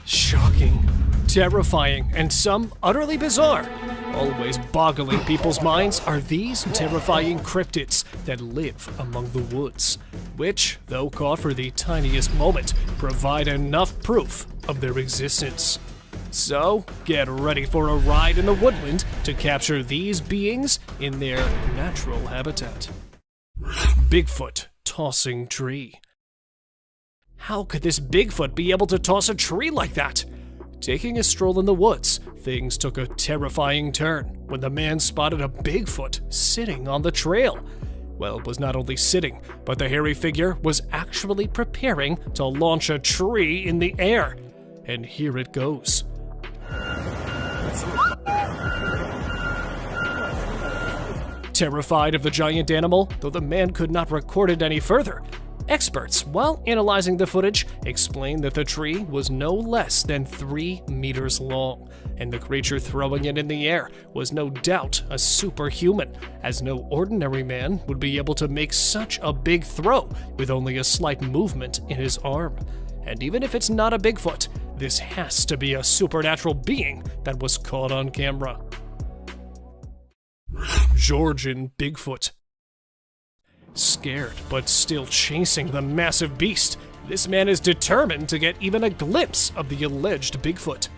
Shocking, terrifying, and some utterly bizarre. Always boggling people's minds are these terrifying cryptids that live among the woods, which, though caught for the tiniest moment, provide enough proof of their existence. So, get ready for a ride in the woodland to capture these beings in their natural habitat. Bigfoot tossing tree. How could this Bigfoot be able to toss a tree like that? Taking a stroll in the woods, things took a terrifying turn when the man spotted a Bigfoot sitting on the trail. Well, it was not only sitting, but the hairy figure was actually preparing to launch a tree in the air. And here it goes. Terrified of the giant animal, though the man could not record it any further, experts, while analyzing the footage, explained that the tree was no less than 3 meters long, and the creature throwing it in the air was no doubt a superhuman, as no ordinary man would be able to make such a big throw with only a slight movement in his arm. And even if it's not a Bigfoot, this has to be a supernatural being that was caught on camera. Georgian Bigfoot. Scared, but still chasing the massive beast, this man is determined to get even a glimpse of the alleged Bigfoot.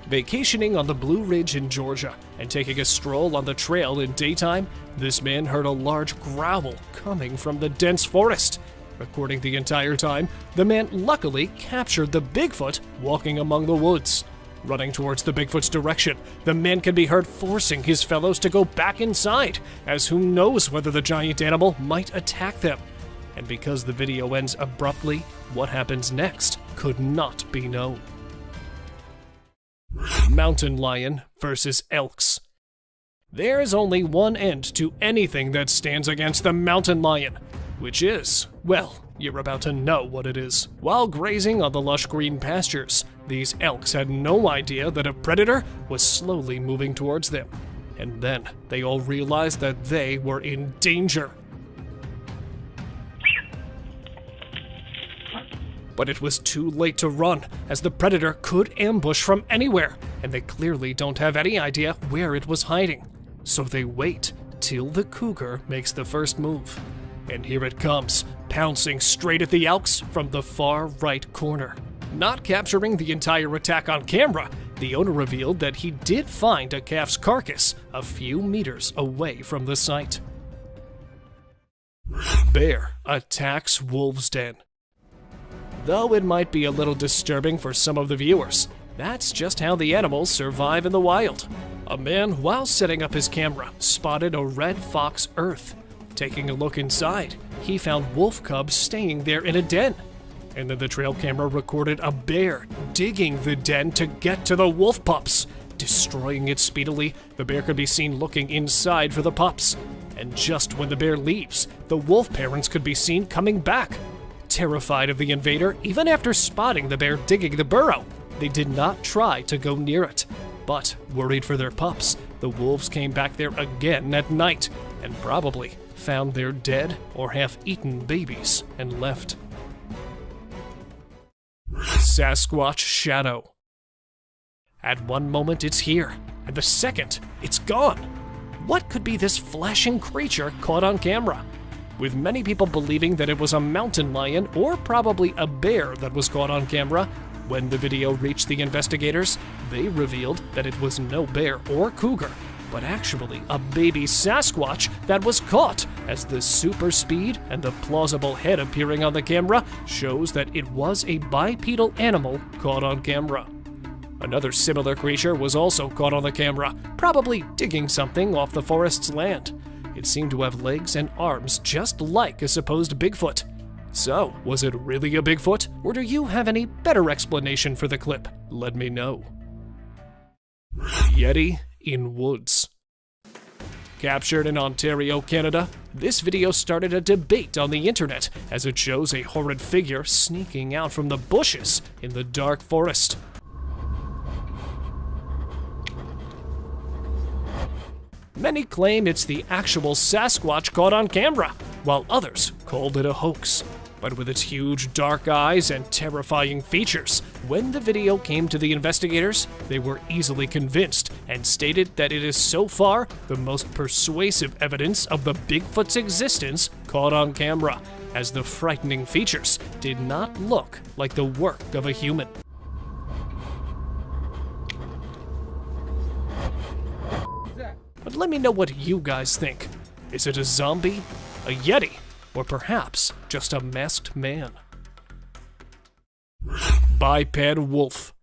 Vacationing on the Blue Ridge in Georgia and taking a stroll on the trail in daytime, this man heard a large growl coming from the dense forest. Recording the entire time, the man luckily captured the Bigfoot walking among the woods. Running towards the Bigfoot's direction, the man can be heard forcing his fellows to go back inside, as who knows whether the giant animal might attack them. And because the video ends abruptly, what happens next could not be known. Mountain lion versus elks. There is only one end to anything that stands against the mountain lion, which is, well, you're about to know what it is. While grazing on the lush green pastures, these elks had no idea that a predator was slowly moving towards them. And then they all realized that they were in danger. But it was too late to run, as the predator could ambush from anywhere, and they clearly don't have any idea where it was hiding. So they wait till the cougar makes the first move. And here it comes, pouncing straight at the elks from the far right corner. Not capturing the entire attack on camera, the owner revealed that he did find a calf's carcass a few meters away from the site. Bear attacks wolf's den. Though it might be a little disturbing for some of the viewers, that's just how the animals survive in the wild. A man, while setting up his camera, spotted a red fox earth. Taking a look inside, he found wolf cubs staying there in a den. And then the trail camera recorded a bear digging the den to get to the wolf pups. Destroying it speedily, the bear could be seen looking inside for the pups. And just when the bear leaves, the wolf parents could be seen coming back. Terrified of the invader, even after spotting the bear digging the burrow, they did not try to go near it. But, worried for their pups, the wolves came back there again at night, and probably found their dead or half-eaten babies and left. Sasquatch shadow. At one moment it's here, and the second it's gone. What could be this flashing creature caught on camera? With many people believing that it was a mountain lion or probably a bear that was caught on camera, when the video reached the investigators, they revealed that it was no bear or cougar, but actually a baby Sasquatch that was caught, as the super speed and the plausible head appearing on the camera shows that it was a bipedal animal caught on camera. Another similar creature was also caught on the camera, probably digging something off the forest's land. It seemed to have legs and arms just like a supposed Bigfoot. So, was it really a Bigfoot, or do you have any better explanation for the clip? Let me know. Yeti in woods. Captured in Ontario, Canada, this video started a debate on the internet as it shows a horrid figure sneaking out from the bushes in the dark forest. Many claim it's the actual Sasquatch caught on camera, while others called it a hoax. But with its huge dark eyes and terrifying features, when the video came to the investigators, they were easily convinced and stated that it is so far the most persuasive evidence of the Bigfoot's existence caught on camera, as the frightening features did not look like the work of a human. But let me know what you guys think. Is it a zombie, a yeti, or perhaps just a masked man? Biped wolf.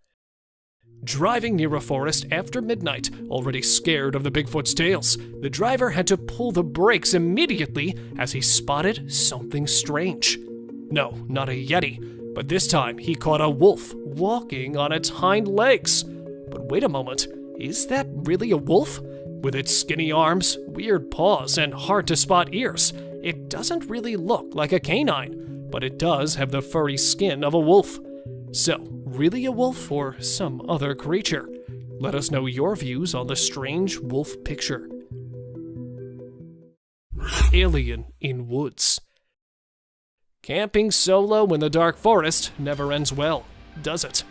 Driving near a forest after midnight, already scared of the Bigfoot's tales, the driver had to pull the brakes immediately as he spotted something strange. No, not a yeti, but this time he caught a wolf walking on its hind legs. But wait a moment, is that really a wolf? With its skinny arms, weird paws, and hard-to-spot ears, it doesn't really look like a canine, but it does have the furry skin of a wolf. So, really a wolf or some other creature? Let us know your views on the strange wolf picture. Alien in woods. Camping solo in the dark forest never ends well, does it?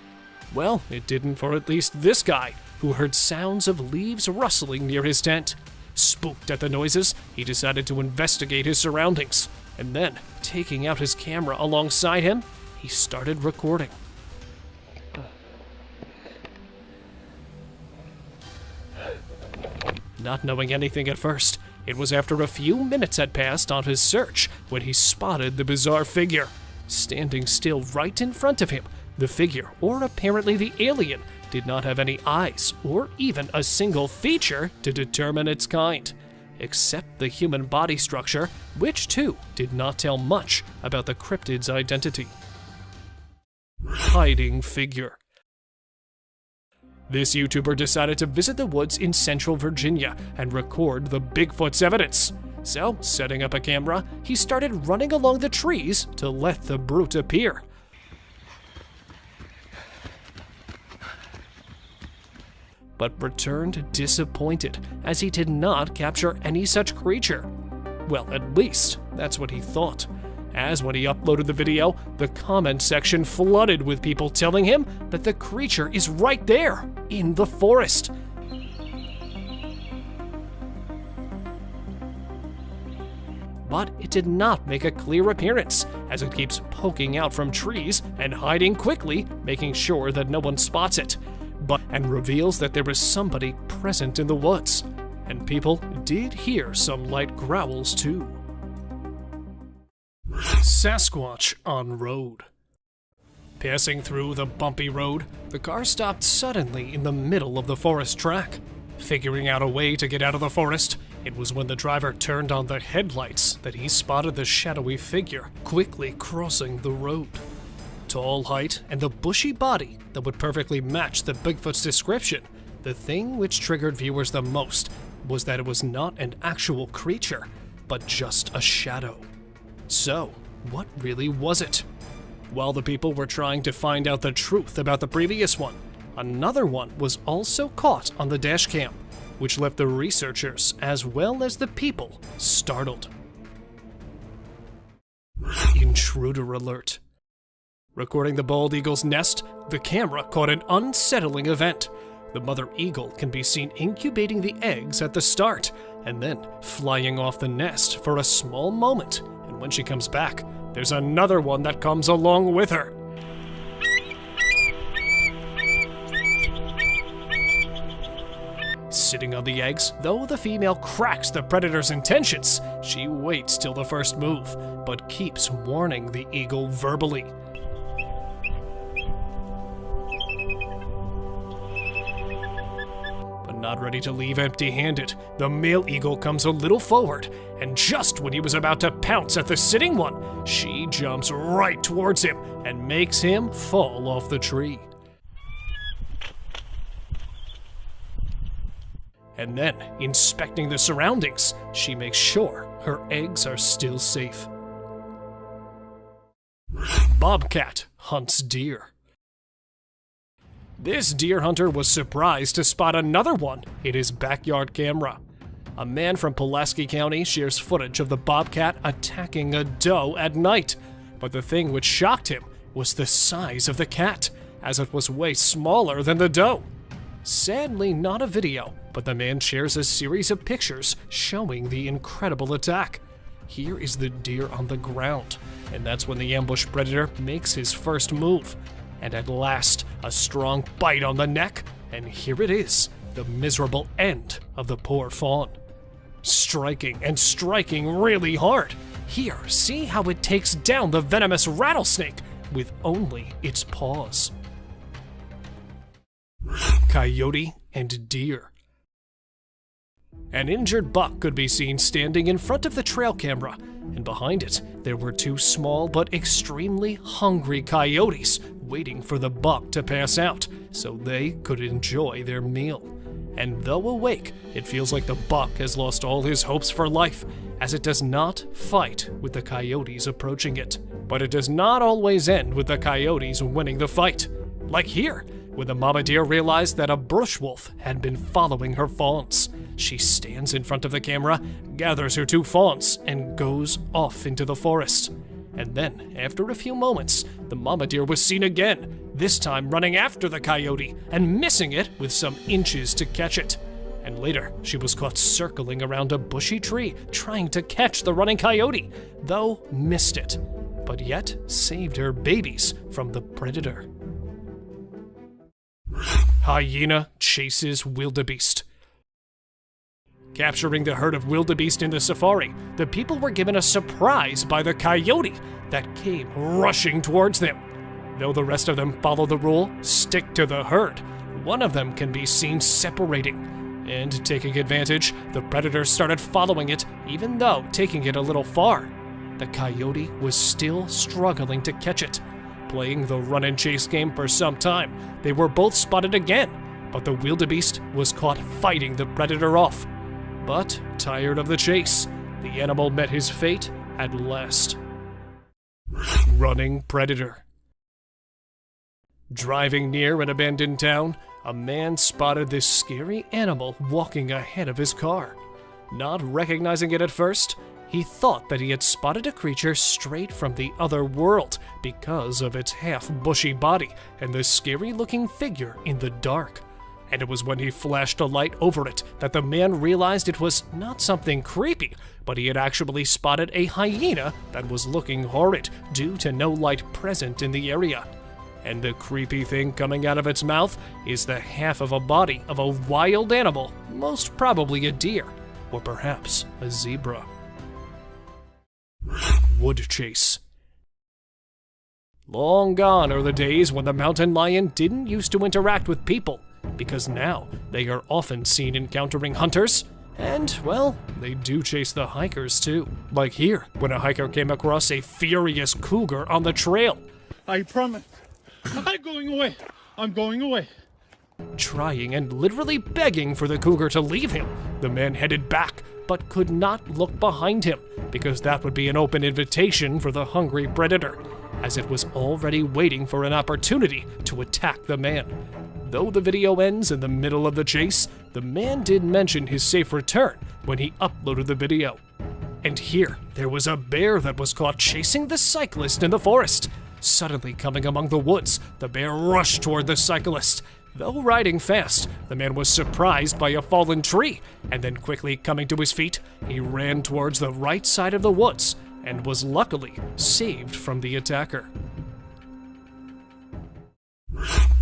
Well, it didn't for at least this guy, who heard sounds of leaves rustling near his tent. Spooked at the noises, he decided to investigate his surroundings, and then, taking out his camera alongside him, he started recording. Not knowing anything at first, it was after a few minutes had passed on his search when he spotted the bizarre figure. Standing still right in front of him, the figure, or apparently the alien, did not have any eyes or even a single feature to determine its kind, except the human body structure, which too did not tell much about the cryptid's identity. Hiding figure. This YouTuber decided to visit the woods in central Virginia and record the Bigfoot's evidence. So, setting up a camera, he started running along the trees to let the brute appear. But returned disappointed, as he did not capture any such creature. Well, at least, that's what he thought. As when he uploaded the video, the comment section flooded with people telling him that the creature is right there, in the forest. But it did not make a clear appearance, as it keeps poking out from trees and hiding quickly, making sure that no one spots it. And reveals that there was somebody present in the woods, and people did hear some light growls too. Sasquatch on road. Passing through the bumpy road, the car stopped suddenly in the middle of the forest track. Figuring out a way to get out of the forest, it was when the driver turned on the headlights that he spotted the shadowy figure quickly crossing the road. Tall height and the bushy body that would perfectly match the Bigfoot's description, the thing which triggered viewers the most was that it was not an actual creature, but just a shadow. So, what really was it? While the people were trying to find out the truth about the previous one, another one was also caught on the dashcam, which left the researchers as well as the people startled. Intruder alert. Recording the bald eagle's nest, the camera caught an unsettling event. The mother eagle can be seen incubating the eggs at the start, and then flying off the nest for a small moment, and when she comes back, there's another one that comes along with her. Sitting on the eggs, though the female cracks the predator's intentions, she waits till the first move, but keeps warning the eagle verbally. Not ready to leave empty-handed, the male eagle comes a little forward, and just when he was about to pounce at the sitting one, she jumps right towards him and makes him fall off the tree. And then, inspecting the surroundings, she makes sure her eggs are still safe. Bobcat hunts deer. This deer hunter was surprised to spot another one in his backyard camera. A man from Pulaski County shares footage of the bobcat attacking a doe at night. But the thing which shocked him was the size of the cat, as it was way smaller than the doe. Sadly, not a video, but the man shares a series of pictures showing the incredible attack. Here is the deer on the ground, and that's when the ambush predator makes his first move. And at last, a strong bite on the neck, and here it is, the miserable end of the poor fawn. Striking and striking really hard. Here, see how it takes down the venomous rattlesnake with only its paws. Coyote and deer. An injured buck could be seen standing in front of the trail camera, and behind it, there were two small but extremely hungry coyotes waiting for the buck to pass out so they could enjoy their meal. And though awake, it feels like the buck has lost all his hopes for life, as it does not fight with the coyotes approaching it. But it does not always end with the coyotes winning the fight. Like here, when the mama deer realized that a bush wolf had been following her fawns. She stands in front of the camera, gathers her two fawns, and goes off into the forest. And then, after a few moments, the mama deer was seen again, this time running after the coyote and missing it with some inches to catch it. And later, she was caught circling around a bushy tree trying to catch the running coyote, though missed it, but yet saved her babies from the predator. Hyena chases wildebeest. Capturing the herd of wildebeest in the safari, the people were given a surprise by the coyote that came rushing towards them. Though the rest of them follow the rule, stick to the herd, one of them can be seen separating. And taking advantage, the predator started following it, even though taking it a little far. The coyote was still struggling to catch it. Playing the run and chase game for some time, they were both spotted again, but the wildebeest was caught fighting the predator off. But, tired of the chase, the animal met his fate at last. Running predator. Driving near an abandoned town, a man spotted this scary animal walking ahead of his car. Not recognizing it at first, he thought that he had spotted a creature straight from the other world because of its half-bushy body and the scary-looking figure in the dark. And it was when he flashed a light over it that the man realized it was not something creepy, but he had actually spotted a hyena that was looking horrid due to no light present in the area. And the creepy thing coming out of its mouth is the half of a body of a wild animal, most probably a deer, or perhaps a zebra. Wood chase. Long gone are the days when the mountain lion didn't used to interact with people, because now they are often seen encountering hunters, and, well, they do chase the hikers too. Like here, when a hiker came across a furious cougar on the trail. I promise. I'm going away. I'm going away. Trying and literally begging for the cougar to leave him, the man headed back, but could not look behind him, because that would be an open invitation for the hungry predator, as it was already waiting for an opportunity to attack the man. Though the video ends in the middle of the chase, the man did mention his safe return when he uploaded the video. And here, there was a bear that was caught chasing the cyclist in the forest. Suddenly coming among the woods, the bear rushed toward the cyclist. Though riding fast, the man was surprised by a fallen tree, and then quickly coming to his feet, he ran towards the right side of the woods, and was luckily saved from the attacker.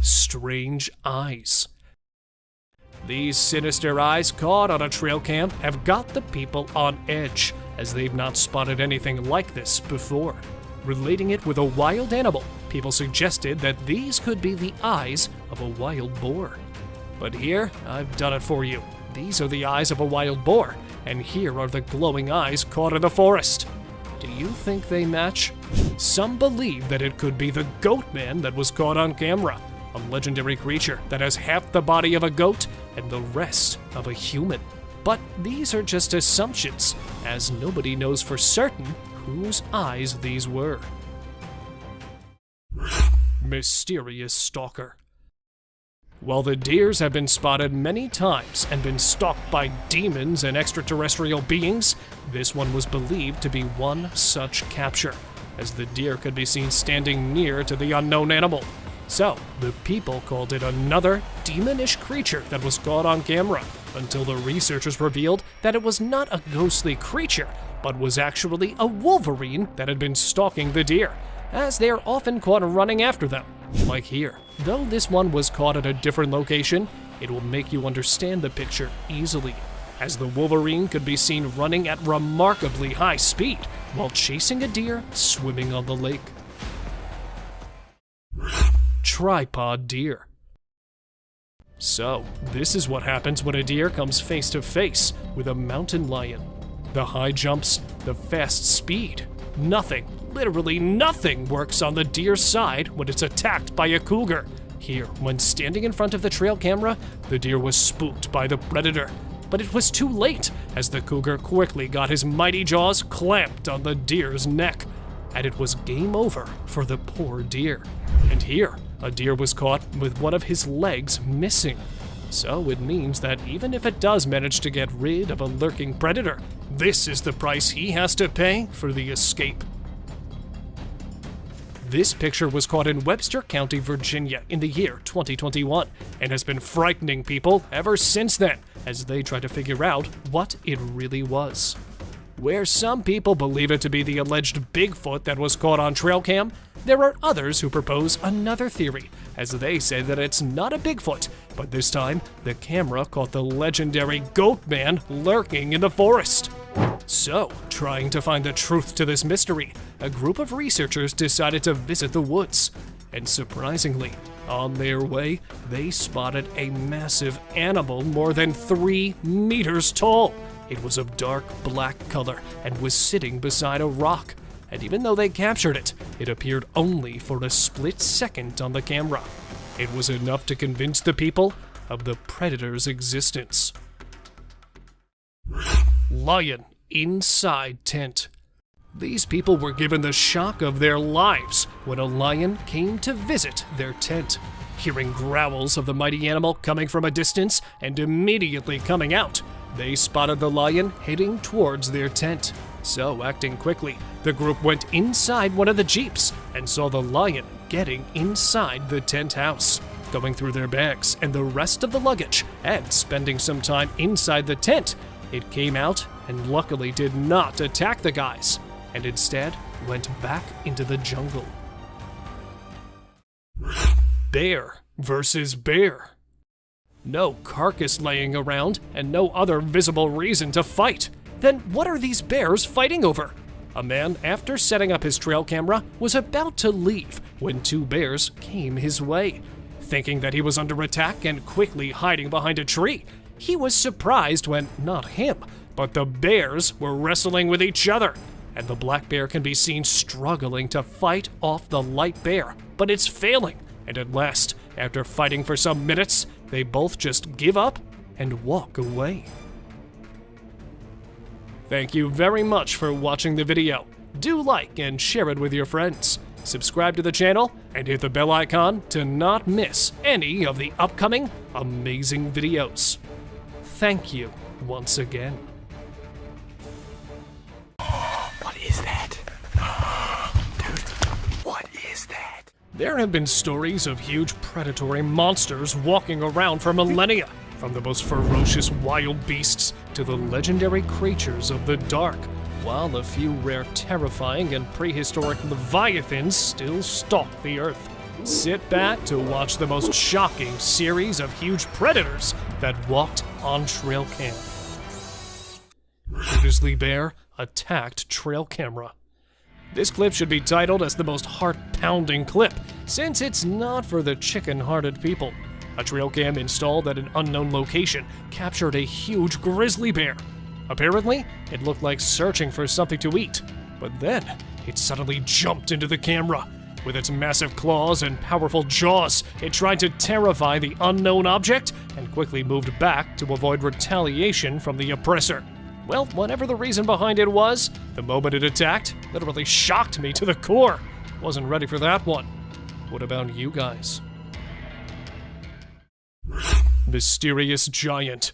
Strange eyes. These sinister eyes caught on a trail cam have got the people on edge, as they've not spotted anything like this before. Relating it with a wild animal, people suggested that these could be the eyes of a wild boar. But here, I've done it for you. These are the eyes of a wild boar, and here are the glowing eyes caught in the forest. Do you think they match? Some believe that it could be the goat man that was caught on camera, a legendary creature that has half the body of a goat and the rest of a human. But these are just assumptions, as nobody knows for certain whose eyes these were. Mysterious stalker. While the deers have been spotted many times and been stalked by demons and extraterrestrial beings, this one was believed to be one such capture, as the deer could be seen standing near to the unknown animal. So, the people called it another demonish creature that was caught on camera, until the researchers revealed that it was not a ghostly creature, but was actually a wolverine that had been stalking the deer, as they are often caught running after them, like here. Though this one was caught at a different location, it will make you understand the picture easily, as the wolverine could be seen running at remarkably high speed while chasing a deer swimming on the lake. Tripod deer. So, this is what happens when a deer comes face to face with a mountain lion. The high jumps, the fast speed. Nothing, literally nothing, works on the deer's side when it's attacked by a cougar. Here, when standing in front of the trail camera, the deer was spooked by the predator. But it was too late, as the cougar quickly got his mighty jaws clamped on the deer's neck. And it was game over for the poor deer. And here, a deer was caught with one of his legs missing. So it means that even if it does manage to get rid of a lurking predator, this is the price he has to pay for the escape. This picture was caught in Webster County, Virginia in the year 2021 and has been frightening people ever since then as they try to figure out what it really was. Where some people believe it to be the alleged Bigfoot that was caught on trail cam, there are others who propose another theory, as they say that it's not a Bigfoot, but this time the camera caught the legendary Goat Man lurking in the forest. So, trying to find the truth to this mystery, a group of researchers decided to visit the woods. And surprisingly, on their way, they spotted a massive animal more than 3 meters tall. It was of dark black color and was sitting beside a rock. And even though they captured it, it appeared only for a split second on the camera. It was enough to convince the people of the predator's existence. Lion inside tent. These people were given the shock of their lives when a lion came to visit their tent. Hearing growls of the mighty animal coming from a distance and immediately coming out, they spotted the lion heading towards their tent. So, acting quickly, the group went inside one of the jeeps and saw the lion getting inside the tent house, going through their bags and the rest of the luggage, and spending some time inside the tent. It came out and luckily did not attack the guys, and instead went back into the jungle. Bear versus bear. No carcass laying around and no other visible reason to fight. Then what are these bears fighting over? A man, after setting up his trail camera, was about to leave when 2 bears came his way. Thinking that he was under attack and quickly hiding behind a tree, he was surprised when not him, but the bears were wrestling with each other. And the black bear can be seen struggling to fight off the light bear, but it's failing. And at last, after fighting for some minutes, they both just give up and walk away. Thank you very much for watching the video. Do like and share it with your friends. Subscribe to the channel and hit the bell icon to not miss any of the upcoming amazing videos. Thank you once again. What is that? Dude, what is that? There have been stories of huge predatory monsters walking around for millennia, from the most ferocious wild beasts to the legendary creatures of the dark, while a few rare terrifying and prehistoric leviathans still stalk the earth. Sit back to watch the most shocking series of huge predators that walked on trail cam. Grizzly bear attacked trail camera. This clip should be titled as the most heart-pounding clip, since it's not for the chicken-hearted people. A trail cam installed at an unknown location captured a huge grizzly bear. Apparently, it looked like searching for something to eat, but then it suddenly jumped into the camera. With its massive claws and powerful jaws, it tried to terrify the unknown object and quickly moved back to avoid retaliation from the oppressor. Well, whatever the reason behind it was, the moment it attacked literally shocked me to the core. Wasn't ready for that one. What about you guys? Mysterious giant.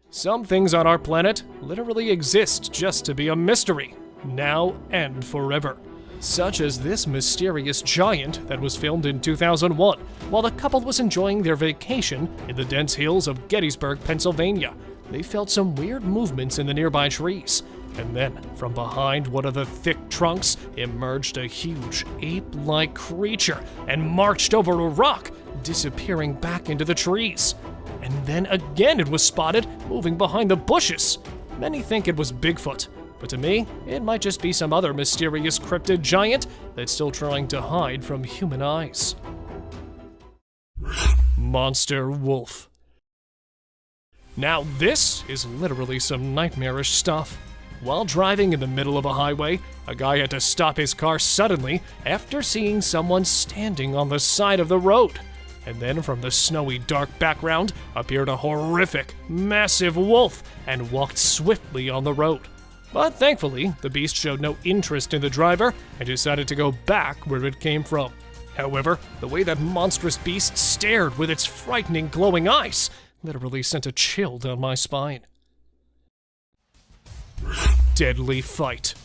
Some things on our planet literally exist just to be a mystery, now and forever. Such as this mysterious giant that was filmed in 2001 while the couple was enjoying their vacation in the dense hills of Gettysburg, Pennsylvania. They felt some weird movements in the nearby trees, and then from behind one of the thick trunks emerged a huge ape-like creature and marched over a rock, disappearing back into the trees. And then again it was spotted moving behind the bushes. Many think it was Bigfoot, but to me, it might just be some other mysterious cryptid giant that's still trying to hide from human eyes. Monster wolf. Now this is literally some nightmarish stuff. While driving in the middle of a highway, a guy had to stop his car suddenly after seeing someone standing on the side of the road. And then from the snowy dark background appeared a horrific, massive wolf and walked swiftly on the road. But thankfully, the beast showed no interest in the driver and decided to go back where it came from. However, the way that monstrous beast stared with its frightening glowing eyes literally sent a chill down my spine. Deadly fight.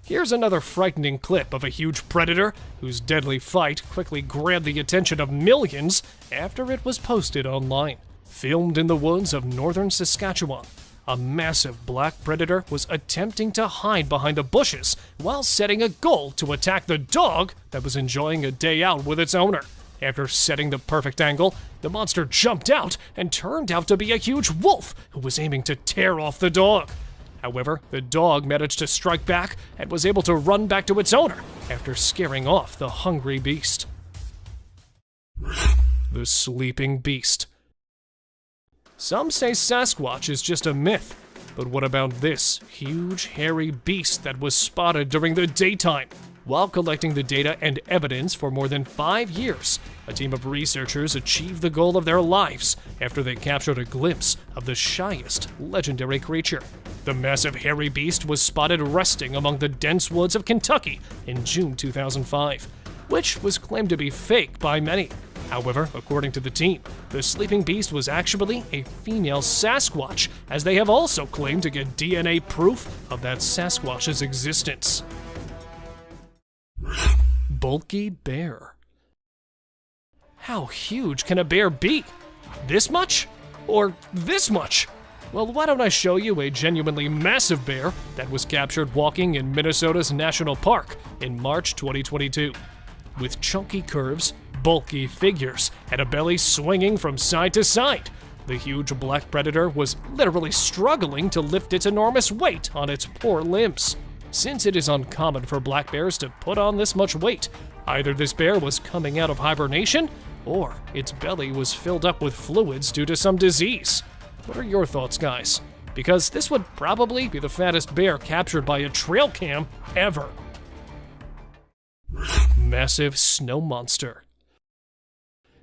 Here's another frightening clip of a huge predator whose deadly fight quickly grabbed the attention of millions after it was posted online. Filmed in the woods of northern Saskatchewan, a massive black predator was attempting to hide behind the bushes while setting a goal to attack the dog that was enjoying a day out with its owner. After setting the perfect angle, the monster jumped out and turned out to be a huge wolf who was aiming to tear off the dog. However, the dog managed to strike back and was able to run back to its owner after scaring off the hungry beast. The sleeping beast. Some say Sasquatch is just a myth, but what about this huge hairy beast that was spotted during the daytime? While collecting the data and evidence for more than 5 years, a team of researchers achieved the goal of their lives after they captured a glimpse of the shyest legendary creature. The massive hairy beast was spotted resting among the dense woods of Kentucky in June 2005, which was claimed to be fake by many. However, according to the team, the sleeping beast was actually a female Sasquatch, as they have also claimed to get DNA proof of that Sasquatch's existence. Bulky bear. How huge can a bear be? This much? Or this much? Well, why don't I show you a genuinely massive bear that was captured walking in Minnesota's National Park in March 2022. With chunky curves, bulky figures, and a belly swinging from side to side, the huge black predator was literally struggling to lift its enormous weight on its poor limbs. Since it is uncommon for black bears to put on this much weight, either this bear was coming out of hibernation, or its belly was filled up with fluids due to some disease. What are your thoughts, guys? Because this would probably be the fattest bear captured by a trail cam ever. Massive snow monster.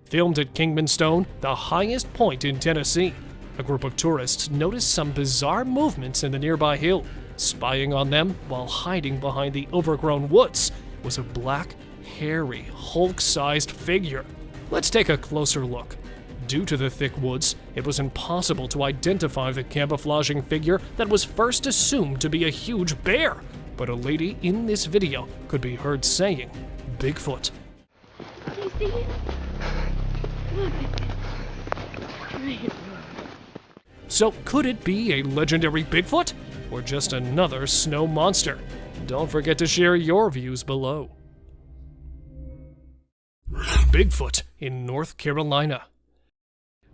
Filmed at Kingman Stone, the highest point in Tennessee, a group of tourists noticed some bizarre movements in the nearby hill. Spying on them while hiding behind the overgrown woods was a black, hairy, Hulk-sized figure. Let's take a closer look. Due to the thick woods, it was impossible to identify the camouflaging figure that was first assumed to be a huge bear, but a lady in this video could be heard saying, "Bigfoot." Do you see it? Look at it. So could it be a legendary Bigfoot, or just another snow monster? Don't forget to share your views below. Bigfoot in North Carolina.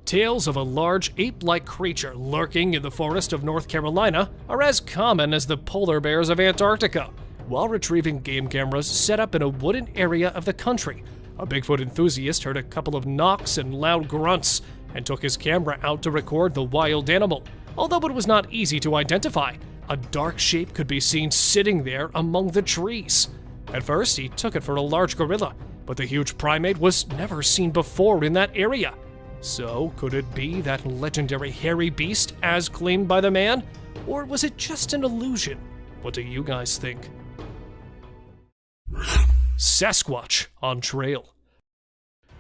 Tales of a large ape-like creature lurking in the forest of North Carolina are as common as the polar bears of Antarctica. While retrieving game cameras set up in a wooded area of the country, a Bigfoot enthusiast heard a couple of knocks and loud grunts and took his camera out to record the wild animal. Although it was not easy to identify, a dark shape could be seen sitting there among the trees. At first, he took it for a large gorilla, but the huge primate was never seen before in that area. So, could it be that legendary hairy beast as claimed by the man? Or was it just an illusion? What do you guys think? Sasquatch on trail.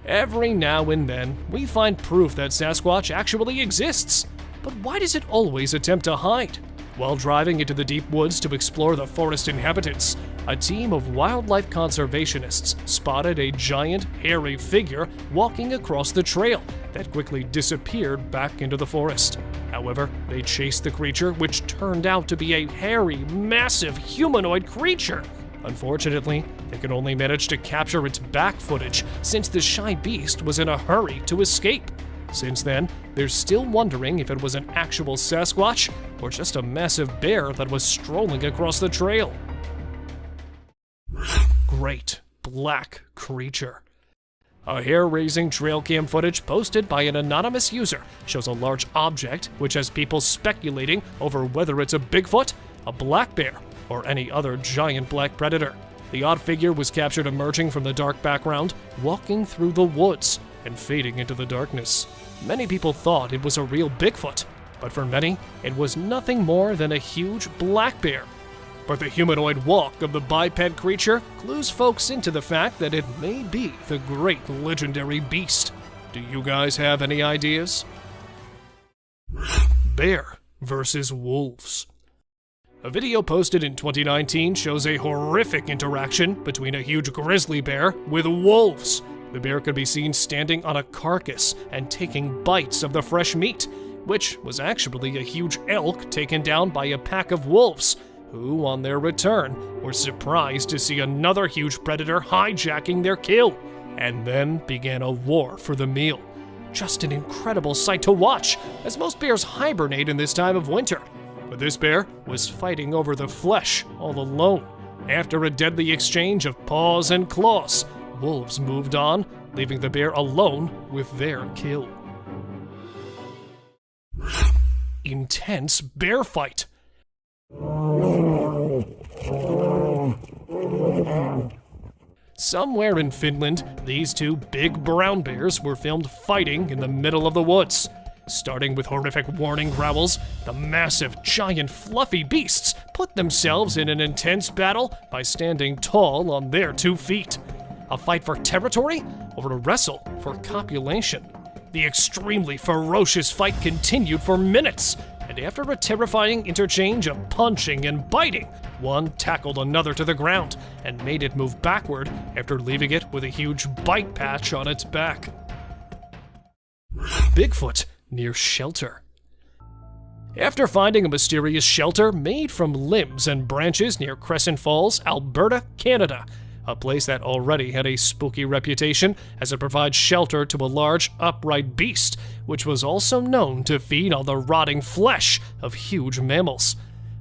Every now and then, we find proof that Sasquatch actually exists. But why does it always attempt to hide? While driving into the deep woods to explore the forest inhabitants, a team of wildlife conservationists spotted a giant, hairy figure walking across the trail that quickly disappeared back into the forest. However, they chased the creature, which turned out to be a hairy, massive humanoid creature. Unfortunately, they could only manage to capture its back footage since the shy beast was in a hurry to escape. Since then, they're still wondering if it was an actual Sasquatch or just a massive bear that was strolling across the trail. Great black creature. A hair-raising trail cam footage posted by an anonymous user shows a large object which has people speculating over whether it's a Bigfoot, a black bear, or any other giant black predator. The odd figure was captured emerging from the dark background, walking through the woods and fading into the darkness. Many people thought it was a real Bigfoot, but for many, it was nothing more than a huge black bear. But the humanoid walk of the biped creature clues folks into the fact that it may be the great legendary beast. Do you guys have any ideas? Bear versus wolves. A video posted in 2019 shows a horrific interaction between a huge grizzly bear with wolves. The bear could be seen standing on a carcass and taking bites of the fresh meat, which was actually a huge elk taken down by a pack of wolves, who, on their return, were surprised to see another huge predator hijacking their kill, and then began a war for the meal. Just an incredible sight to watch, as most bears hibernate in this time of winter. But this bear was fighting over the flesh all alone. After a deadly exchange of paws and claws, wolves moved on, leaving the bear alone with their kill. Intense bear fight. Somewhere in Finland, these two big brown bears were filmed fighting in the middle of the woods. Starting with horrific warning growls, the massive, giant, fluffy beasts put themselves in an intense battle by standing tall on their 2 feet. A fight for territory or a wrestle for copulation? The extremely ferocious fight continued for minutes, and after a terrifying interchange of punching and biting, one tackled another to the ground and made it move backward after leaving it with a huge bite patch on its back. Bigfoot near shelter. After finding a mysterious shelter made from limbs and branches near Crescent Falls, Alberta, Canada, a place that already had a spooky reputation as it provides shelter to a large, upright beast, which was also known to feed on the rotting flesh of huge mammals.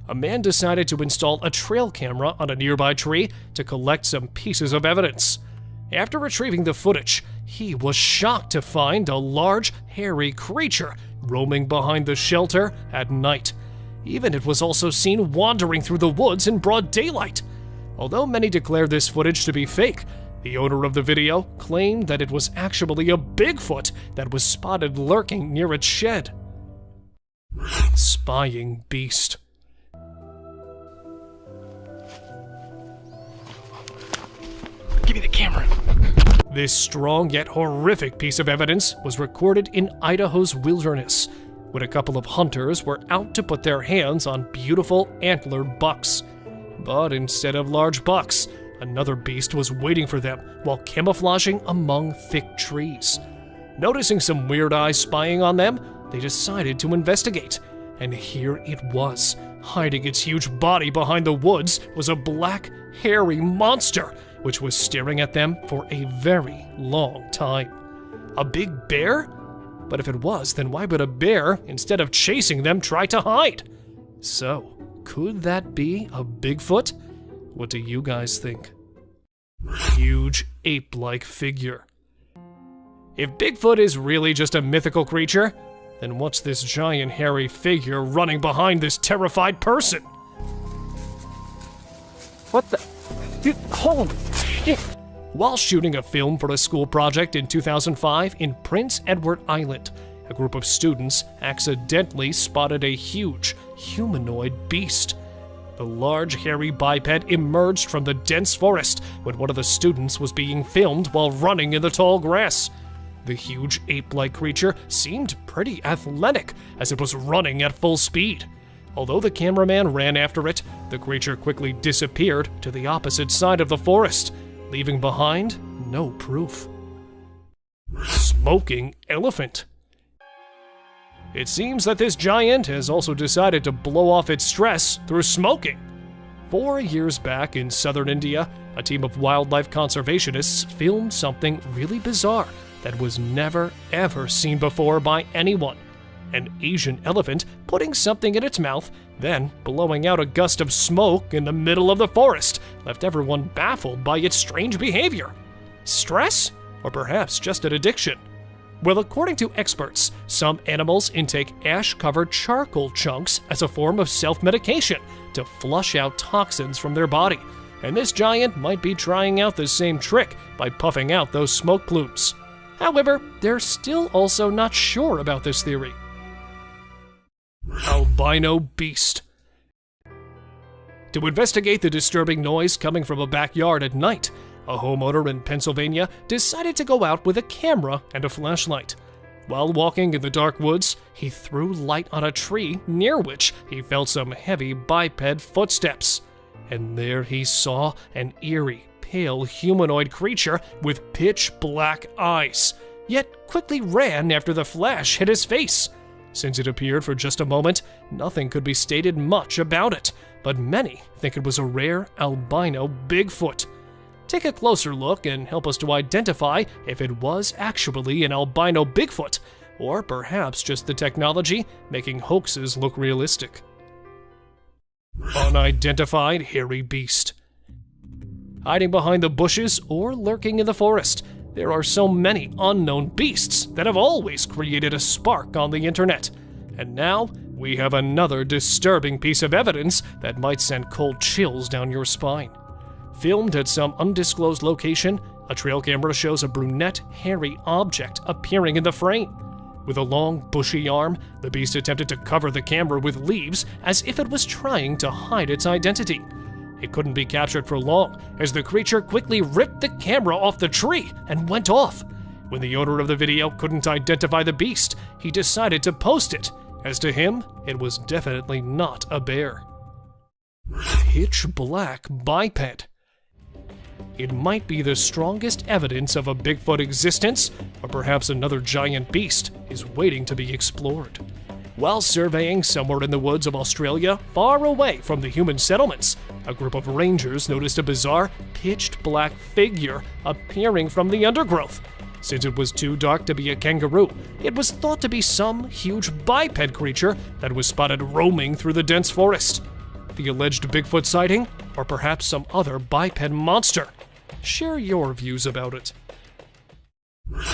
A man decided to install a trail camera on a nearby tree to collect some pieces of evidence. After retrieving the footage, he was shocked to find a large, hairy creature roaming behind the shelter at night. Even it was also seen wandering through the woods in broad daylight. Although many declare this footage to be fake, the owner of the video claimed that it was actually a Bigfoot that was spotted lurking near its shed. Spying beast. Give me the camera. This strong yet horrific piece of evidence was recorded in Idaho's wilderness, when a couple of hunters were out to put their hands on beautiful antlered bucks. But instead of large bucks, another beast was waiting for them while camouflaging among thick trees. Noticing some weird eyes spying on them, they decided to investigate, and here it was. Hiding its huge body behind the woods was a black, hairy monster, which was staring at them for a very long time. A big bear? But if it was, then why would a bear, instead of chasing them, try to hide? So, could that be a Bigfoot? What do you guys think? Huge ape-like figure. If Bigfoot is really just a mythical creature, then what's this giant hairy figure running behind this terrified person? What the? Dude, holy shit. While shooting a film for a school project in 2005 in Prince Edward Island, a group of students accidentally spotted a huge humanoid beast. The large, hairy biped emerged from the dense forest when one of the students was being filmed while running in the tall grass. The huge ape-like creature seemed pretty athletic as it was running at full speed. Although the cameraman ran after it, the creature quickly disappeared to the opposite side of the forest, leaving behind no proof. Smoking elephant. It seems that this giant has also decided to blow off its stress through smoking. 4 years back in southern India, a team of wildlife conservationists filmed something really bizarre that was never ever seen before by anyone. An Asian elephant putting something in its mouth, then blowing out a gust of smoke in the middle of the forest, left everyone baffled by its strange behavior. Stress? Or perhaps just an addiction? Well, according to experts, some animals intake ash-covered charcoal chunks as a form of self-medication to flush out toxins from their body, and this giant might be trying out the same trick by puffing out those smoke plumes. However, they're still also not sure about this theory. Albino beast. To investigate the disturbing noise coming from a backyard at night, a homeowner in Pennsylvania decided to go out with a camera and a flashlight. While walking in the dark woods, he threw light on a tree near which he felt some heavy biped footsteps. And there he saw an eerie, pale humanoid creature with pitch black eyes, yet quickly ran after the flash hit his face. Since it appeared for just a moment, nothing could be stated much about it, but many think it was a rare albino Bigfoot. Take a closer look and help us to identify if it was actually an albino Bigfoot, or perhaps just the technology making hoaxes look realistic. Unidentified hairy beast. Hiding behind the bushes or lurking in the forest, there are so many unknown beasts that have always created a spark on the internet. And now, we have another disturbing piece of evidence that might send cold chills down your spine. Filmed at some undisclosed location, a trail camera shows a brunette, hairy object appearing in the frame. With a long, bushy arm, the beast attempted to cover the camera with leaves as if it was trying to hide its identity. It couldn't be captured for long, as the creature quickly ripped the camera off the tree and went off. When the owner of the video couldn't identify the beast, he decided to post it, as to him, it was definitely not a bear. Pitch black biped. It might be the strongest evidence of a Bigfoot existence, or perhaps another giant beast is waiting to be explored. While surveying somewhere in the woods of Australia, far away from the human settlements, a group of rangers noticed a bizarre, pitched black figure appearing from the undergrowth. Since it was too dark to be a kangaroo, it was thought to be some huge biped creature that was spotted roaming through the dense forest. The alleged Bigfoot sighting, or perhaps some other biped monster? Share your views about it.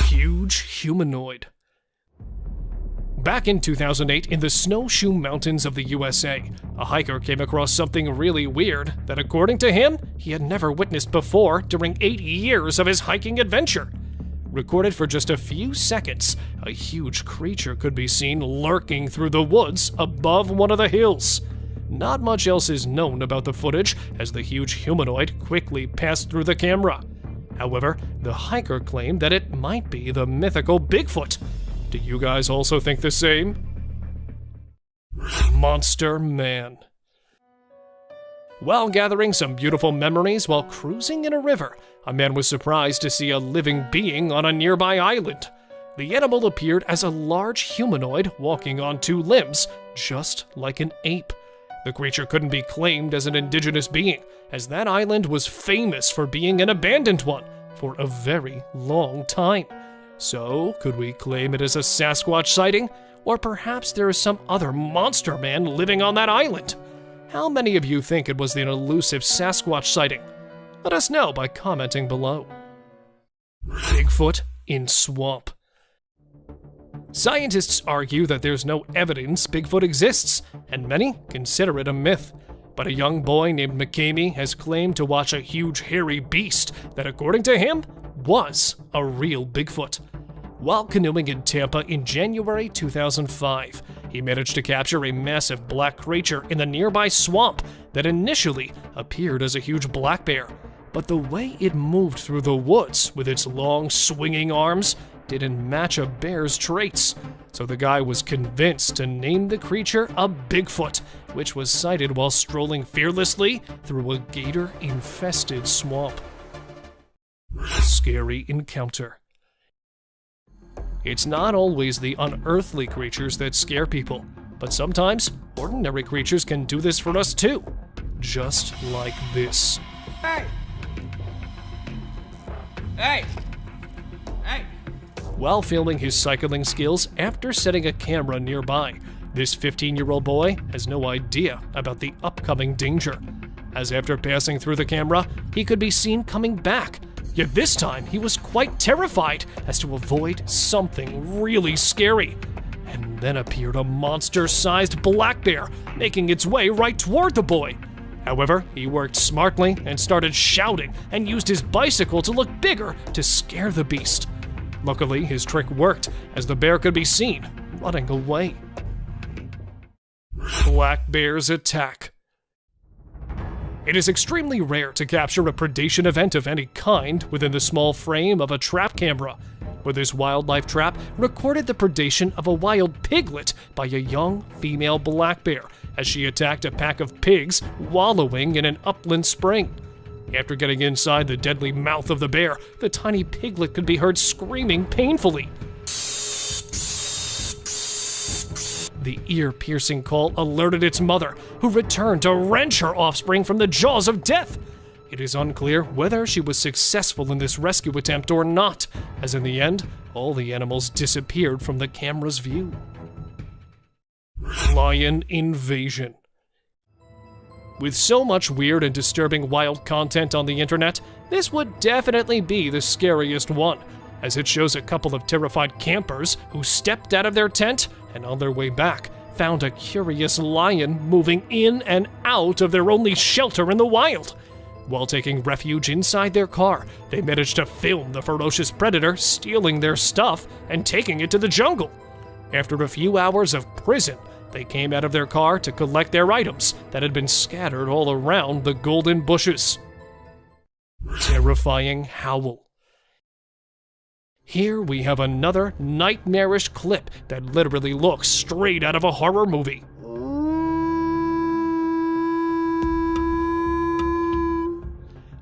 Huge humanoid. Back in 2008, in the snowshoe mountains of the USA, a hiker came across something really weird that, according to him, he had never witnessed before during 8 years of his hiking adventure. Recorded for just a few seconds, a huge creature could be seen lurking through the woods above one of the hills. Not much else is known about the footage, as the huge humanoid quickly passed through the camera. However, the hiker claimed that it might be the mythical Bigfoot. Do you guys also think the same? Monster Man. While gathering some beautiful memories while cruising in a river, a man was surprised to see a living being on a nearby island. The animal appeared as a large humanoid walking on 2 limbs, just like an ape. The creature couldn't be claimed as an indigenous being, as that island was famous for being an abandoned one for a very long time. So, could we claim it as a Sasquatch sighting? Or perhaps there is some other monster man living on that island? How many of you think it was an elusive Sasquatch sighting? Let us know by commenting below. Bigfoot in swamp. Scientists argue that there's no evidence Bigfoot exists, and many consider it a myth. But a young boy named McCamey has claimed to watch a huge hairy beast that, according to him, was a real Bigfoot. While canoeing in Tampa in January 2005, he managed to capture a massive black creature in the nearby swamp that initially appeared as a huge black bear. But the way it moved through the woods with its long, swinging arms didn't match a bear's traits. So the guy was convinced to name the creature a Bigfoot, which was sighted while strolling fearlessly through a gator-infested swamp. Scary encounter. It's not always the unearthly creatures that scare people, but sometimes ordinary creatures can do this for us too. Just like this. Hey! Hey! Hey! While filming his cycling skills after setting a camera nearby, this 15-year-old boy has no idea about the upcoming danger, as after passing through the camera, he could be seen coming back. Yet this time, he was quite terrified as to avoid something really scary. And then appeared a monster-sized black bear, making its way right toward the boy. However, he worked smartly and started shouting and used his bicycle to look bigger to scare the beast. Luckily, his trick worked, as the bear could be seen running away. Black bears attack. It is extremely rare to capture a predation event of any kind within the small frame of a trap camera, but this wildlife trap recorded the predation of a wild piglet by a young female black bear as she attacked a pack of pigs wallowing in an upland spring. After getting inside the deadly mouth of the bear, the tiny piglet could be heard screaming painfully. The ear-piercing call alerted its mother, who returned to wrench her offspring from the jaws of death. It is unclear whether she was successful in this rescue attempt or not, as in the end, all the animals disappeared from the camera's view. Lion invasion. With so much weird and disturbing wild content on the internet, this would definitely be the scariest one, as it shows a couple of terrified campers who stepped out of their tent and on their way back found a curious lion moving in and out of their only shelter in the wild. While taking refuge inside their car, they managed to film the ferocious predator stealing their stuff and taking it to the jungle. After a few hours of prison, they came out of their car to collect their items that had been scattered all around the golden bushes. Terrifying howl. Here we have another nightmarish clip that literally looks straight out of a horror movie.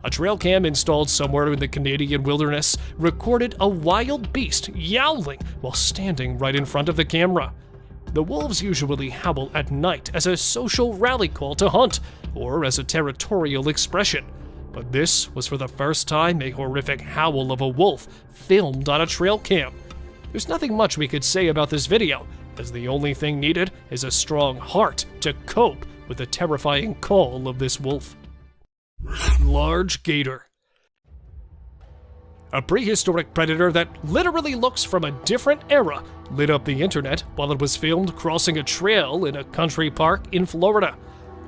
A trail cam installed somewhere in the Canadian wilderness recorded a wild beast yowling while standing right in front of the camera. The wolves usually howl at night as a social rally call to hunt, or as a territorial expression. But this was for the first time a horrific howl of a wolf filmed on a trail cam. There's nothing much we could say about this video, as the only thing needed is a strong heart to cope with the terrifying call of this wolf. Large gator. A prehistoric predator that literally looks from a different era lit up the internet while it was filmed crossing a trail in a country park in Florida.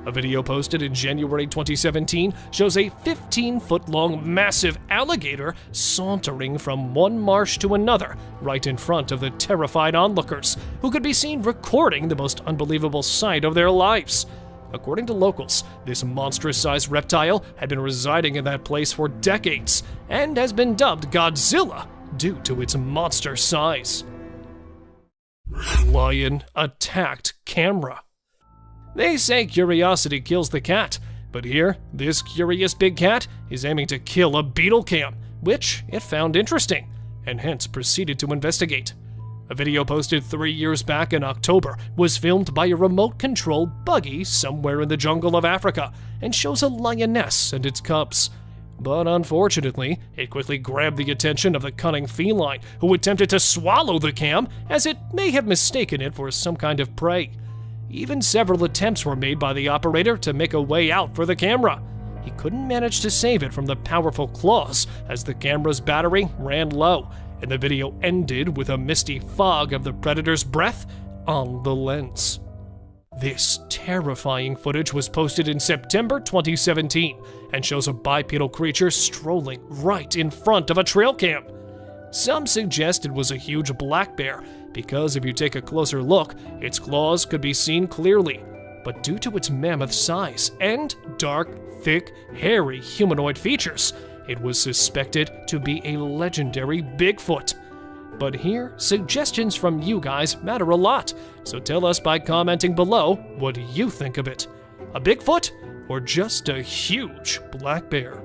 A video posted in January 2017 shows a 15-foot-long massive alligator sauntering from one marsh to another right in front of the terrified onlookers, who could be seen recording the most unbelievable sight of their lives. According to locals, this monstrous-sized reptile had been residing in that place for decades and has been dubbed Godzilla due to its monster size. Lion attacked camera. They say curiosity kills the cat, but here, this curious big cat is aiming to kill a beetle cam, which it found interesting, and hence proceeded to investigate. A video posted 3 years back in October was filmed by a remote-controlled buggy somewhere in the jungle of Africa and shows a lioness and its cubs. But unfortunately, it quickly grabbed the attention of the cunning feline, who attempted to swallow the cam as it may have mistaken it for some kind of prey. Even several attempts were made by the operator to make a way out for the camera. He couldn't manage to save it from the powerful claws as the camera's battery ran low, and the video ended with a misty fog of the predator's breath on the lens. This terrifying footage was posted in September 2017 and shows a bipedal creature strolling right in front of a trail cam. Some suggest it was a huge black bear, because if you take a closer look, its claws could be seen clearly. But due to its mammoth size and dark, thick, hairy humanoid features, it was suspected to be a legendary Bigfoot. But here, suggestions from you guys matter a lot, so tell us by commenting below what you think of it. A Bigfoot or just a huge black bear?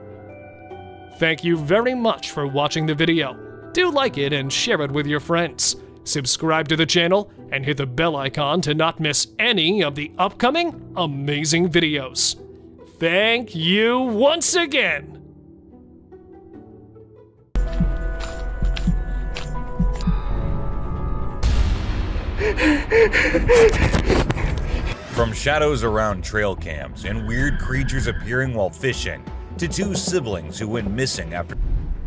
Thank you very much for watching the video. Do like it and share it with your friends. Subscribe to the channel and hit the bell icon to not miss any of the upcoming amazing videos. Thank you once again! From shadows around trail cams and weird creatures appearing while fishing, to two siblings who went missing after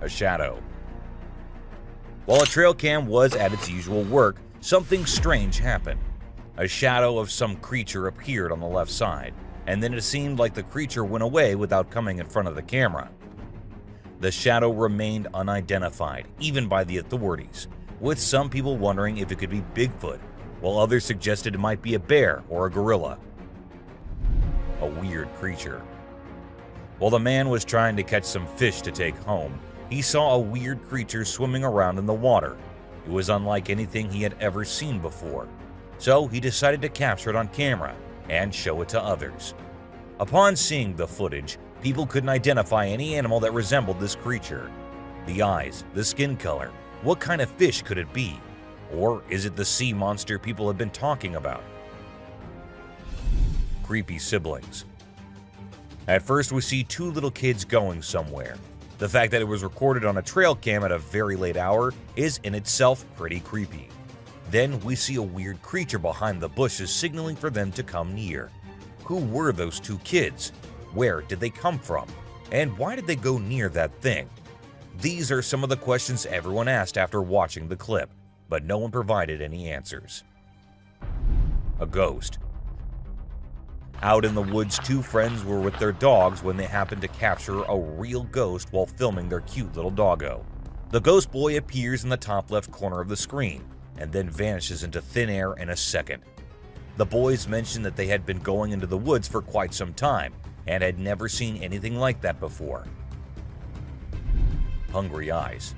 a shadow. While a trail cam was at its usual work, something strange happened. A shadow of some creature appeared on the left side, and then it seemed like the creature went away without coming in front of the camera. The shadow remained unidentified, even by the authorities, with some people wondering if it could be Bigfoot, while others suggested it might be a bear or a gorilla. A weird creature. While the man was trying to catch some fish to take home, he saw a weird creature swimming around in the water. It was unlike anything he had ever seen before, so he decided to capture it on camera and show it to others. Upon seeing the footage, people couldn't identify any animal that resembled this creature. The eyes, the skin color, what kind of fish could it be? Or is it the sea monster people have been talking about? Creepy siblings. At first, we see two little kids going somewhere. The fact that it was recorded on a trail cam at a very late hour is in itself pretty creepy. Then we see a weird creature behind the bushes signaling for them to come near. Who were those two kids? Where did they come from? And why did they go near that thing? These are some of the questions everyone asked after watching the clip, but no one provided any answers. A ghost. Out in the woods, two friends were with their dogs when they happened to capture a real ghost while filming their cute little doggo. The ghost boy appears in the top left corner of the screen and then vanishes into thin air in a second. The boys mentioned that they had been going into the woods for quite some time and had never seen anything like that before. Hungry eyes.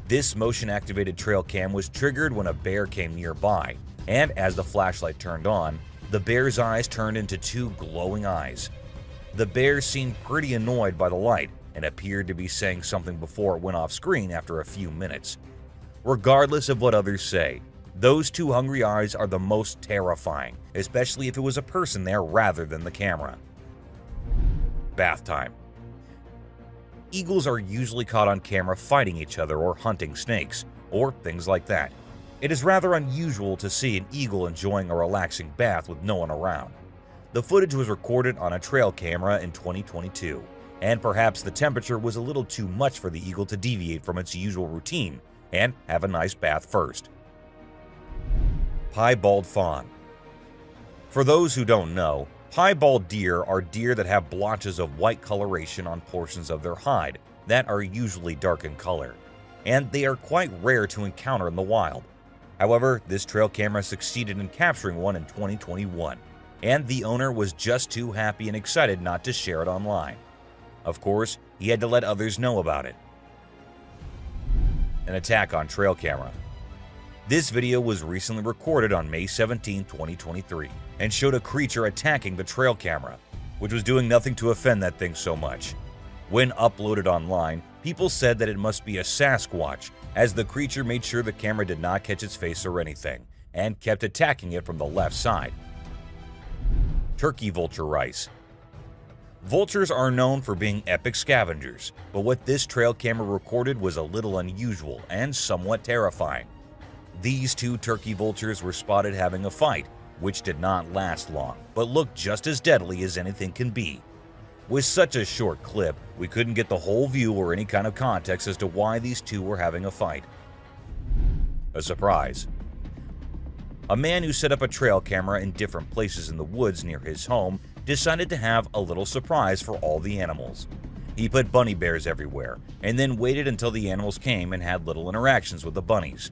This motion-activated trail cam was triggered when a bear came nearby, and as the flashlight turned on, the bear's eyes turned into two glowing eyes. The bear seemed pretty annoyed by the light and appeared to be saying something before it went off screen after a few minutes. Regardless of what others say, those two hungry eyes are the most terrifying, especially if it was a person there rather than the camera. Bath time. Eagles are usually caught on camera fighting each other or hunting snakes, or things like that. It is rather unusual to see an eagle enjoying a relaxing bath with no one around. The footage was recorded on a trail camera in 2022, and perhaps the temperature was a little too much for the eagle to deviate from its usual routine and have a nice bath first. Piebald fawn. For those who don't know, piebald deer are deer that have blotches of white coloration on portions of their hide that are usually dark in color, and they are quite rare to encounter in the wild. However, this trail camera succeeded in capturing one in 2021, and the owner was just too happy and excited not to share it online. Of course, he had to let others know about it. An attack on trail camera. This video was recently recorded on May 17, 2023, and showed a creature attacking the trail camera, which was doing nothing to offend that thing so much. When uploaded online, people said that it must be a Sasquatch, as the creature made sure the camera did not catch its face or anything, and kept attacking it from the left side. Turkey vulture rice. Vultures are known for being epic scavengers, but what this trail camera recorded was a little unusual and somewhat terrifying. These two turkey vultures were spotted having a fight, which did not last long, but looked just as deadly as anything can be. With such a short clip, we couldn't get the whole view or any kind of context as to why these two were having a fight. A surprise. A man who set up a trail camera in different places in the woods near his home decided to have a little surprise for all the animals. He put bunny bears everywhere, and then waited until the animals came and had little interactions with the bunnies.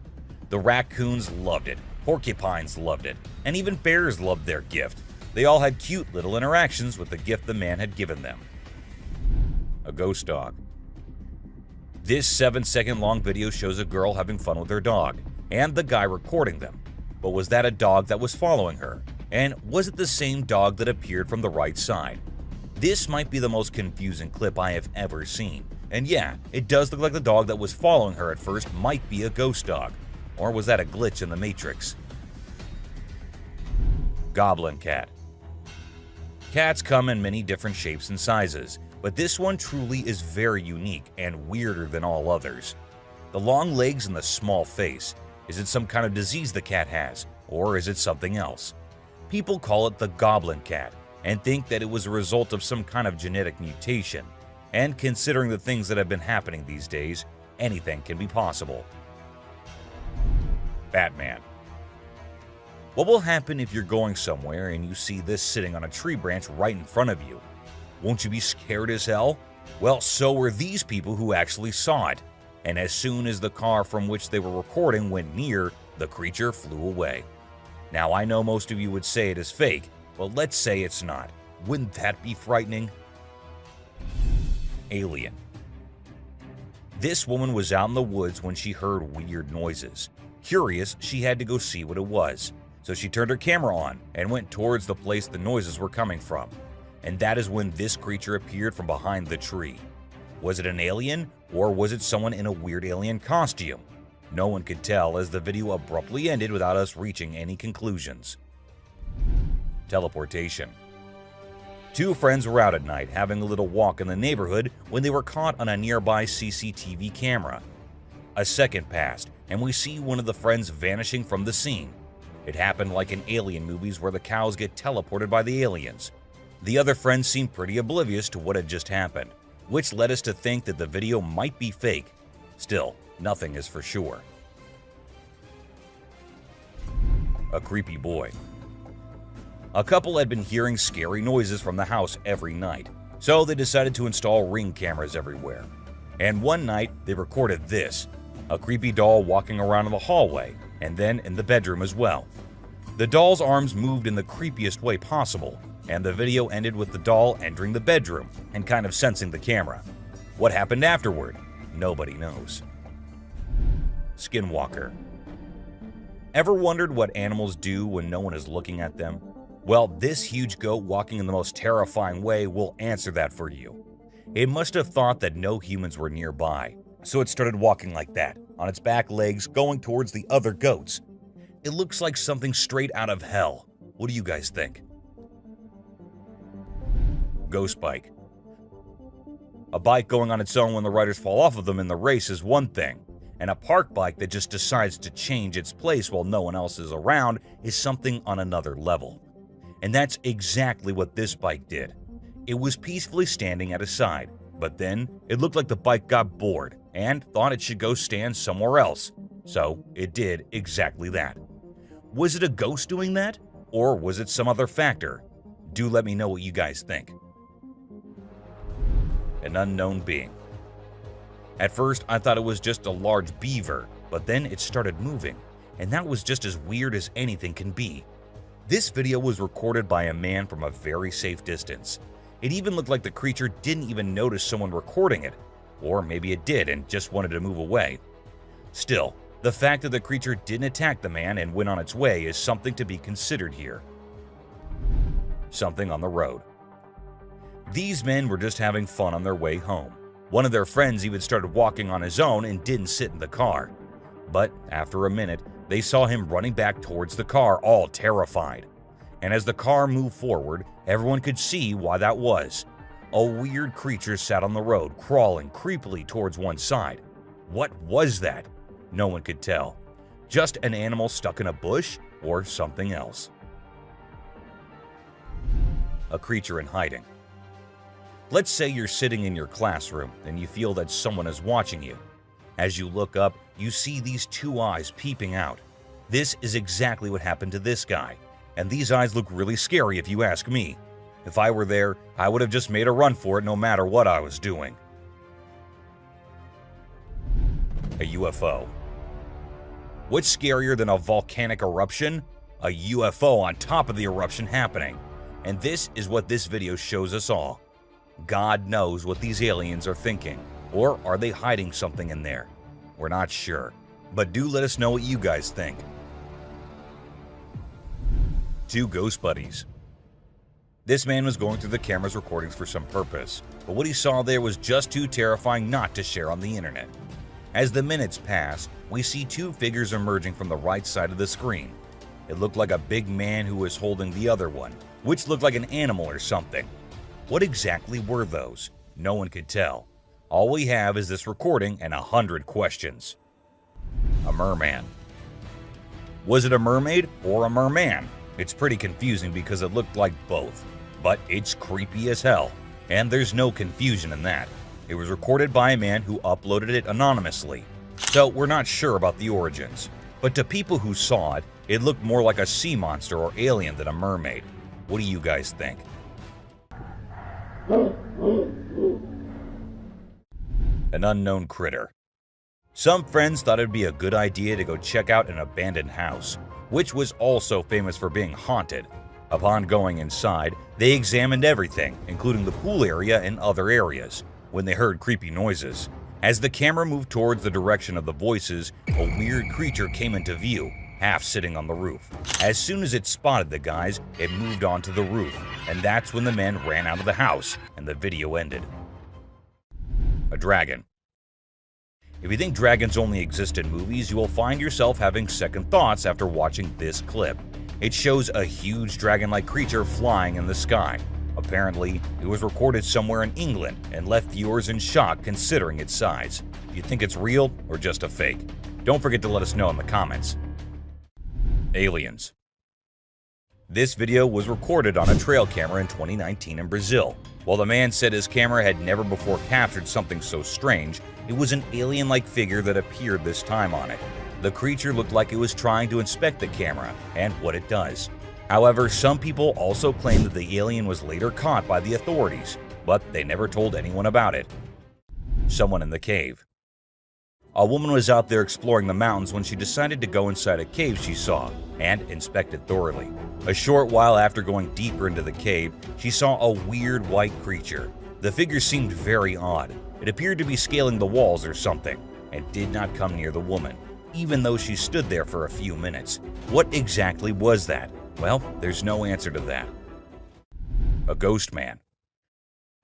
The raccoons loved it, porcupines loved it, and even bears loved their gift. They all had cute little interactions with the gift the man had given them. A ghost dog. This 7-second long video shows a girl having fun with her dog, and the guy recording them. But was that a dog that was following her? And was it the same dog that appeared from the right side? This might be the most confusing clip I have ever seen. And yeah, it does look like the dog that was following her at first might be a ghost dog. Or was that a glitch in the Matrix? Goblin cat. Cats come in many different shapes and sizes, but this one truly is very unique and weirder than all others. The long legs and the small face. Is it some kind of disease the cat has, or is it something else? People call it the goblin cat and think that it was a result of some kind of genetic mutation. And considering the things that have been happening these days, anything can be possible. Batman. What will happen if you're going somewhere and you see this sitting on a tree branch right in front of you? Won't you be scared as hell? Well, so were these people who actually saw it. And as soon as the car from which they were recording went near, the creature flew away. Now, I know most of you would say it is fake, but let's say it's not. Wouldn't that be frightening? Alien. This woman was out in the woods when she heard weird noises. Curious, she had to go see what it was. So she turned her camera on and went towards the place the noises were coming from. And that is when this creature appeared from behind the tree. Was it an alien, or was it someone in a weird alien costume? No one could tell, as the video abruptly ended without us reaching any conclusions. Teleportation. Two friends were out at night having a little walk in the neighborhood when they were caught on a nearby CCTV camera. A second passed, and we see one of the friends vanishing from the scene. It happened like in alien movies where the cows get teleported by the aliens. The other friend seemed pretty oblivious to what had just happened, which led us to think that the video might be fake. Still, nothing is for sure. A creepy boy. A couple had been hearing scary noises from the house every night, so they decided to install Ring cameras everywhere. And one night, they recorded this, a creepy doll walking around in the hallway, and then in the bedroom as well. The doll's arms moved in the creepiest way possible, and the video ended with the doll entering the bedroom and kind of sensing the camera. What happened afterward? Nobody knows. Skinwalker. Ever wondered what animals do when no one is looking at them? Well, this huge goat walking in the most terrifying way will answer that for you. It must have thought that no humans were nearby, so it started walking like that, on its back legs going towards the other goats. It looks like something straight out of hell. What do you guys think? Ghost bike. A bike going on its own when the riders fall off of them in the race is one thing, and a park bike that just decides to change its place while no one else is around is something on another level. And that's exactly what this bike did. It was peacefully standing at a side, but then it looked like the bike got bored and thought it should go stand somewhere else. So it did exactly that. Was it a ghost doing that? Or was it some other factor? Do let me know what you guys think. An unknown being. At first, I thought it was just a large beaver, but then it started moving, and that was just as weird as anything can be. This video was recorded by a man from a very safe distance. It even looked like the creature didn't even notice someone recording it, or maybe it did and just wanted to move away. Still, the fact that the creature didn't attack the man and went on its way is something to be considered here. Something on the road. These men were just having fun on their way home. One of their friends even started walking on his own and didn't sit in the car. But after a minute, they saw him running back towards the car, all terrified. And as the car moved forward, everyone could see why that was. A weird creature sat on the road, crawling creepily towards one side. What was that? No one could tell. Just an animal stuck in a bush or something else. A creature in hiding. Let's say you're sitting in your classroom and you feel that someone is watching you. As you look up, you see these two eyes peeping out. This is exactly what happened to this guy, and these eyes look really scary if you ask me. If I were there, I would have just made a run for it no matter what I was doing. A UFO. What's scarier than a volcanic eruption? A UFO on top of the eruption happening. And this is what this video shows us all. God knows what these aliens are thinking. Or are they hiding something in there? We're not sure. But do let us know what you guys think. Two ghost buddies. This man was going through the camera's recordings for some purpose, but what he saw there was just too terrifying not to share on the internet. As the minutes pass, we see two figures emerging from the right side of the screen. It looked like a big man who was holding the other one, which looked like an animal or something. What exactly were those? No one could tell. All we have is this recording and 100 questions. A merman. Was it a mermaid or a merman? It's pretty confusing because it looked like both, but it's creepy as hell, and there's no confusion in that. It was recorded by a man who uploaded it anonymously, so we're not sure about the origins. But to people who saw it, it looked more like a sea monster or alien than a mermaid. What do you guys think? An unknown critter. Some friends thought it'd be a good idea to go check out an abandoned house, which was also famous for being haunted. Upon going inside, they examined everything, including the pool area and other areas, when they heard creepy noises. As the camera moved towards the direction of the voices, a weird creature came into view, half sitting on the roof. As soon as it spotted the guys, it moved onto the roof, and that's when the men ran out of the house, and the video ended. A dragon. If you think dragons only exist in movies, you will find yourself having second thoughts after watching this clip. It shows a huge dragon-like creature flying in the sky. Apparently, it was recorded somewhere in England and left viewers in shock considering its size. Do you think it's real or just a fake? Don't forget to let us know in the comments. Aliens. This video was recorded on a trail camera in 2019 in Brazil. While the man said his camera had never before captured something so strange, it was an alien-like figure that appeared this time on it. The creature looked like it was trying to inspect the camera and what it does. However, some people also claim that the alien was later caught by the authorities, but they never told anyone about it. Someone in the cave. A woman was out there exploring the mountains when she decided to go inside a cave she saw and inspect it thoroughly. A short while after going deeper into the cave, she saw a weird white creature. The figure seemed very odd. It appeared to be scaling the walls or something, and did not come near the woman, even though she stood there for a few minutes. What exactly was that? Well, there's no answer to that. A ghost man.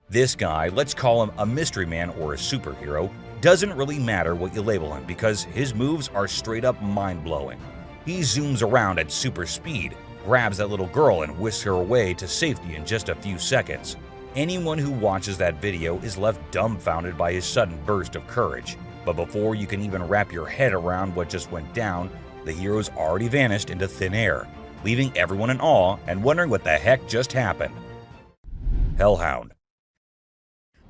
This guy, let's call him a mystery man or a superhero, doesn't really matter what you label him because his moves are straight up mind-blowing. He zooms around at super speed, grabs that little girl and whisks her away to safety in just a few seconds. Anyone who watches that video is left dumbfounded by his sudden burst of courage. But before you can even wrap your head around what just went down, the hero's already vanished into thin air, leaving everyone in awe and wondering what the heck just happened. Hellhound.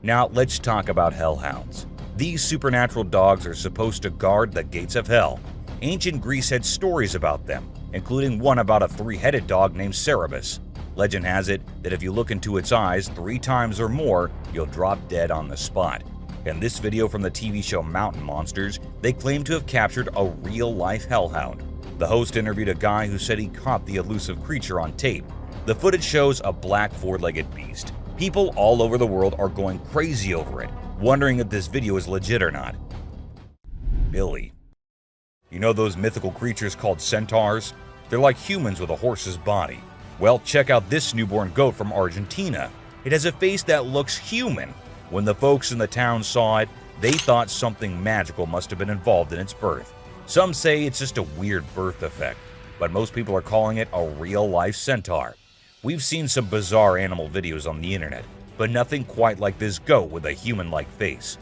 Now let's talk about hellhounds. These supernatural dogs are supposed to guard the gates of hell. Ancient Greece had stories about them, including one about a three-headed dog named Cerberus. Legend has it that if you look into its eyes 3 times or more, you'll drop dead on the spot. In this video from the TV show Mountain Monsters, they claim to have captured a real-life hellhound. The host interviewed a guy who said he caught the elusive creature on tape. The footage shows a black 4-legged beast. People all over the world are going crazy over it, wondering if this video is legit or not. Billy. You know those mythical creatures called centaurs? They're like humans with a horse's body. Well, check out this newborn goat from Argentina. It has a face that looks human. When the folks in the town saw it, they thought something magical must have been involved in its birth. Some say it's just a weird birth defect, but most people are calling it a real-life centaur. We've seen some bizarre animal videos on the internet, but nothing quite like this goat with a human-like face.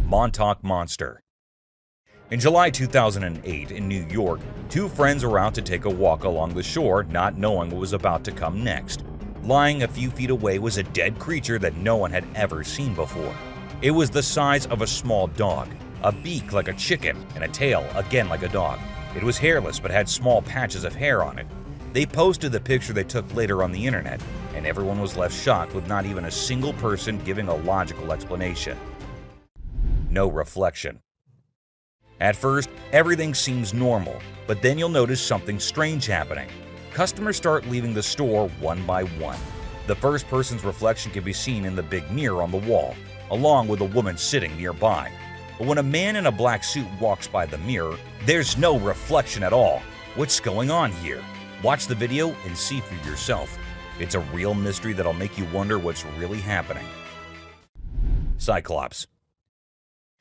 Montauk Monster. In July 2008 in New York, 2 friends were out to take a walk along the shore, not knowing what was about to come next. Lying a few feet away was a dead creature that no one had ever seen before. It was the size of a small dog, a beak like a chicken, and a tail again like a dog. It was hairless but had small patches of hair on it. They posted the picture they took later on the internet, and everyone was left shocked with not even a single person giving a logical explanation. No reflection. At first, everything seems normal, but then you'll notice something strange happening. Customers start leaving the store one by one. The first person's reflection can be seen in the big mirror on the wall, along with a woman sitting nearby. But when a man in a black suit walks by the mirror, there's no reflection at all. What's going on here? Watch the video and see for yourself. It's a real mystery that'll make you wonder what's really happening. Cyclops.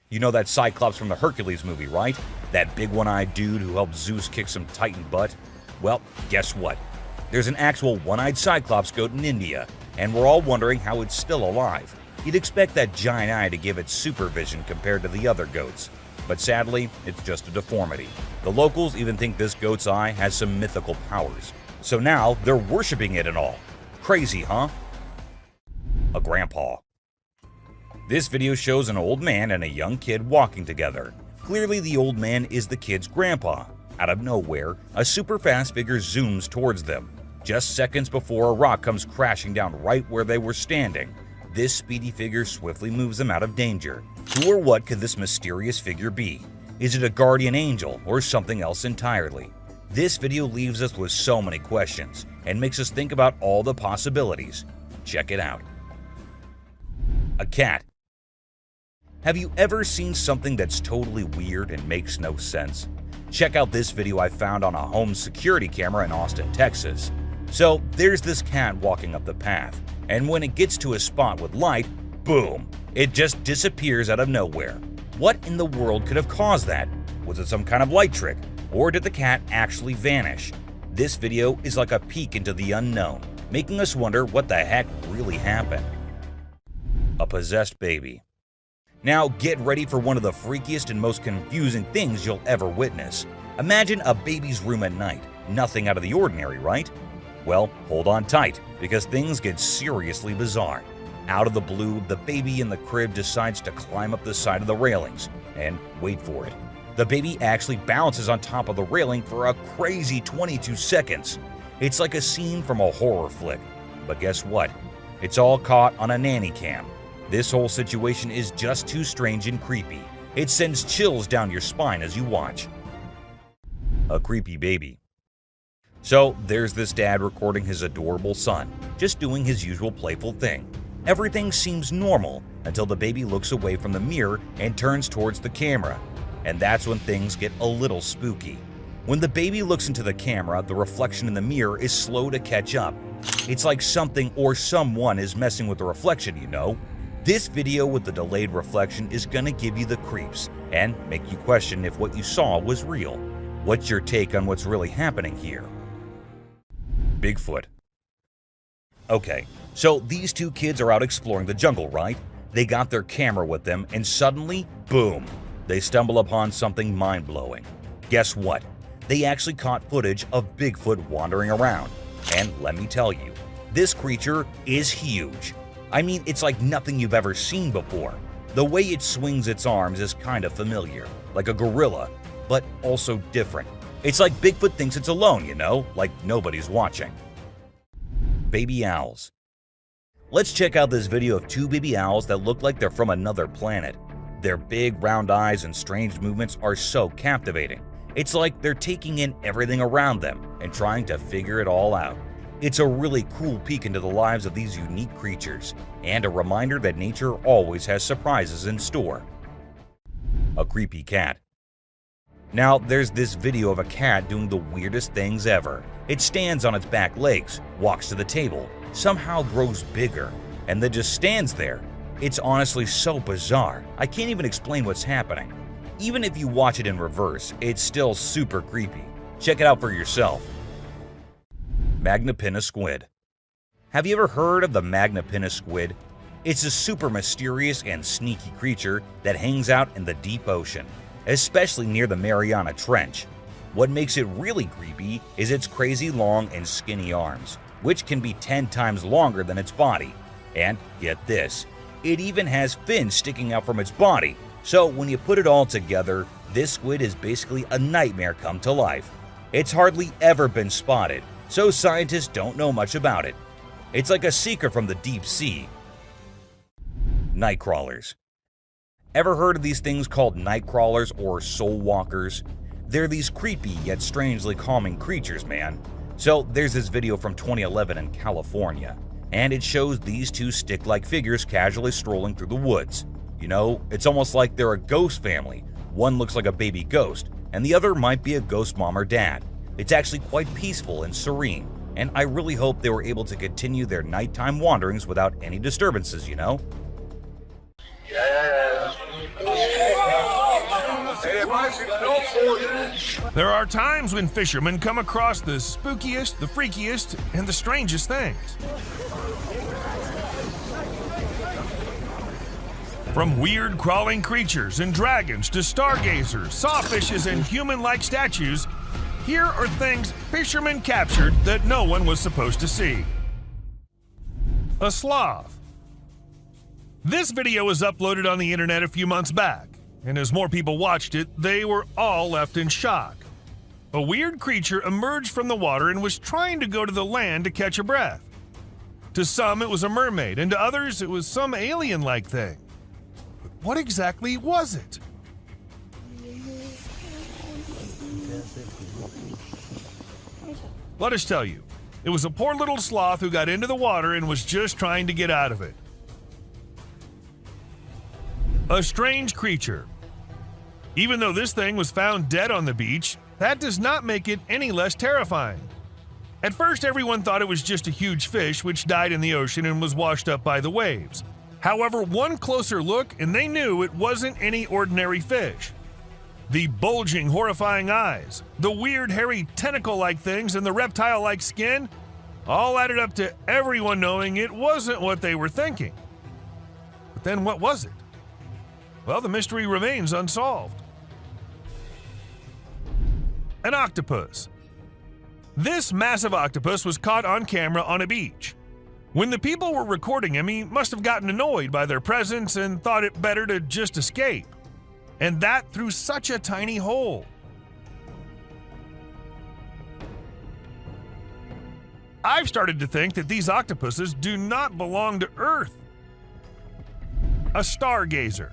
You know that Cyclops from the Hercules movie, right? That big one-eyed dude who helped Zeus kick some Titan butt? Well, guess what? There's an actual one-eyed Cyclops goat in India, and we're all wondering how it's still alive. You'd expect that giant eye to give it supervision compared to the other goats. But sadly, it's just a deformity. The locals even think this goat's eye has some mythical powers. So now they're worshipping it and all. Crazy, huh? A grandpa. This video shows an old man and a young kid walking together. Clearly the old man is the kid's grandpa. Out of nowhere, a super fast figure zooms towards them, just seconds before a rock comes crashing down right where they were standing. This speedy figure swiftly moves them out of danger. Who or what could this mysterious figure be? Is it a guardian angel or something else entirely? This video leaves us with so many questions and makes us think about all the possibilities. Check it out. A cat. Have you ever seen something that's totally weird and makes no sense? Check out this video I found on a home security camera in Austin, Texas. So there's this cat walking up the path, and when it gets to a spot with light, boom, it just disappears out of nowhere. What in the world could have caused that? Was it some kind of light trick, or did the cat actually vanish? This video is like a peek into the unknown, making us wonder what the heck really happened. A possessed baby. Now get ready for one of the freakiest and most confusing things you'll ever witness. Imagine a baby's room at night. Nothing out of the ordinary, right? Well, hold on tight, because things get seriously bizarre. Out of the blue, the baby in the crib decides to climb up the side of the railings. And wait for it. The baby actually bounces on top of the railing for a crazy 22 seconds. It's like a scene from a horror flick. But guess what? It's all caught on a nanny cam. This whole situation is just too strange and creepy. It sends chills down your spine as you watch. A creepy baby. So there's this dad recording his adorable son, just doing his usual playful thing. Everything seems normal until the baby looks away from the mirror and turns towards the camera. And that's when things get a little spooky. When the baby looks into the camera, the reflection in the mirror is slow to catch up. It's like something or someone is messing with the reflection, you know? This video with the delayed reflection is gonna give you the creeps and make you question if what you saw was real. What's your take on what's really happening here? Bigfoot. Okay, so these two kids are out exploring the jungle, right? They got their camera with them and suddenly, boom, they stumble upon something mind-blowing. Guess what? They actually caught footage of Bigfoot wandering around. And let me tell you, this creature is huge. I mean, it's like nothing you've ever seen before. The way it swings its arms is kind of familiar, like a gorilla, but also different. It's like Bigfoot thinks it's alone, you know, like nobody's watching. Baby owls. Let's check out this video of two baby owls that look like they're from another planet. Their big round eyes and strange movements are so captivating. It's like they're taking in everything around them and trying to figure it all out. It's a really cool peek into the lives of these unique creatures, and a reminder that nature always has surprises in store. A creepy cat. Now, there's this video of a cat doing the weirdest things ever. It stands on its back legs, walks to the table, somehow grows bigger, and then just stands there. It's honestly so bizarre, I can't even explain what's happening. Even if you watch it in reverse, it's still super creepy. Check it out for yourself. Magnapinna squid. Have you ever heard of the Magnapinna squid? It's a super mysterious and sneaky creature that hangs out in the deep ocean, especially near the Mariana Trench. What makes it really creepy is its crazy long and skinny arms, which can be 10 times longer than its body. And get this, it even has fins sticking out from its body. So when you put it all together, this squid is basically a nightmare come to life. It's hardly ever been spotted, so scientists don't know much about it. It's like a secret from the deep sea. Night crawlers. Ever heard of these things called night crawlers or soul walkers? They're these creepy yet strangely calming creatures, man. So there's this video from 2011 in California, and it shows these two stick-like figures casually strolling through the woods. You know, it's almost like they're a ghost family. One looks like a baby ghost, and the other might be a ghost mom or dad. It's actually quite peaceful and serene, and I really hope they were able to continue their nighttime wanderings without any disturbances, you know? There are times when fishermen come across the spookiest, the freakiest, and the strangest things. From weird crawling creatures and dragons to stargazers, sawfishes, and human-like statues, here are things fishermen captured that no one was supposed to see. A sloth. This video was uploaded on the internet a few months back, and as more people watched it, they were all left in shock. A weird creature emerged from the water and was trying to go to the land to catch a breath. To some, it was a mermaid, and to others, it was some alien-like thing. But what exactly was it? Let us tell you, it was a poor little sloth who got into the water and was just trying to get out of it. A strange creature. Even though this thing was found dead on the beach, that does not make it any less terrifying. At first, everyone thought it was just a huge fish which died in the ocean and was washed up by the waves. However, one closer look and they knew it wasn't any ordinary fish. The bulging, horrifying eyes, the weird, hairy, tentacle-like things, and the reptile-like skin all added up to everyone knowing it wasn't what they were thinking. But then what was it? Well, the mystery remains unsolved. An octopus. This massive octopus was caught on camera on a beach. When the people were recording him, he must have gotten annoyed by their presence and thought it better to just escape. And that through such a tiny hole. I've started to think that these octopuses do not belong to Earth. A stargazer.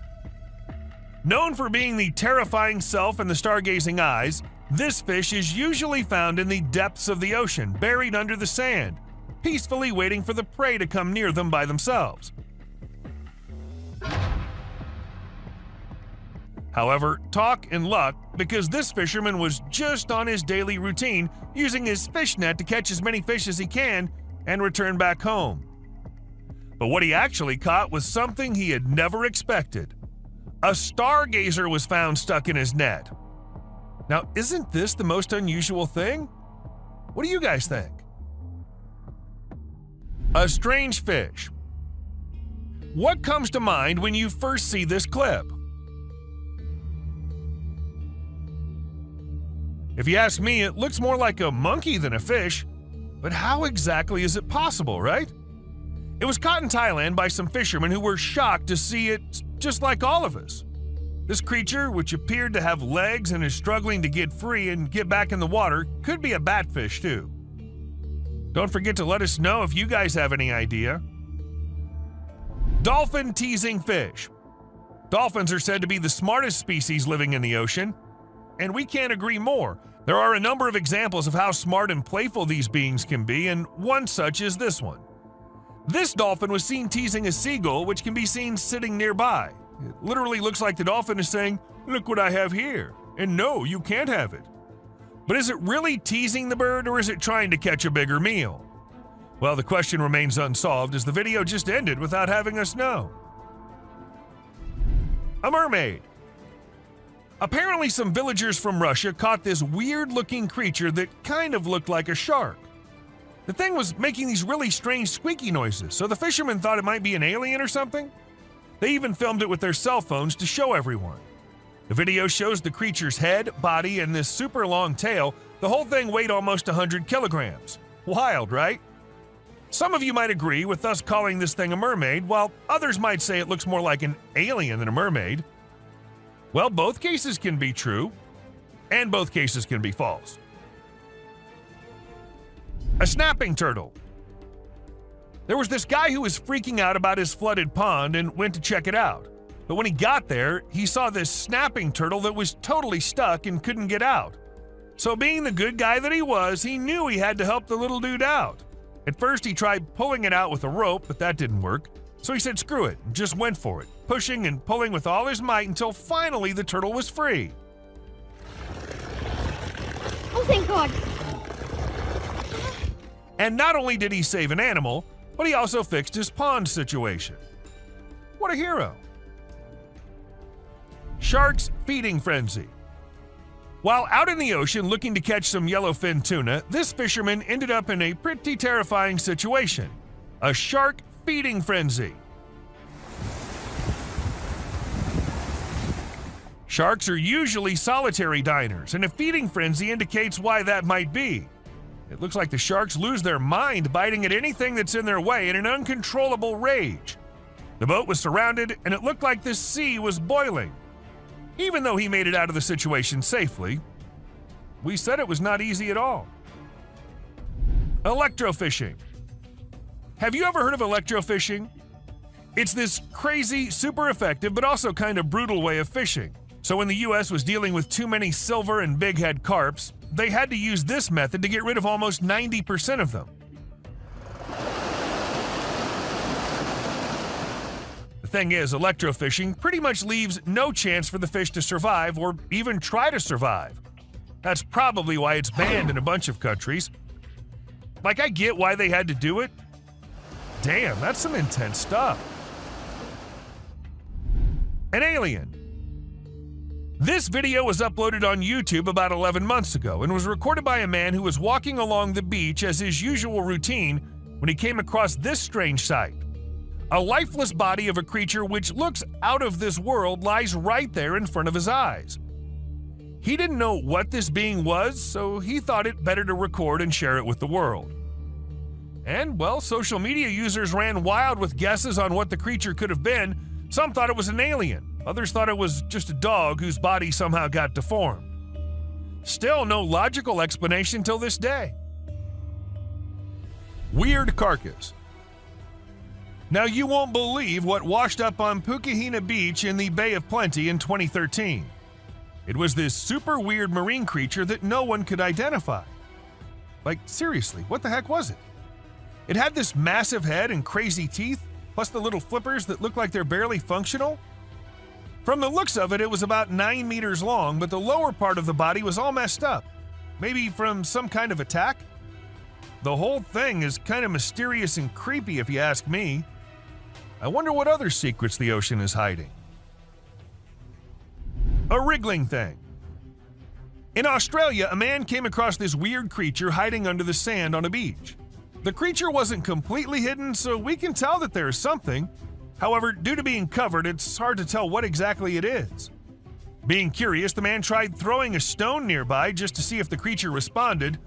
Known for being the terrifying self and the stargazing eyes, this fish is usually found in the depths of the ocean, buried under the sand, peacefully waiting for the prey to come near them by themselves. However, talk and luck, because this fisherman was just on his daily routine, using his fish net to catch as many fish as he can and return back home. But what he actually caught was something he had never expected. A stargazer was found stuck in his net. Now, isn't this the most unusual thing? What do you guys think? A strange fish. What comes to mind when you first see this clip? If you ask me, it looks more like a monkey than a fish, but how exactly is it possible, right? It was caught in Thailand by some fishermen who were shocked to see it just like all of us. This creature, which appeared to have legs and is struggling to get free and get back in the water, could be a batfish too. Don't forget to let us know if you guys have any idea. Dolphin teasing fish. Dolphins are said to be the smartest species living in the ocean, and we can't agree more. There are a number of examples of how smart and playful these beings can be, and one such is this one. This dolphin was seen teasing a seagull, which can be seen sitting nearby. It literally looks like the dolphin is saying, "Look what I have here," and no, you can't have it. But is it really teasing the bird, or is it trying to catch a bigger meal? Well, the question remains unsolved, as the video just ended without having us know. A mermaid. Apparently, some villagers from Russia caught this weird-looking creature that kind of looked like a shark. The thing was making these really strange squeaky noises, so the fishermen thought it might be an alien or something. They even filmed it with their cell phones to show everyone. The video shows the creature's head, body, and this super long tail. The whole thing weighed almost 100 kilograms. Wild, right? Some of you might agree with us calling this thing a mermaid, while others might say it looks more like an alien than a mermaid. Well, both cases can be true, and both cases can be false. A snapping turtle. There was this guy who was freaking out about his flooded pond and went to check it out. But when he got there, he saw this snapping turtle that was totally stuck and couldn't get out. So being the good guy that he was, he knew he had to help the little dude out. At first, he tried pulling it out with a rope, but that didn't work. So he said screw it and just went for it, pushing and pulling with all his might until finally the turtle was free. Oh, thank God. And not only did he save an animal, but he also fixed his pond situation. What a hero. Shark's feeding frenzy. While out in the ocean looking to catch some yellowfin tuna, this fisherman ended up in a pretty terrifying situation. A shark feeding frenzy. Sharks are usually solitary diners, and a feeding frenzy indicates why that might be. It looks like the sharks lose their mind, biting at anything that's in their way in an uncontrollable rage. The boat was surrounded, and it looked like the sea was boiling. Even though he made it out of the situation safely, we said it was not easy at all. Electrofishing. Have you ever heard of electrofishing? It's this crazy, super effective, but also kind of brutal way of fishing. So when the US was dealing with too many silver and bighead carps, they had to use this method to get rid of almost 90% of them. The thing is, electrofishing pretty much leaves no chance for the fish to survive or even try to survive. That's probably why it's banned in a bunch of countries. Like, I get why they had to do it. Damn, that's some intense stuff. An alien. This video was uploaded on YouTube about 11 months ago and was recorded by a man who was walking along the beach as his usual routine when he came across this strange sight. A lifeless body of a creature which looks out of this world lies right there in front of his eyes. He didn't know what this being was, so he thought it better to record and share it with the world. And, well, social media users ran wild with guesses on what the creature could have been. Some thought it was an alien. Others thought it was just a dog whose body somehow got deformed. Still no logical explanation till this day. Weird carcass. Now you won't believe what washed up on Pukahina Beach in the Bay of Plenty in 2013. It was this super weird marine creature that no one could identify. Like, seriously, what the heck was it? It had this massive head and crazy teeth, plus the little flippers that look like they're barely functional. From the looks of it, it was about 9 meters long, but the lower part of the body was all messed up. Maybe from some kind of attack? The whole thing is kind of mysterious and creepy if you ask me. I wonder what other secrets the ocean is hiding. A wriggling thing. In Australia, a man came across this weird creature hiding under the sand on a beach. The creature wasn't completely hidden, so we can tell that there is something. However, due to being covered, it's hard to tell what exactly it is. Being curious, the man tried throwing a stone nearby just to see if the creature responded,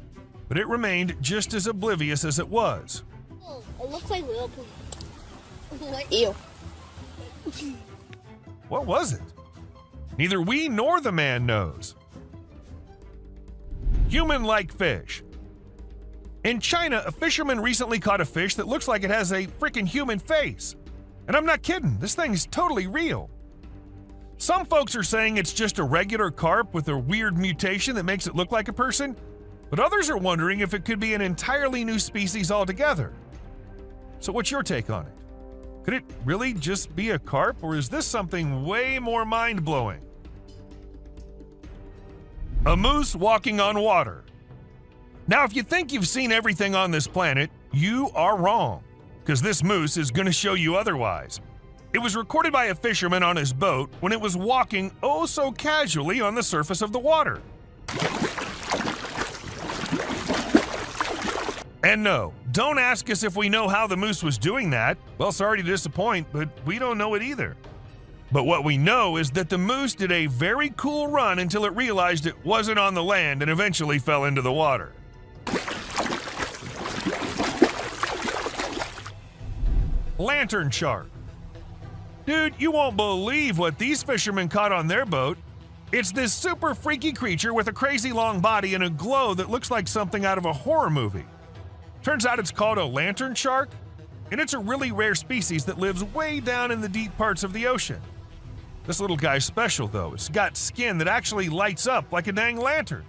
but it remained just as oblivious as it was. Oh, it looks like little poop. Ew. What was it? Neither we nor the man knows. Human-like fish. In China, a fisherman recently caught a fish that looks like it has a freaking human face. And I'm not kidding, this thing is totally real. Some folks are saying it's just a regular carp with a weird mutation that makes it look like a person, but others are wondering if it could be an entirely new species altogether. So what's your take on it? Could it really just be a carp, or is this something way more mind-blowing? A moose walking on water. Now, if you think you've seen everything on this planet, you are wrong, because this moose is going to show you otherwise. It was recorded by a fisherman on his boat when it was walking oh so casually on the surface of the water. And no, don't ask us if we know how the moose was doing that. Well, sorry to disappoint, but we don't know it either. But what we know is that the moose did a very cool run until it realized it wasn't on the land and eventually fell into the water. Lantern shark. Dude, you won't believe what these fishermen caught on their boat. It's this super freaky creature with a crazy long body and a glow that looks like something out of a horror movie. Turns out it's called a lantern shark, and it's a really rare species that lives way down in the deep parts of the ocean. This little guy's special, though. It's got skin that actually lights up like a dang lantern.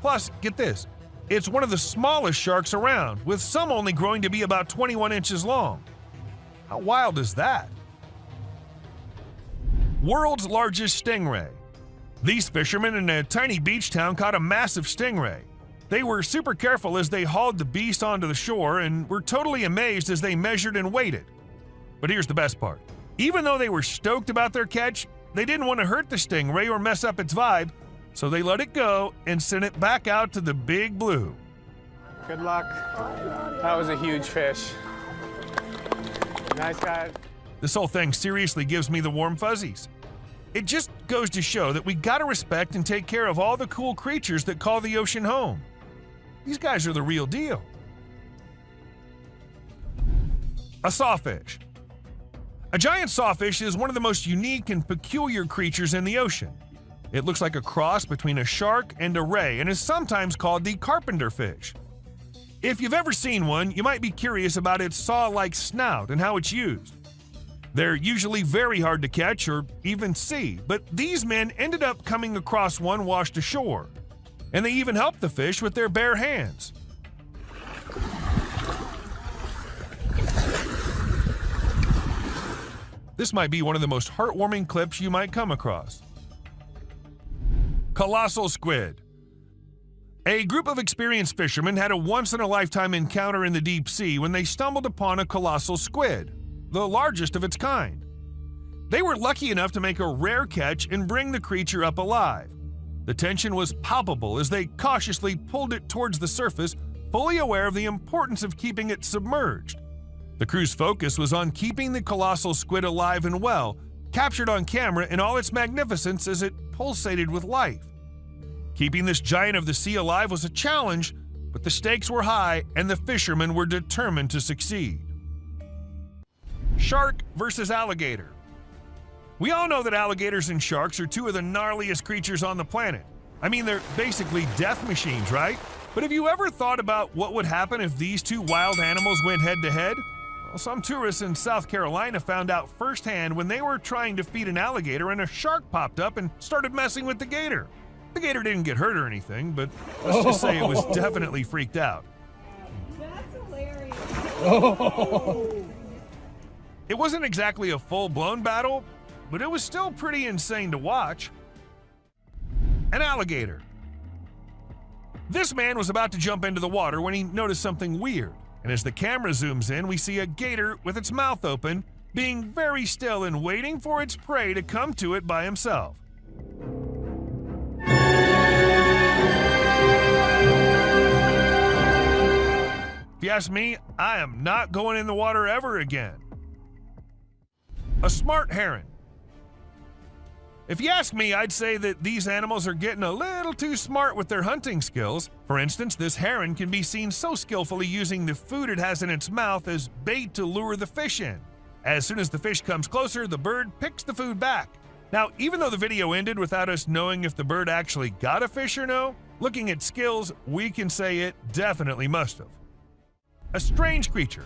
Plus, get this, it's one of the smallest sharks around, with some only growing to be about 21 inches long. How wild is that? World's largest stingray. These fishermen in a tiny beach town caught a massive stingray. They were super careful as they hauled the beast onto the shore and were totally amazed as they measured and weighed it. But here's the best part. Even though they were stoked about their catch, they didn't want to hurt the stingray or mess up its vibe, so they let it go and sent it back out to the big blue. Good luck. That was a huge fish. Nice guy. This whole thing seriously gives me the warm fuzzies. It just goes to show that we gotta respect and take care of all the cool creatures that call the ocean home. These guys are the real deal. A sawfish. A giant sawfish is one of the most unique and peculiar creatures in the ocean. It looks like a cross between a shark and a ray and is sometimes called the carpenter fish. If you've ever seen one, you might be curious about its saw-like snout and how it's used. They're usually very hard to catch or even see, but these men ended up coming across one washed ashore, and they even helped the fish with their bare hands. This might be one of the most heartwarming clips you might come across. Colossal squid. A group of experienced fishermen had a once-in-a-lifetime encounter in the deep sea when they stumbled upon a colossal squid, the largest of its kind. They were lucky enough to make a rare catch and bring the creature up alive. The tension was palpable as they cautiously pulled it towards the surface, fully aware of the importance of keeping it submerged. The crew's focus was on keeping the colossal squid alive and well, captured on camera in all its magnificence as it pulsated with life. Keeping this giant of the sea alive was a challenge, but the stakes were high and the fishermen were determined to succeed. Shark versus alligator. We all know that alligators and sharks are two of the gnarliest creatures on the planet. I mean, they're basically death machines, right? But have you ever thought about what would happen if these two wild animals went head-to-head? Well, some tourists in South Carolina found out firsthand when they were trying to feed an alligator and a shark popped up and started messing with the gator. The gator didn't get hurt or anything, but let's just say it was definitely freaked out. That's hilarious. It wasn't exactly a full-blown battle, but it was still pretty insane to watch. An alligator. This man was about to jump into the water when he noticed something weird, and as the camera zooms in, we see a gator with its mouth open, being very still and waiting for its prey to come to it by himself. If you ask me, I am not going in the water ever again. A smart heron. If you ask me, I'd say that these animals are getting a little too smart with their hunting skills. For instance, this heron can be seen so skillfully using the food it has in its mouth as bait to lure the fish in. As soon as the fish comes closer, the bird picks the food back. Now, even though the video ended without us knowing if the bird actually got a fish or no, looking at skills, we can say it definitely must have. A strange creature.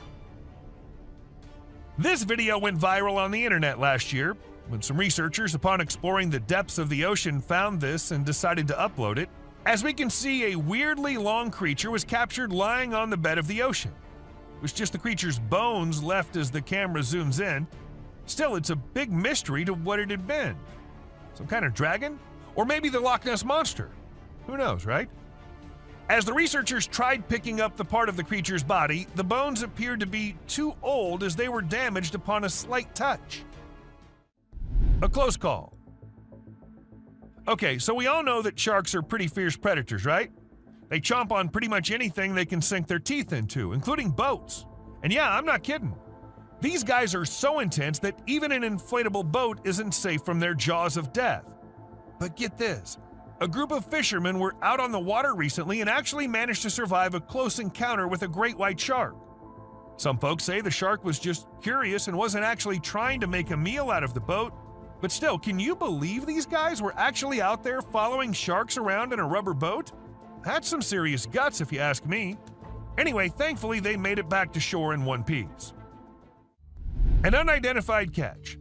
This video went viral on the internet last year when some researchers, upon exploring the depths of the ocean, found this and decided to upload it. As we can see, a weirdly long creature was captured lying on the bed of the ocean. It was just the creature's bones left as the camera zooms in. Still, it's a big mystery to what it had been. Some kind of dragon? Or maybe the Loch Ness Monster? Who knows, right? As the researchers tried picking up the part of the creature's body, the bones appeared to be too old as they were damaged upon a slight touch. A close call. Okay, so we all know that sharks are pretty fierce predators, right? They chomp on pretty much anything they can sink their teeth into, including boats. And yeah, I'm not kidding. These guys are so intense that even an inflatable boat isn't safe from their jaws of death. But get this. A group of fishermen were out on the water recently and actually managed to survive a close encounter with a great white shark. Some folks say the shark was just curious and wasn't actually trying to make a meal out of the boat. But still, can you believe these guys were actually out there following sharks around in a rubber boat? That's some serious guts if you ask me. Anyway, thankfully they made it back to shore in one piece. An unidentified catch.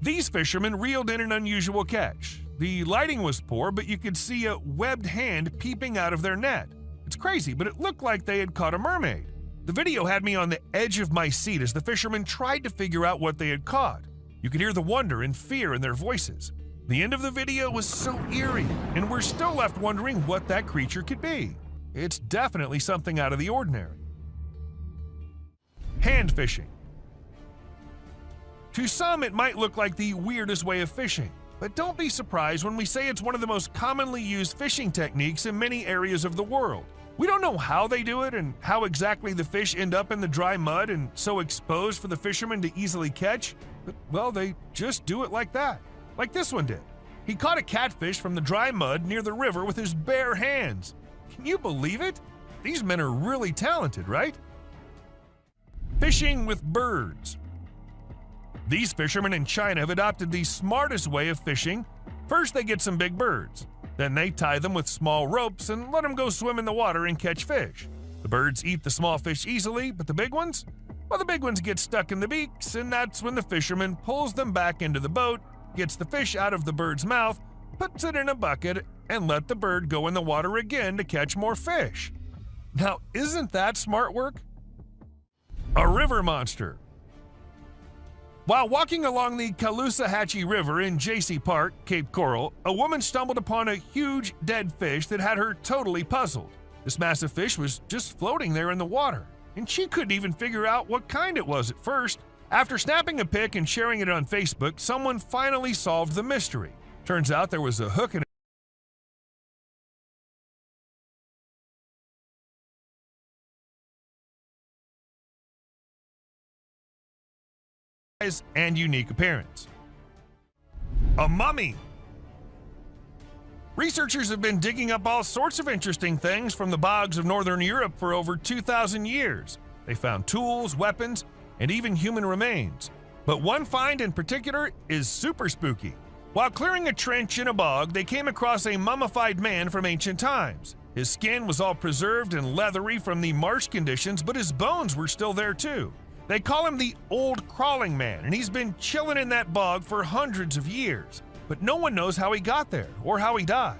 These fishermen reeled in an unusual catch. The lighting was poor, but you could see a webbed hand peeping out of their net. It's crazy, but it looked like they had caught a mermaid. The video had me on the edge of my seat as the fishermen tried to figure out what they had caught. You could hear the wonder and fear in their voices. The end of the video was so eerie, and we're still left wondering what that creature could be. It's definitely something out of the ordinary. Hand fishing. To some, it might look like the weirdest way of fishing, but don't be surprised when we say it's one of the most commonly used fishing techniques in many areas of the world. We don't know how they do it and how exactly the fish end up in the dry mud and so exposed for the fishermen to easily catch, but well, they just do it like that, like this one did. He caught a catfish from the dry mud near the river with his bare hands. Can you believe it? These men are really talented, right? Fishing with birds. These fishermen in China have adopted the smartest way of fishing. First, they get some big birds. Then they tie them with small ropes and let them go swim in the water and catch fish. The birds eat the small fish easily, but the big ones? Well, the big ones get stuck in the beaks, and that's when the fisherman pulls them back into the boat, gets the fish out of the bird's mouth, puts it in a bucket, and let the bird go in the water again to catch more fish. Now, isn't that smart work? A river monster. While walking along the Caloosahatchee River in J.C. Park, Cape Coral, a woman stumbled upon a huge dead fish that had her totally puzzled. This massive fish was just floating there in the water, and she couldn't even figure out what kind it was at first. After snapping a pic and sharing it on Facebook, someone finally solved the mystery. Turns out there was a hook in and unique appearance. A mummy. Researchers have been digging up all sorts of interesting things from the bogs of northern Europe for over 2,000 years. They found tools, weapons, and even human remains. But one find in particular is super spooky. While clearing a trench in a bog, they came across a mummified man from ancient times. His skin was all preserved and leathery from the marsh conditions, but his bones were still there too. They call him the Old Crawling Man, and he's been chilling in that bog for hundreds of years. But no one knows how he got there or how he died.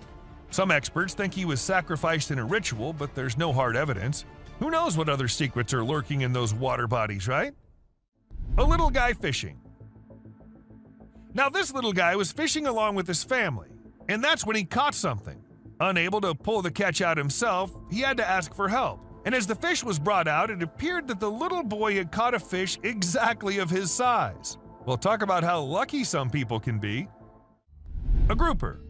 Some experts think he was sacrificed in a ritual, but there's no hard evidence. Who knows what other secrets are lurking in those water bodies, right? A little guy fishing. Now, this little guy was fishing along with his family, and that's when he caught something. Unable to pull the catch out himself, he had to ask for help. And as the fish was brought out, it appeared that the little boy had caught a fish exactly of his size. Well, talk about how lucky some people can be. A grouper.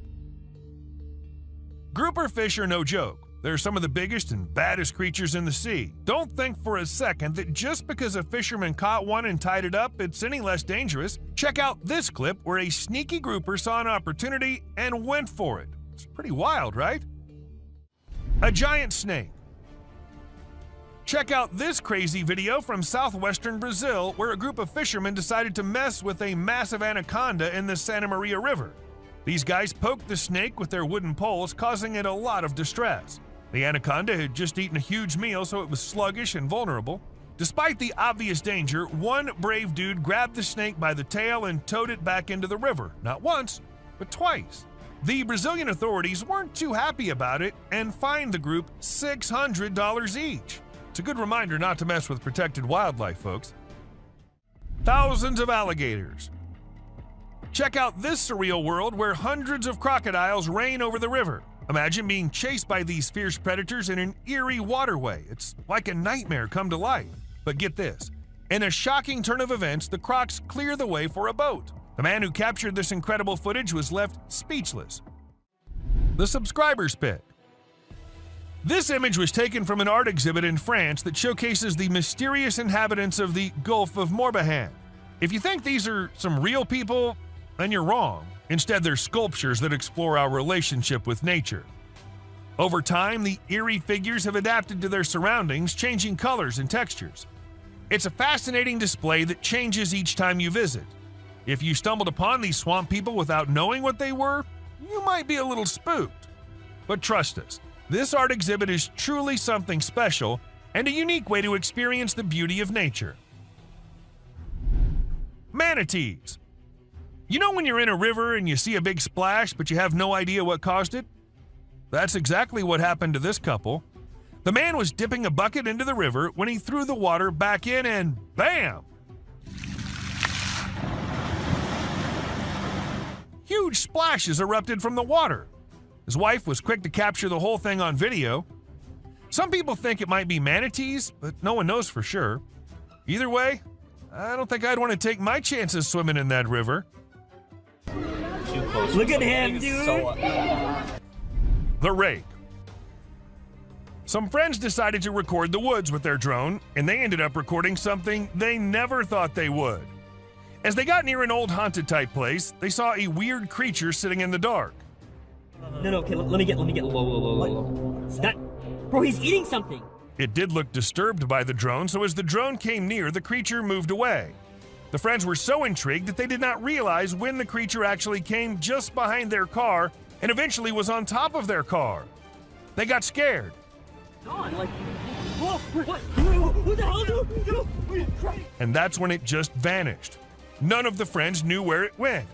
Grouper fish are no joke. They're some of the biggest and baddest creatures in the sea. Don't think for a second that just because a fisherman caught one and tied it up, it's any less dangerous. Check out this clip where a sneaky grouper saw an opportunity and went for it. It's pretty wild, right? A giant snake. Check out this crazy video from southwestern Brazil where a group of fishermen decided to mess with a massive anaconda in the Santa Maria River. These guys poked the snake with their wooden poles, causing it a lot of distress. The anaconda had just eaten a huge meal, so it was sluggish and vulnerable. Despite the obvious danger, one brave dude grabbed the snake by the tail and towed it back into the river, not once, but twice. The Brazilian authorities weren't too happy about it and fined the group $600 each. It's a good reminder not to mess with protected wildlife, folks. Thousands of alligators. Check out this surreal world where hundreds of crocodiles reign over the river. Imagine being chased by these fierce predators in an eerie waterway. It's like a nightmare come to life. But get this. In a shocking turn of events, the crocs clear the way for a boat. The man who captured this incredible footage was left speechless. The subscribers pit. This image was taken from an art exhibit in France that showcases the mysterious inhabitants of the Gulf of Morbihan. If you think these are some real people, then you're wrong. Instead, they're sculptures that explore our relationship with nature. Over time, the eerie figures have adapted to their surroundings, changing colors and textures. It's a fascinating display that changes each time you visit. If you stumbled upon these swamp people without knowing what they were, you might be a little spooked. But trust us, this art exhibit is truly something special and a unique way to experience the beauty of nature. Manatees. You know when you're in a river and you see a big splash, but you have no idea what caused it? That's exactly what happened to this couple. The man was dipping a bucket into the river when he threw the water back in and bam! Huge splashes erupted from the water. His wife was quick to capture the whole thing on video. Some people think it might be manatees, but no one knows for sure. Either way, I don't think I'd want to take my chances swimming in that river. Look at him, dude. The rake. Some friends decided to record the woods with their drone, and they ended up recording something they never thought they would. As they got near an old haunted type place, they saw a weird creature sitting in the dark. No, okay, let me get whoa. That, bro, he's eating something. It did look disturbed by the drone, so as the drone came near, the creature moved away. The friends were so intrigued that they did not realize when the creature actually came just behind their car and eventually was on top of their car. They got scared. What the hell, dude? And that's when it just vanished. None of the friends knew where it went.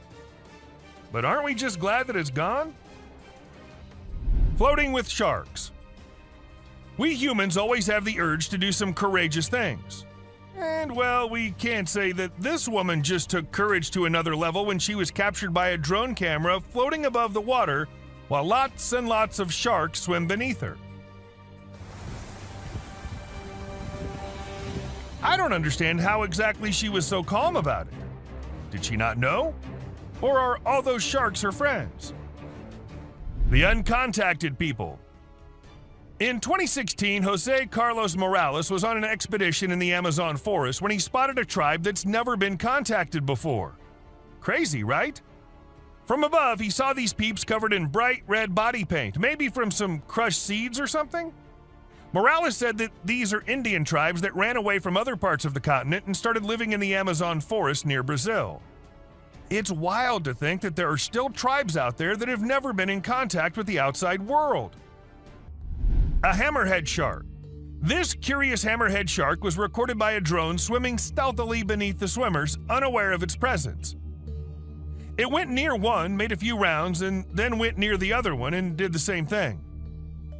But aren't we just glad that it's gone? Floating with sharks. We humans always have the urge to do some courageous things. And well, we can't say that this woman just took courage to another level when she was captured by a drone camera floating above the water while lots and lots of sharks swim beneath her. I don't understand how exactly she was so calm about it. Did she not know? Or are all those sharks her friends? The uncontacted people. In 2016, Jose Carlos Morales was on an expedition in the Amazon forest when he spotted a tribe that's never been contacted before. Crazy, right? From above, he saw these peeps covered in bright red body paint, maybe from some crushed seeds or something. Morales said that these are Indian tribes that ran away from other parts of the continent and started living in the Amazon forest near Brazil. It's wild to think that there are still tribes out there that have never been in contact with the outside world. A hammerhead shark. This curious hammerhead shark was recorded by a drone swimming stealthily beneath the swimmers, unaware of its presence. It went near one, made a few rounds, and then went near the other one and did the same thing.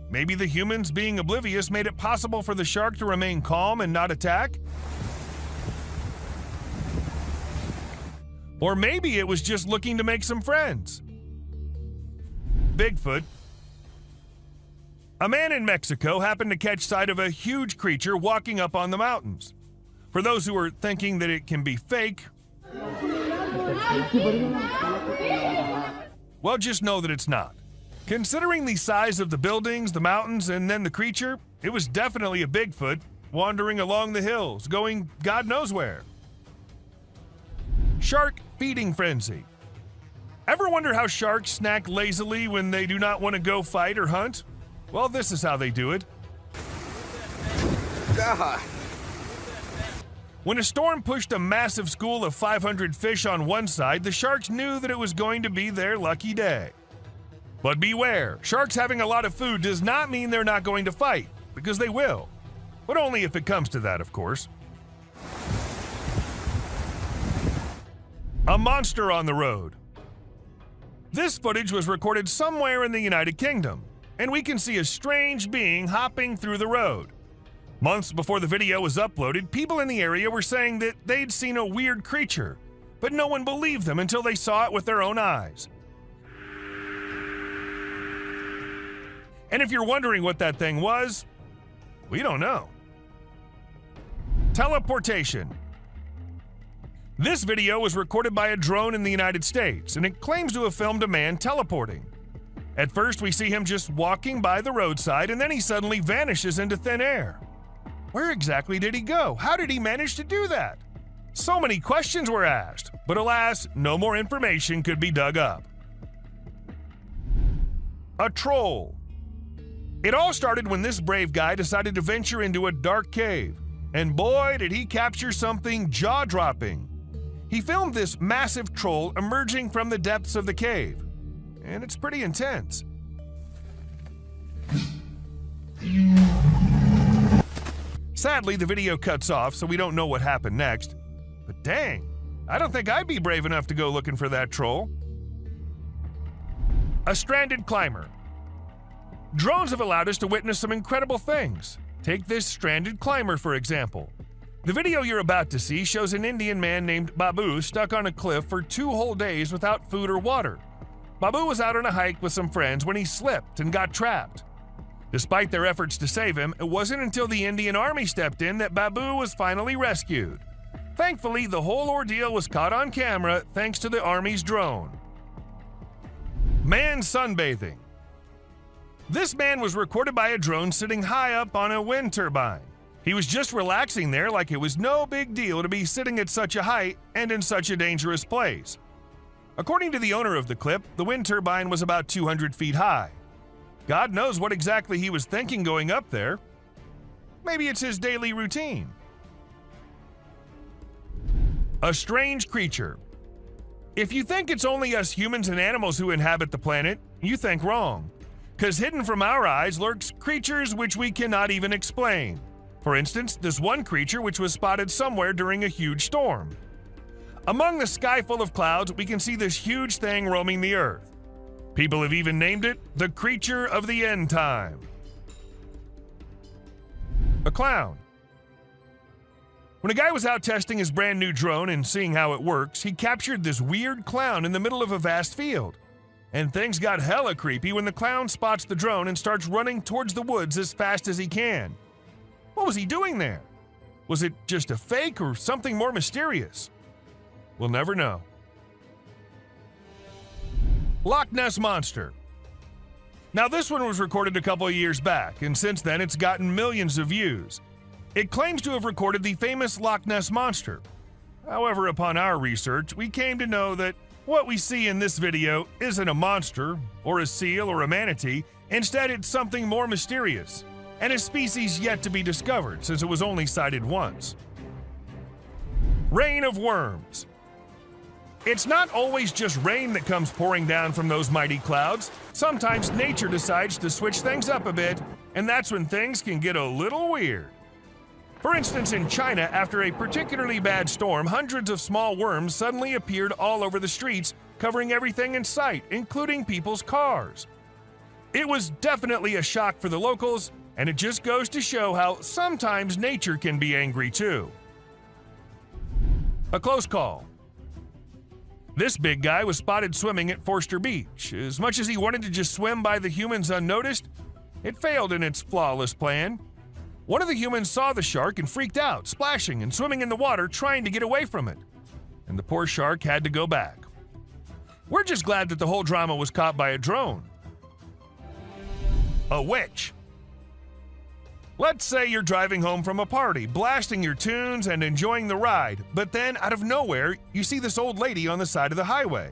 Maybe the humans being oblivious made it possible for the shark to remain calm and not attack? Or maybe it was just looking to make some friends. Bigfoot. A man in Mexico happened to catch sight of a huge creature walking up on the mountains. For those who are thinking that it can be fake, well, just know that it's not. Considering the size of the buildings, the mountains, and then the creature, it was definitely a Bigfoot wandering along the hills, going God knows where. Shark feeding frenzy. Ever wonder how sharks snack lazily when they do not want to go fight or hunt? Well, this is how they do it. God. When a storm pushed a massive school of 500 fish on one side, the sharks knew that it was going to be their lucky day. But beware, sharks having a lot of food does not mean they're not going to fight, because they will. But only if it comes to that, of course. A monster on the road. This footage was recorded somewhere in the United Kingdom, and we can see a strange being hopping through the road. Months before the video was uploaded, people in the area were saying that they'd seen a weird creature, but no one believed them until they saw it with their own eyes. And if you're wondering what that thing was, we don't know. Teleportation. This video was recorded by a drone in the United States, and it claims to have filmed a man teleporting. At first, we see him just walking by the roadside, and then he suddenly vanishes into thin air. Where exactly did he go? How did he manage to do that? So many questions were asked, but alas, no more information could be dug up. A troll. It all started when this brave guy decided to venture into a dark cave, and boy, did he capture something jaw-dropping. He filmed this massive troll emerging from the depths of the cave, and it's pretty intense. Sadly, the video cuts off, so we don't know what happened next. But dang, I don't think I'd be brave enough to go looking for that troll. A stranded climber. Drones have allowed us to witness some incredible things. Take this stranded climber, for example. The video you're about to see shows an Indian man named Babu stuck on a cliff for 2 whole days without food or water. Babu was out on a hike with some friends when he slipped and got trapped. Despite their efforts to save him, it wasn't until the Indian Army stepped in that Babu was finally rescued. Thankfully, the whole ordeal was caught on camera thanks to the Army's drone. Man sunbathing. This man was recorded by a drone sitting high up on a wind turbine. He was just relaxing there like it was no big deal to be sitting at such a height and in such a dangerous place. According to the owner of the clip, the wind turbine was about 200 feet high. God knows what exactly he was thinking going up there. Maybe it's his daily routine. A strange creature. If you think it's only us humans and animals who inhabit the planet, you think wrong. Because hidden from our eyes lurks creatures which we cannot even explain. For instance, this one creature which was spotted somewhere during a huge storm. Among the sky full of clouds, we can see this huge thing roaming the earth. People have even named it the creature of the end time. A clown. When a guy was out testing his brand new drone and seeing how it works, he captured this weird clown in the middle of a vast field. And things got hella creepy when the clown spots the drone and starts running towards the woods as fast as he can. What was he doing there? Was it just a fake or something more mysterious? We'll never know. Loch Ness Monster. Now this one was recorded a couple of years back, and since then it's gotten millions of views. It claims to have recorded the famous Loch Ness Monster. However, upon our research, we came to know that what we see in this video isn't a monster, or a seal, or a manatee. Instead, it's something more mysterious, and a species yet to be discovered since it was only sighted once. Rain of worms. It's not always just rain that comes pouring down from those mighty clouds. Sometimes nature decides to switch things up a bit, and that's when things can get a little weird. For instance, in China, after a particularly bad storm, hundreds of small worms suddenly appeared all over the streets, covering everything in sight, including people's cars. It was definitely a shock for the locals, and it just goes to show how sometimes nature can be angry too. A close call. This big guy was spotted swimming at Forster Beach. As much as he wanted to just swim by the humans unnoticed, it failed in its flawless plan. One of the humans saw the shark and freaked out, splashing and swimming in the water trying to get away from it. And the poor shark had to go back. We're just glad that the whole drama was caught by a drone. A witch. Let's say you're driving home from a party, blasting your tunes and enjoying the ride, but then out of nowhere, you see this old lady on the side of the highway.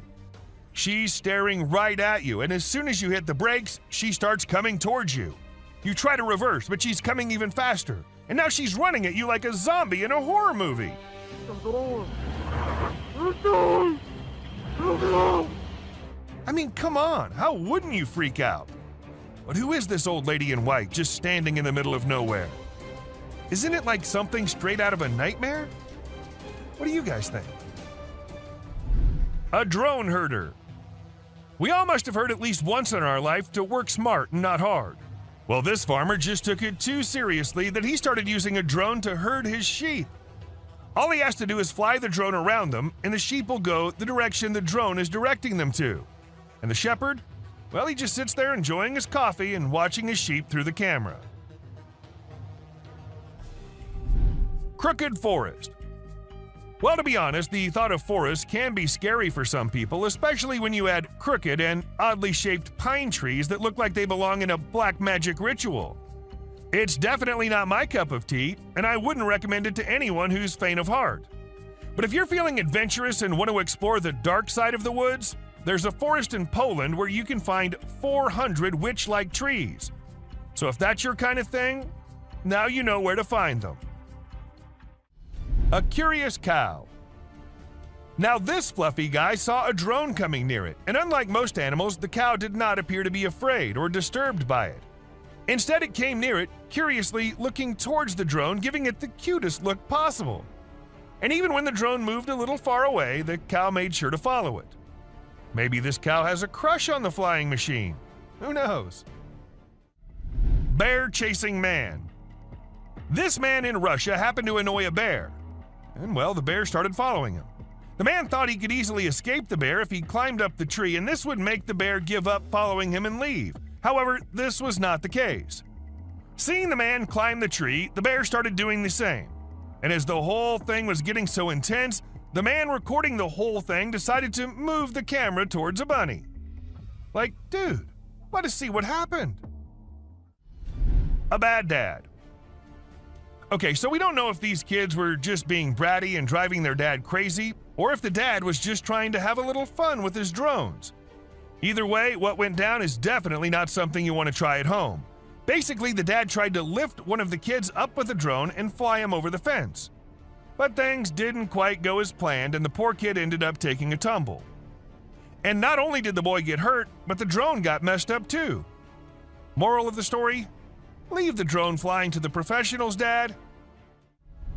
She's staring right at you, and as soon as you hit the brakes, she starts coming towards you. You try to reverse, but she's coming even faster, and now she's running at you like a zombie in a horror movie. I mean, come on, how wouldn't you freak out? But who is this old lady in white just standing in the middle of nowhere? Isn't it like something straight out of a nightmare? What do you guys think? A drone herder. We all must have heard at least once in our life to work smart and not hard. Well, this farmer just took it too seriously that he started using a drone to herd his sheep. All he has to do is fly the drone around them, and the sheep will go the direction the drone is directing them to. And the shepherd? Well, he just sits there enjoying his coffee and watching his sheep through the camera. Crooked forest. Well, to be honest, the thought of forest can be scary for some people, especially when you add crooked and oddly shaped pine trees that look like they belong in a black magic ritual. It's definitely not my cup of tea, and I wouldn't recommend it to anyone who's faint of heart. But if you're feeling adventurous and want to explore the dark side of the woods, there's a forest in Poland where you can find 400 witch-like trees. So if that's your kind of thing, now you know where to find them. A curious cow. Now this fluffy guy saw a drone coming near it, and unlike most animals, the cow did not appear to be afraid or disturbed by it. Instead, it came near it, curiously looking towards the drone, giving it the cutest look possible. And even when the drone moved a little far away, the cow made sure to follow it. Maybe this cow has a crush on the flying machine. Who knows? Bear chasing man. This man in Russia happened to annoy a bear. And well, the bear started following him. The man thought he could easily escape the bear if he climbed up the tree, and this would make the bear give up following him and leave. However, this was not the case. Seeing the man climb the tree, the bear started doing the same. And as the whole thing was getting so intense, the man recording the whole thing decided to move the camera towards a bunny. Like, dude, let us see what happened. A bad dad. Okay, so we don't know if these kids were just being bratty and driving their dad crazy, or if the dad was just trying to have a little fun with his drones. Either way, what went down is definitely not something you want to try at home. Basically, the dad tried to lift one of the kids up with a drone and fly him over the fence. But things didn't quite go as planned, and the poor kid ended up taking a tumble. And not only did the boy get hurt, but the drone got messed up too. Moral of the story? Leave the drone flying to the professionals, Dad.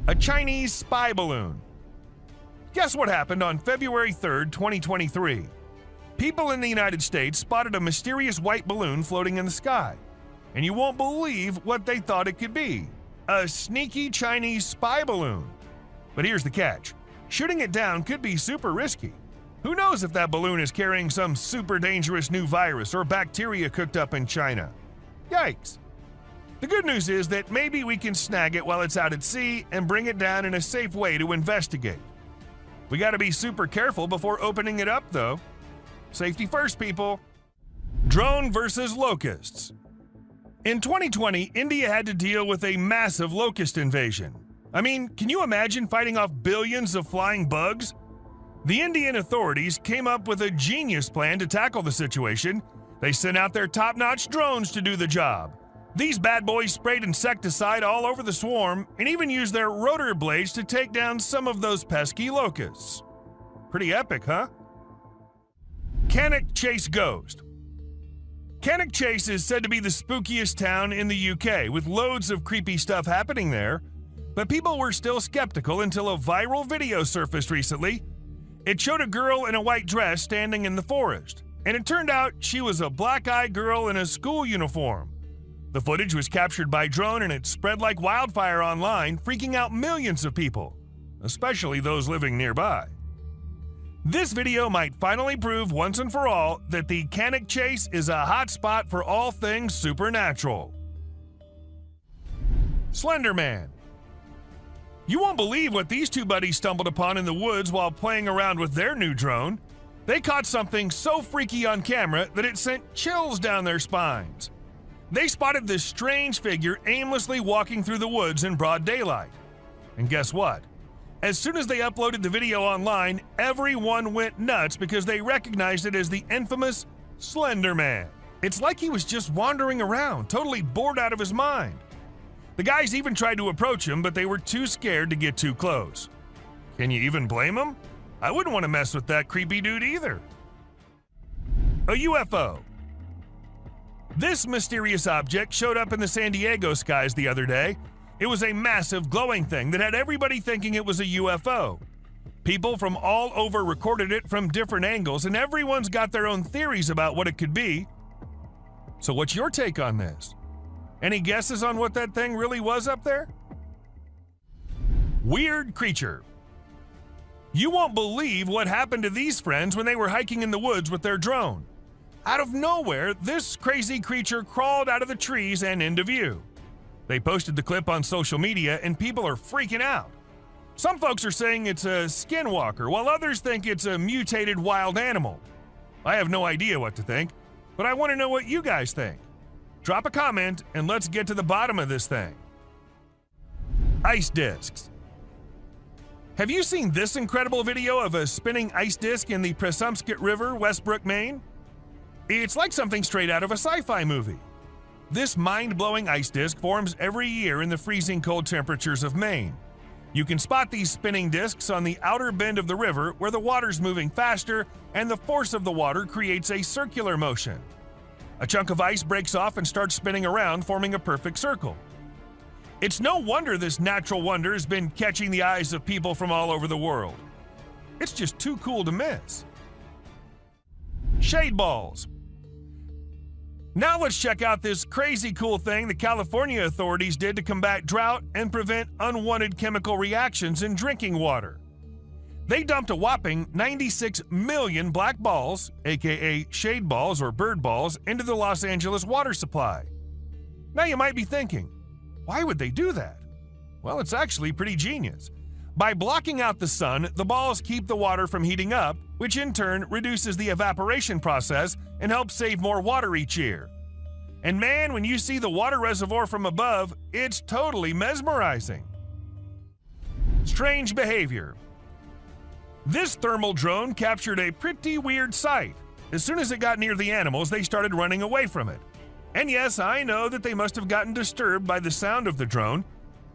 A Chinese spy balloon. Guess what happened on February 3rd, 2023? People in the United States spotted a mysterious white balloon floating in the sky. And you won't believe what they thought it could be. A sneaky Chinese spy balloon. But here's the catch. Shooting it down could be super risky. Who knows if that balloon is carrying some super dangerous new virus or bacteria cooked up in China? Yikes. The good news is that maybe we can snag it while it's out at sea and bring it down in a safe way to investigate. We gotta be super careful before opening it up though. Safety first, people. Drone versus locusts. In 2020, India had to deal with a massive locust invasion. I mean, can you imagine fighting off billions of flying bugs? The Indian authorities came up with a genius plan to tackle the situation. They sent out their top-notch drones to do the job. These bad boys sprayed insecticide all over the swarm and even used their rotor blades to take down some of those pesky locusts. Pretty epic, huh? Cannock Chase Ghost. Cannock Chase is said to be the spookiest town in the UK, with loads of creepy stuff happening there. But people were still skeptical until a viral video surfaced recently. It showed a girl in a white dress standing in the forest, and it turned out she was a black-eyed girl in a school uniform. The footage was captured by drone and it spread like wildfire online, freaking out millions of people, especially those living nearby. This video might finally prove once and for all that the Cannock Chase is a hot spot for all things supernatural. Slender Man. You won't believe what these two buddies stumbled upon in the woods while playing around with their new drone. They caught something so freaky on camera that it sent chills down their spines. They spotted this strange figure aimlessly walking through the woods in broad daylight. And guess what? As soon as they uploaded the video online, everyone went nuts because they recognized it as the infamous Slender Man. It's like he was just wandering around, totally bored out of his mind. The guys even tried to approach him, but they were too scared to get too close. Can you even blame them? I wouldn't want to mess with that creepy dude either. A UFO. This mysterious object showed up in the San Diego skies the other day. It was a massive glowing thing that had everybody thinking it was a UFO. People from all over recorded it from different angles, and everyone's got their own theories about what it could be. So what's your take on this? Any guesses on what that thing really was up there? Weird creature. You won't believe what happened to these friends when they were hiking in the woods with their drone. Out of nowhere, this crazy creature crawled out of the trees and into view. They posted the clip on social media and people are freaking out. Some folks are saying it's a skinwalker, while others think it's a mutated wild animal. I have no idea what to think, but I want to know what you guys think. Drop a comment and let's get to the bottom of this thing. Ice discs. Have you seen this incredible video of a spinning ice disc in the Presumscot River, Westbrook, Maine? It's like something straight out of a sci-fi movie. This mind-blowing ice disc forms every year in the freezing cold temperatures of Maine. You can spot these spinning discs on the outer bend of the river where the water's moving faster and the force of the water creates a circular motion. A chunk of ice breaks off and starts spinning around, forming a perfect circle. It's no wonder this natural wonder has been catching the eyes of people from all over the world. It's just too cool to miss. Shade balls. Now let's check out this crazy cool thing the California authorities did to combat drought and prevent unwanted chemical reactions in drinking water. They dumped a whopping 96 million black balls, aka shade balls or bird balls, into the Los Angeles water supply. Now you might be thinking, why would they do that? Well, it's actually pretty genius. By blocking out the sun, the balls keep the water from heating up, which in turn reduces the evaporation process and helps save more water each year. And man, when you see the water reservoir from above, it's totally mesmerizing. Strange behavior. This thermal drone captured a pretty weird sight. As soon as it got near the animals, they started running away from it. And yes, I know that they must have gotten disturbed by the sound of the drone.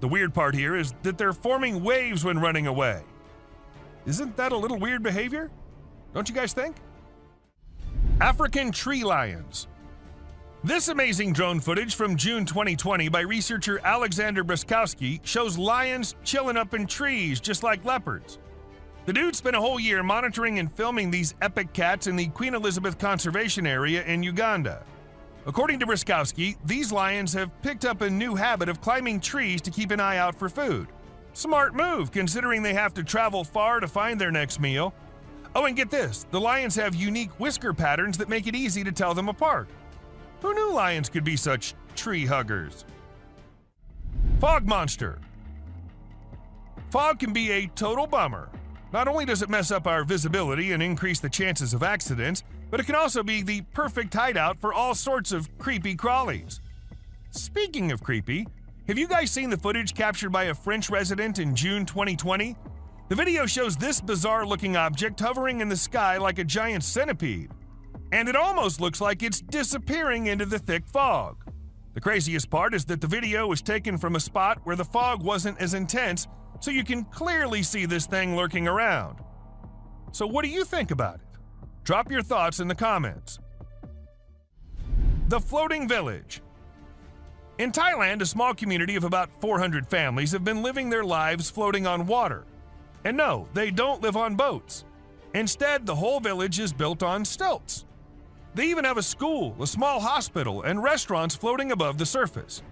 The weird part here is that they're forming waves when running away. Isn't that a little weird behavior? Don't you guys think? African tree lions. This amazing drone footage from June 2020 by researcher Alexander Bruskowski shows lions chilling up in trees just like leopards. The dude spent a whole year monitoring and filming these epic cats in the Queen Elizabeth Conservation Area in Uganda. According to Bruskowski, these lions have picked up a new habit of climbing trees to keep an eye out for food. Smart move, considering they have to travel far to find their next meal. Oh, and get this, the lions have unique whisker patterns that make it easy to tell them apart. Who knew lions could be such tree huggers? Fog monster. Fog can be a total bummer. Not only does it mess up our visibility and increase the chances of accidents, but it can also be the perfect hideout for all sorts of creepy crawlies. Speaking of creepy, have you guys seen the footage captured by a French resident in June 2020? The video shows this bizarre-looking object hovering in the sky like a giant centipede. And it almost looks like it's disappearing into the thick fog. The craziest part is that the video was taken from a spot where the fog wasn't as intense, so you can clearly see this thing lurking around. So what do you think about it? Drop your thoughts in the comments. The floating village. In Thailand, a small community of about 400 families have been living their lives floating on water. And no, they don't live on boats. Instead, the whole village is built on stilts. They even have a school, a small hospital, and restaurants floating above the surface.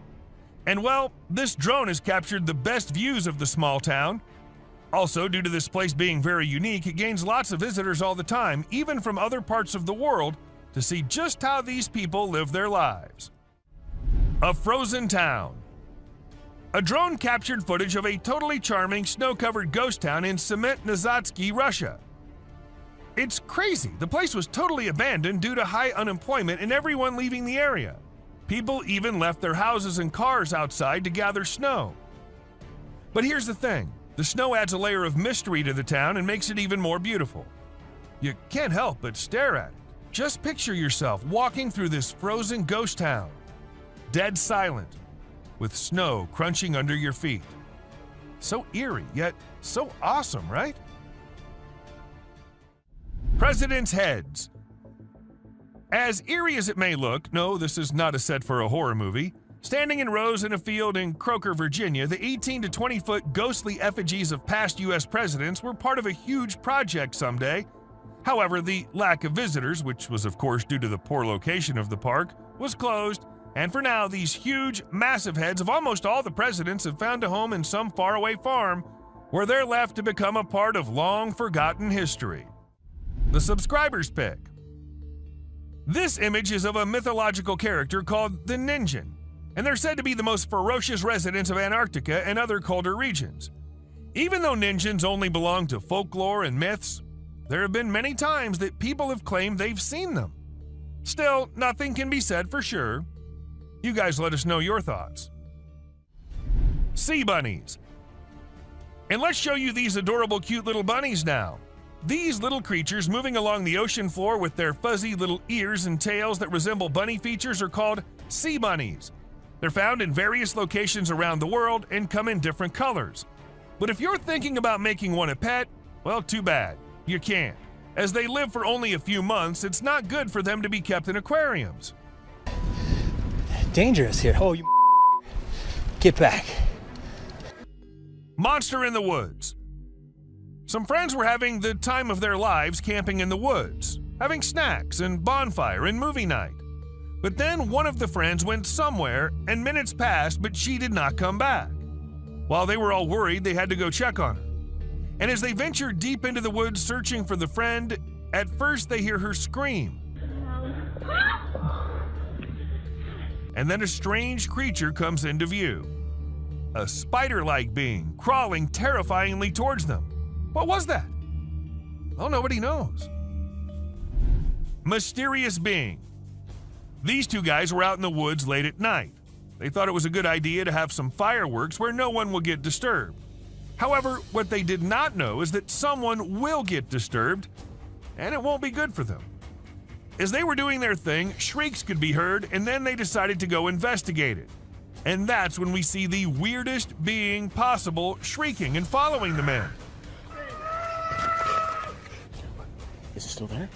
And well, this drone has captured the best views of the small town. Also, due to this place being very unique, it gains lots of visitors all the time, even from other parts of the world, to see just how these people live their lives. A frozen town. A drone captured footage of a totally charming snow-covered ghost town in Semet-Nazatsky, Russia. It's crazy. The place was totally abandoned due to high unemployment and everyone leaving the area. People even left their houses and cars outside to gather snow. But here's the thing. The snow adds a layer of mystery to the town and makes it even more beautiful. You can't help but stare at it. Just picture yourself walking through this frozen ghost town. Dead silent, with snow crunching under your feet. So eerie, yet so awesome, right? Presidents' heads. As eerie as it may look, no, this is not a set for a horror movie. Standing in rows in a field in Croker, Virginia, the 18 to 20-foot ghostly effigies of past U.S. presidents were part of a huge project someday. However, the lack of visitors, which was of course due to the poor location of the park, was closed, and for now these huge, massive heads of almost all the presidents have found a home in some faraway farm where they're left to become a part of long-forgotten history. The subscriber's pick. This image is of a mythological character called the Ninjin, and they're said to be the most ferocious residents of Antarctica and other colder regions. Even though Ninjins only belong to folklore and myths, there have been many times that people have claimed they've seen them. Still, nothing can be said for sure. You guys let us know your thoughts. Sea bunnies. And let's show you these adorable cute little bunnies now. These little creatures moving along the ocean floor with their fuzzy little ears and tails that resemble bunny features are called sea bunnies. They're found in various locations around the world and come in different colors. But if you're thinking about making one a pet, well, too bad. You can't. As they live for only a few months, it's not good for them to be kept in aquariums. Dangerous here. Oh, you get back. Monster in the woods. Some friends were having the time of their lives camping in the woods, having snacks and bonfire and movie night. But then one of the friends went somewhere and minutes passed, but she did not come back. While they were all worried, they had to go check on her. And as they ventured deep into the woods searching for the friend, at first they hear her scream. And then a strange creature comes into view. A spider-like being crawling terrifyingly towards them. What was that? Well, nobody knows. Mysterious being. These two guys were out in the woods late at night. They thought it was a good idea to have some fireworks where no one will get disturbed. However, what they did not know is that someone will get disturbed, and it won't be good for them. As they were doing their thing, shrieks could be heard, and then they decided to go investigate it. And that's when we see the weirdest being possible shrieking and following the men. Is it still there?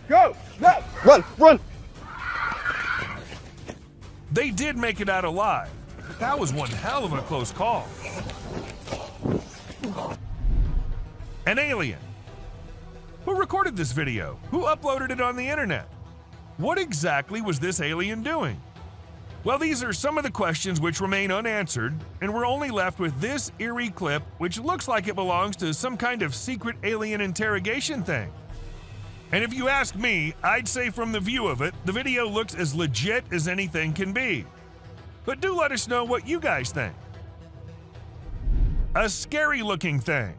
Go! No! Run! Run! They did make it out alive, but that was one hell of a close call. An alien. Who recorded this video? Who uploaded it on the internet? What exactly was this alien doing? Well, these are some of the questions which remain unanswered, and we're only left with this eerie clip, which looks like it belongs to some kind of secret alien interrogation thing. And if you ask me, I'd say from the view of it, the video looks as legit as anything can be. But do let us know what you guys think. A scary-looking thing.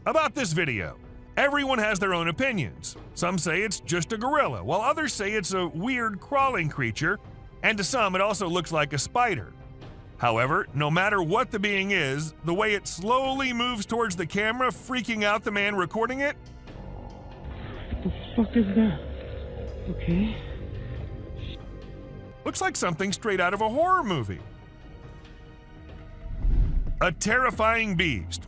About this video, everyone has their own opinions. Some say it's just a gorilla, while others say it's a weird crawling creature, and to some it also looks like a spider. However, no matter what the being is, the way it slowly moves towards the camera, freaking out the man recording it, What the fuck is that? Okay. looks like something straight out of a horror movie. A terrifying beast.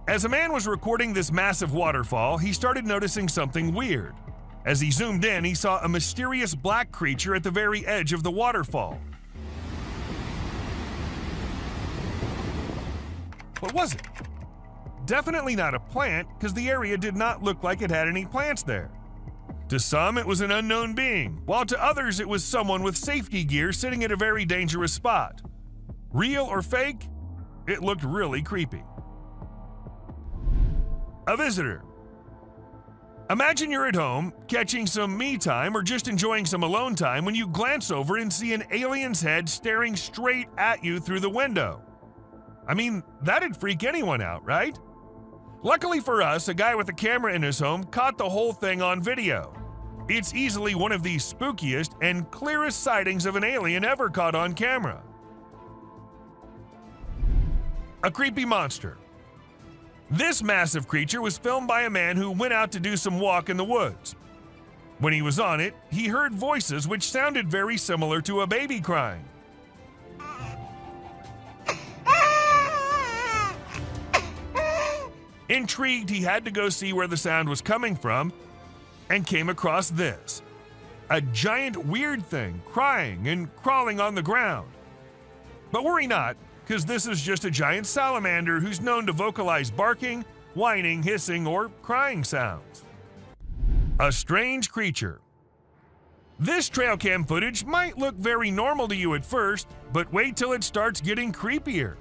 As a man was recording this massive waterfall, he started noticing something weird. As he zoomed in, he saw a mysterious black creature at the very edge of the waterfall. What was it? Definitely not a plant, because the area did not look like it had any plants there. To some, it was an unknown being, while to others, it was someone with safety gear sitting at a very dangerous spot. Real or fake? It looked really creepy. A visitor. Imagine you're at home, catching some me time or just enjoying some alone time when you glance over and see an alien's head staring straight at you through the window. I mean, that'd freak anyone out, right? Luckily for us, a guy with a camera in his home caught the whole thing on video. It's easily one of the spookiest and clearest sightings of an alien ever caught on camera. A creepy monster. This massive creature was filmed by a man who went out to do some walk in the woods. When he was on it, he heard voices which sounded very similar to a baby crying. Intrigued, he had to go see where the sound was coming from and came across this. A giant weird thing crying and crawling on the ground. But worry not, because this is just a giant salamander who's known to vocalize barking, whining, hissing, or crying sounds. A strange creature. This trail cam footage might look very normal to you at first, but wait till it starts getting creepier.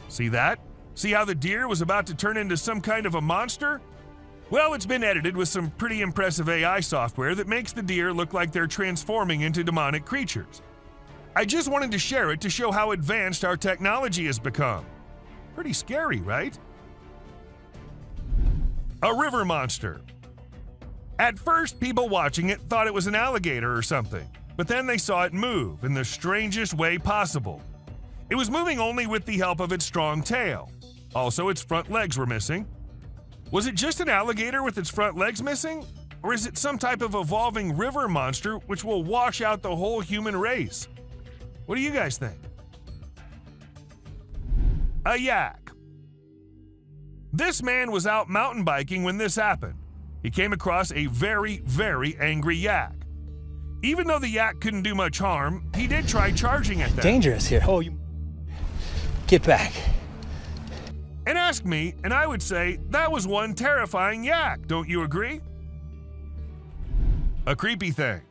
See that? See how the deer was about to turn into some kind of a monster? Well, it's been edited with some pretty impressive AI software that makes the deer look like they're transforming into demonic creatures. I just wanted to share it to show how advanced our technology has become. Pretty scary, right? A river monster. At first, people watching it thought it was an alligator or something, but then they saw it move in the strangest way possible. It was moving only with the help of its strong tail. Also, its front legs were missing. Was it just an alligator with its front legs missing? Or is it some type of evolving river monster which will wash out the whole human race? What do you guys think? A yak. This man was out mountain biking when this happened. He came across a very, very angry yak. Even though the yak couldn't do much harm, he did try charging at them. Dangerous here. Oh, you. Get back. And ask me, and I would say that was one terrifying yak, don't you agree? A creepy thing.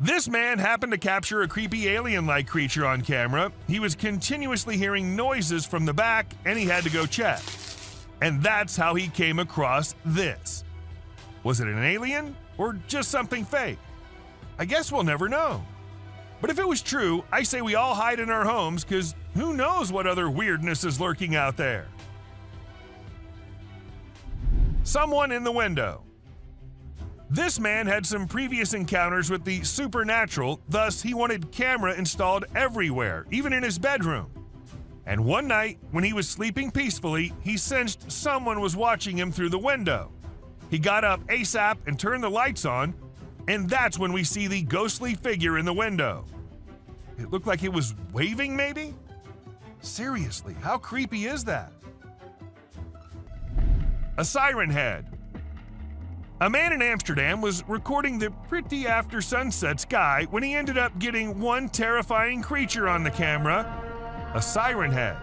This man happened to capture a creepy alien-like creature on camera. He was continuously hearing noises from the back, and he had to go check. And that's how he came across this. Was it an alien or just something fake? I guess we'll never know. But if it was true, I say we all hide in our homes, because who knows what other weirdness is lurking out there. Someone in the window. This man had some previous encounters with the supernatural, thus he wanted camera installed everywhere, even in his bedroom. And one night, when he was sleeping peacefully, he sensed someone was watching him through the window. He got up ASAP and turned the lights on, and that's when we see the ghostly figure in the window. It looked like it was waving, maybe? Seriously, how creepy is that? A siren head. A man in Amsterdam was recording the pretty after sunset sky when he ended up getting one terrifying creature on the camera, a siren head.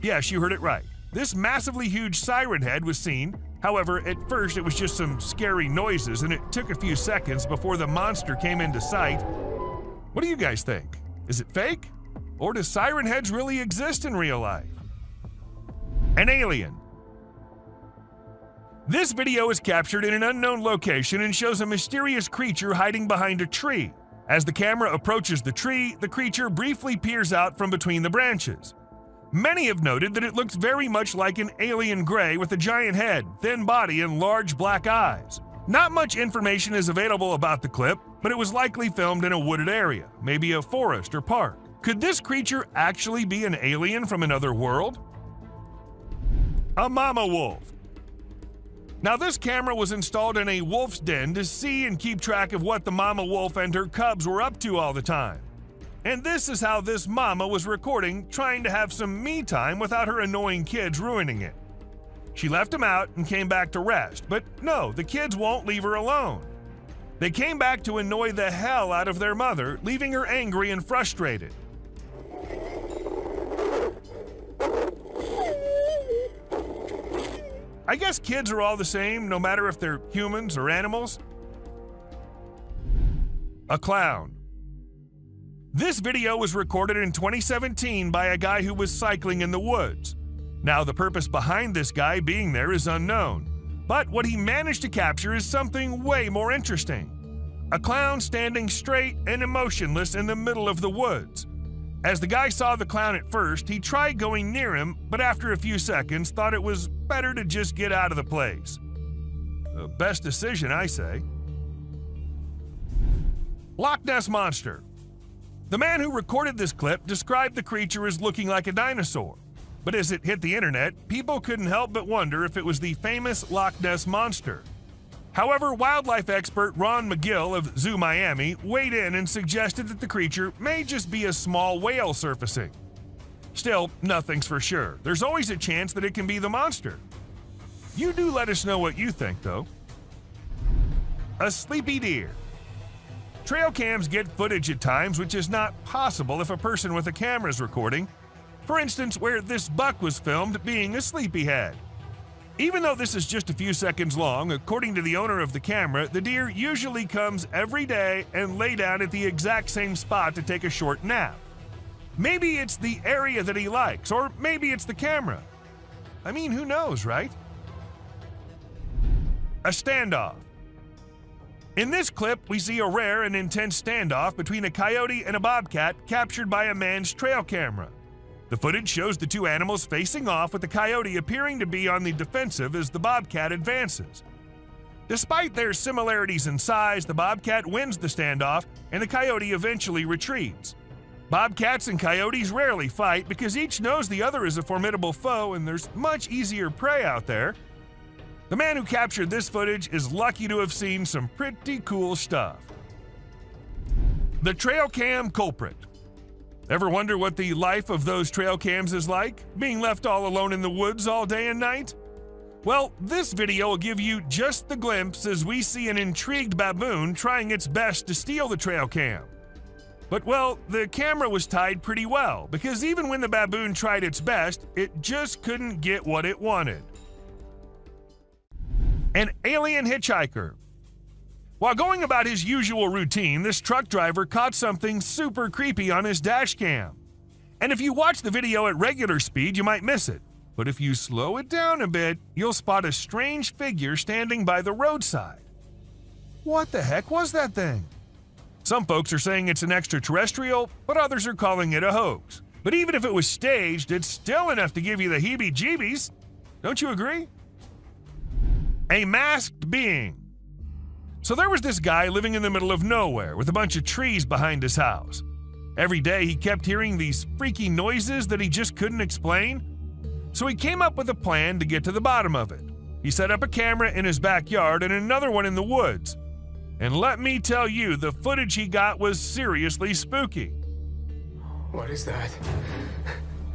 Yes, you heard it right. This massively huge siren head was seen. However, at first it was just some scary noises, and it took a few seconds before the monster came into sight. What do you guys think? Is it fake? Or do siren heads really exist in real life? An alien. This video is captured in an unknown location and shows a mysterious creature hiding behind a tree. As the camera approaches the tree, the creature briefly peers out from between the branches. Many have noted that it looks very much like an alien gray with a giant head, thin body, and large black eyes. Not much information is available about the clip, but it was likely filmed in a wooded area, maybe a forest or park. Could this creature actually be an alien from another world? A mama wolf. Now, this camera was installed in a wolf's den to see and keep track of what the mama wolf and her cubs were up to all the time. And this is how this mama was recording, trying to have some me time without her annoying kids ruining it. She left them out and came back to rest, but no, the kids won't leave her alone. They came back to annoy the hell out of their mother, leaving her angry and frustrated. I guess kids are all the same, no matter if they're humans or animals. A clown. This video was recorded in 2017 by a guy who was cycling in the woods. Now, the purpose behind this guy being there is unknown, but what he managed to capture is something way more interesting. A clown standing straight and emotionless in the middle of the woods. As the guy saw the clown at first, he tried going near him, but after a few seconds thought it was better to just get out of the place. The best decision, I say. Loch Ness Monster. The man who recorded this clip described the creature as looking like a dinosaur. But as it hit the internet, people couldn't help but wonder if it was the famous Loch Ness Monster. However, wildlife expert Ron McGill of Zoo Miami weighed in and suggested that the creature may just be a small whale surfacing. Still, nothing's for sure. There's always a chance that it can be the monster. You do let us know what you think, though. A sleepy deer. Trail cams get footage at times which is not possible if a person with a camera is recording. For instance, where this buck was filmed being a sleepyhead. Even though this is just a few seconds long, according to the owner of the camera, the deer usually comes every day and lay down at the exact same spot to take a short nap. Maybe it's the area that he likes, or maybe it's the camera. I mean, who knows, right? A standoff. In this clip, we see a rare and intense standoff between a coyote and a bobcat captured by a man's trail camera. The footage shows the two animals facing off, with the coyote appearing to be on the defensive as the bobcat advances. Despite their similarities in size, the bobcat wins the standoff and the coyote eventually retreats. Bobcats and coyotes rarely fight because each knows the other is a formidable foe and there's much easier prey out there. The man who captured this footage is lucky to have seen some pretty cool stuff. The trail cam culprit. Ever wonder what the life of those trail cams is like? Being left all alone in the woods all day and night? Well, this video will give you just the glimpse as we see an intrigued baboon trying its best to steal the trail cam. But well, the camera was tied pretty well, because even when the baboon tried its best, it just couldn't get what it wanted. An alien hitchhiker. While going about his usual routine, this truck driver caught something super creepy on his dash cam. And if you watch the video at regular speed, you might miss it. But if you slow it down a bit, you'll spot a strange figure standing by the roadside. What the heck was that thing? Some folks are saying it's an extraterrestrial, but others are calling it a hoax. But even if it was staged, it's still enough to give you the heebie-jeebies. Don't you agree? A masked being. So there was this guy living in the middle of nowhere with a bunch of trees behind his house. Every day he kept hearing these freaky noises that he just couldn't explain. So he came up with a plan to get to the bottom of it. He set up a camera in his backyard and another one in the woods. And let me tell you, the footage he got was seriously spooky. What is that?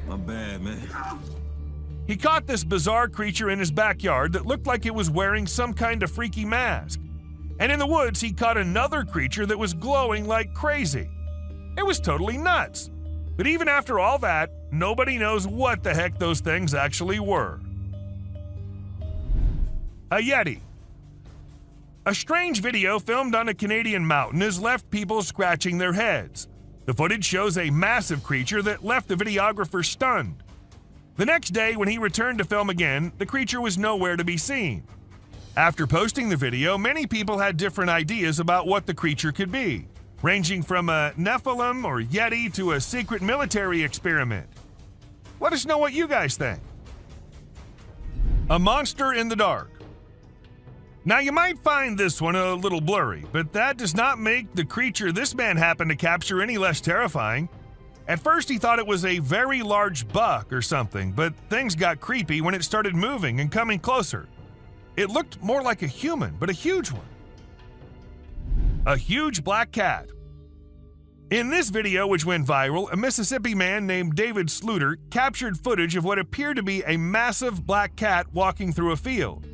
My bad, man. He caught this bizarre creature in his backyard that looked like it was wearing some kind of freaky mask. And in the woods, he caught another creature that was glowing like crazy. It was totally nuts. But even after all that, nobody knows what the heck those things actually were. A Yeti. A strange video filmed on a Canadian mountain has left people scratching their heads. The footage shows a massive creature that left the videographer stunned. The next day, when he returned to film again, the creature was nowhere to be seen. After posting the video, many people had different ideas about what the creature could be, ranging from a Nephilim or Yeti to a secret military experiment. Let us know what you guys think. A monster in the dark. Now, you might find this one a little blurry, but that does not make the creature this man happened to capture any less terrifying. At first, he thought it was a very large buck or something, but things got creepy when it started moving and coming closer. It looked more like a human, but a huge one. A huge black cat. In this video, which went viral, a Mississippi man named David Sluter captured footage of what appeared to be a massive black cat walking through a field.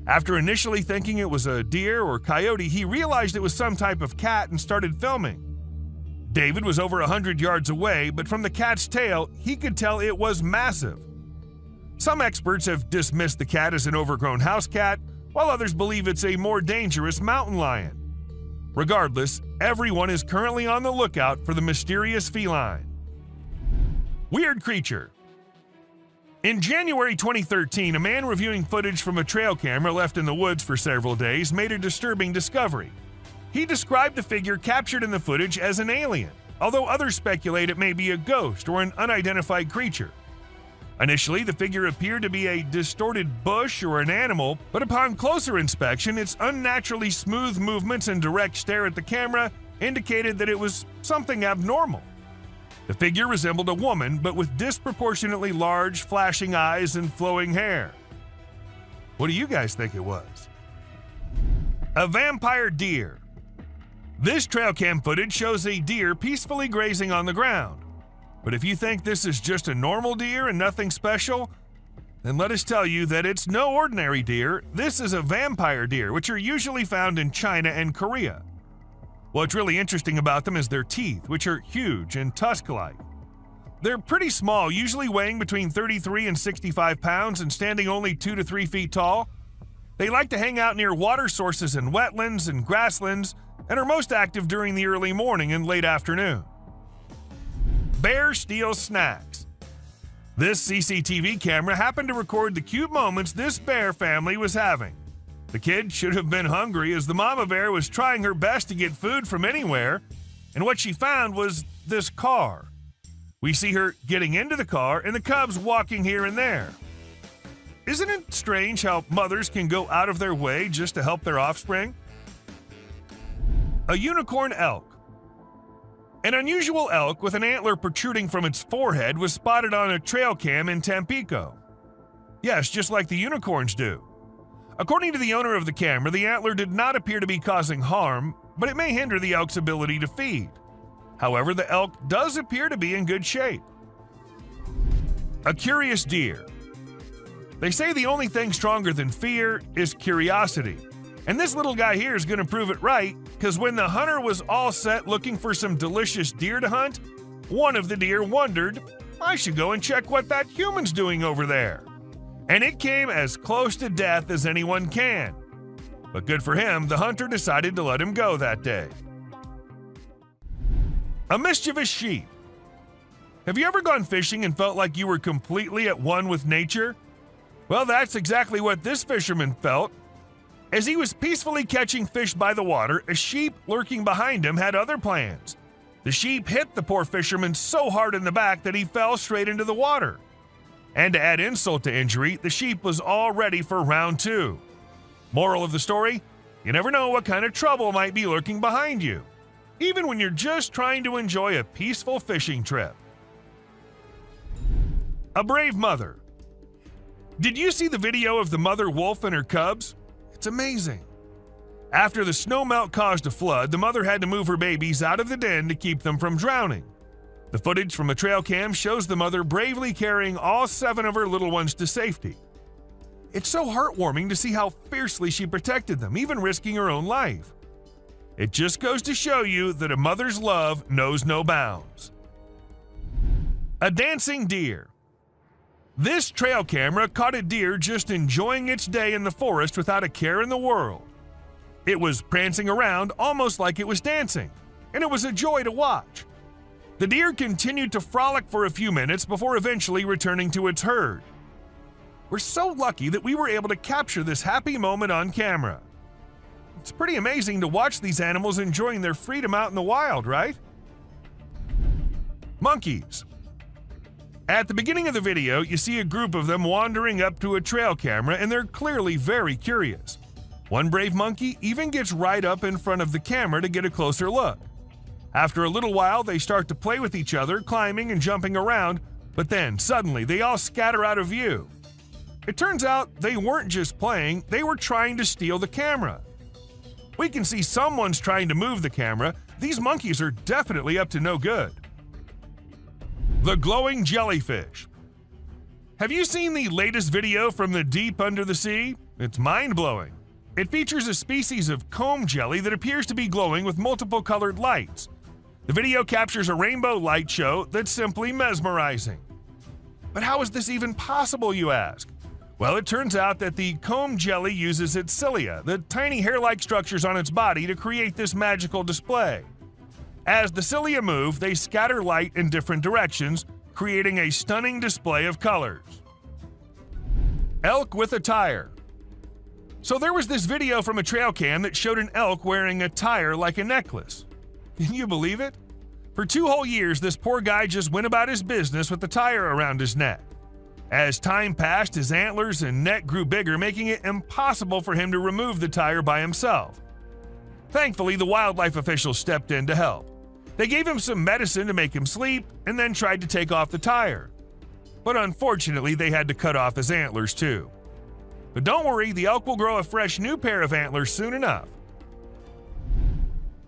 After initially thinking it was a deer or coyote, he realized it was some type of cat and started filming. David was over 100 yards away, but from the cat's tail, he could tell it was massive. Some experts have dismissed the cat as an overgrown house cat, while others believe it's a more dangerous mountain lion. Regardless, everyone is currently on the lookout for the mysterious feline. Weird creature. In January 2013, a man reviewing footage from a trail camera left in the woods for several days made a disturbing discovery. He described the figure captured in the footage as an alien, although others speculate it may be a ghost or an unidentified creature. Initially, the figure appeared to be a distorted bush or an animal, but upon closer inspection, its unnaturally smooth movements and direct stare at the camera indicated that it was something abnormal. The figure resembled a woman, but with disproportionately large, flashing eyes and flowing hair. What do you guys think it was? A vampire deer. This trail cam footage shows a deer peacefully grazing on the ground. But if you think this is just a normal deer and nothing special, then let us tell you that it's no ordinary deer. This is a vampire deer, which are usually found in China and Korea. What's really interesting about them is their teeth, which are huge and tusk-like. They're pretty small, usually weighing between 33 and 65 pounds and standing only 2 to 3 feet tall. They like to hang out near water sources and wetlands and grasslands and are most active during the early morning and late afternoon. Bear steals snacks. This CCTV camera happened to record the cute moments this bear family was having. The kid should have been hungry as the mama bear was trying her best to get food from anywhere, and what she found was this car. We see her getting into the car and the cubs walking here and there. Isn't it strange how mothers can go out of their way just to help their offspring? A unicorn elk. An unusual elk with an antler protruding from its forehead was spotted on a trail cam in Tampico. Yes, just like the unicorns do. According to the owner of the camera, the antler did not appear to be causing harm, but it may hinder the elk's ability to feed. However, the elk does appear to be in good shape. A curious deer. They say the only thing stronger than fear is curiosity, And this little guy here is going to prove it right, because when the hunter was all set looking for some delicious deer to hunt, one of the deer wondered, I should go and check what that human's doing over there. And it came as close to death as anyone can. But good for him, the hunter decided to let him go that day. A mischievous sheep. Have you ever gone fishing and felt like you were completely at one with nature? Well, that's exactly what this fisherman felt. As he was peacefully catching fish by the water, a sheep lurking behind him had other plans. The sheep hit the poor fisherman so hard in the back that he fell straight into the water. And to add insult to injury, the sheep was all ready for round 2. Moral of the story, you never know what kind of trouble might be lurking behind you, even when you're just trying to enjoy a peaceful fishing trip. A brave mother. Did you see the video of the mother wolf and her cubs? It's amazing. After the snowmelt caused a flood, the mother had to move her babies out of the den to keep them from drowning. The footage from a trail cam shows the mother bravely carrying all 7 of her little ones to safety. It's so heartwarming to see how fiercely she protected them, even risking her own life. It just goes to show you that a mother's love knows no bounds. A dancing deer. This trail camera caught a deer just enjoying its day in the forest without a care in the world. It was prancing around almost like it was dancing, and it was a joy to watch. The deer continued to frolic for a few minutes before eventually returning to its herd. We're so lucky that we were able to capture this happy moment on camera. It's pretty amazing to watch these animals enjoying their freedom out in the wild, right? Monkeys. At the beginning of the video, you see a group of them wandering up to a trail camera, and they're clearly very curious. One brave monkey even gets right up in front of the camera to get a closer look. After a little while, they start to play with each other, climbing and jumping around, but then suddenly they all scatter out of view. It turns out they weren't just playing, they were trying to steal the camera. We can see someone's trying to move the camera. These monkeys are definitely up to no good. The glowing jellyfish. Have you seen the latest video from the deep under the sea? It's mind-blowing. It features a species of comb jelly that appears to be glowing with multiple colored lights. The video captures a rainbow light show that's simply mesmerizing. But how is this even possible, you ask? Well, it turns out that the comb jelly uses its cilia, the tiny hair-like structures on its body, to create this magical display. As the cilia move, they scatter light in different directions, creating a stunning display of colors. Elk with a tire. So there was this video from a trail cam that showed an elk wearing a tire like a necklace. Can you believe it? For 2 whole years, this poor guy just went about his business with the tire around his neck. As time passed, his antlers and neck grew bigger, making it impossible for him to remove the tire by himself. Thankfully, the wildlife officials stepped in to help. They gave him some medicine to make him sleep and then tried to take off the tire. But unfortunately, they had to cut off his antlers too. But don't worry, the elk will grow a fresh new pair of antlers soon enough.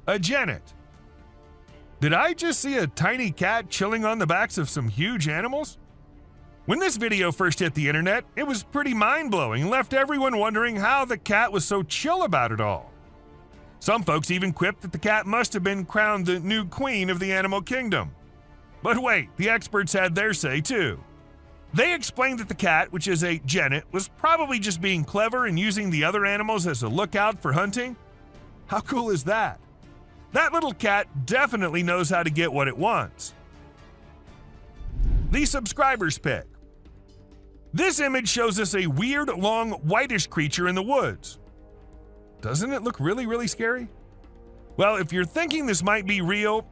A genet. Did I just see a tiny cat chilling on the backs of some huge animals? When this video first hit the internet, it was pretty mind-blowing and left everyone wondering how the cat was so chill about it all. Some folks even quipped that the cat must have been crowned the new queen of the animal kingdom. But wait, the experts had their say too. They explained that the cat, which is a genet, was probably just being clever and using the other animals as a lookout for hunting. How cool is that? That little cat definitely knows how to get what it wants. The subscriber's pick. This image shows us a weird, long, whitish creature in the woods. Doesn't it look really, really scary? Well, if you're thinking this might be real,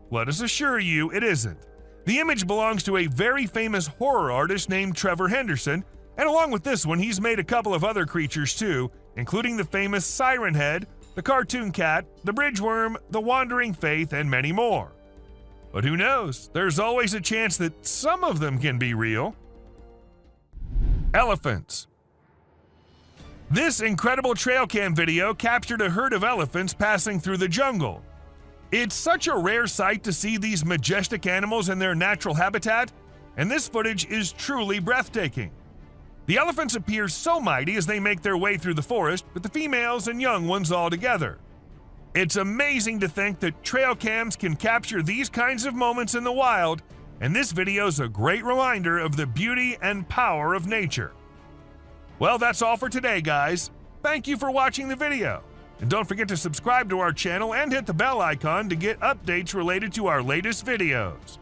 let us assure you it isn't. The image belongs to a very famous horror artist named Trevor Henderson, and along with this one, he's made a couple of other creatures too, including the famous Siren Head, the cartoon cat, the bridgeworm, the wandering faith, and many more. But who knows? There's always a chance that some of them can be real. Elephants. This incredible trail cam video captured a herd of elephants passing through the jungle. It's such a rare sight to see these majestic animals in their natural habitat, and this footage is truly breathtaking. The elephants appear so mighty as they make their way through the forest, with the females and young ones all together. It's amazing to think that trail cams can capture these kinds of moments in the wild, and this video is a great reminder of the beauty and power of nature. Well, that's all for today, guys. Thank you for watching the video. And don't forget to subscribe to our channel and hit the bell icon to get updates related to our latest videos.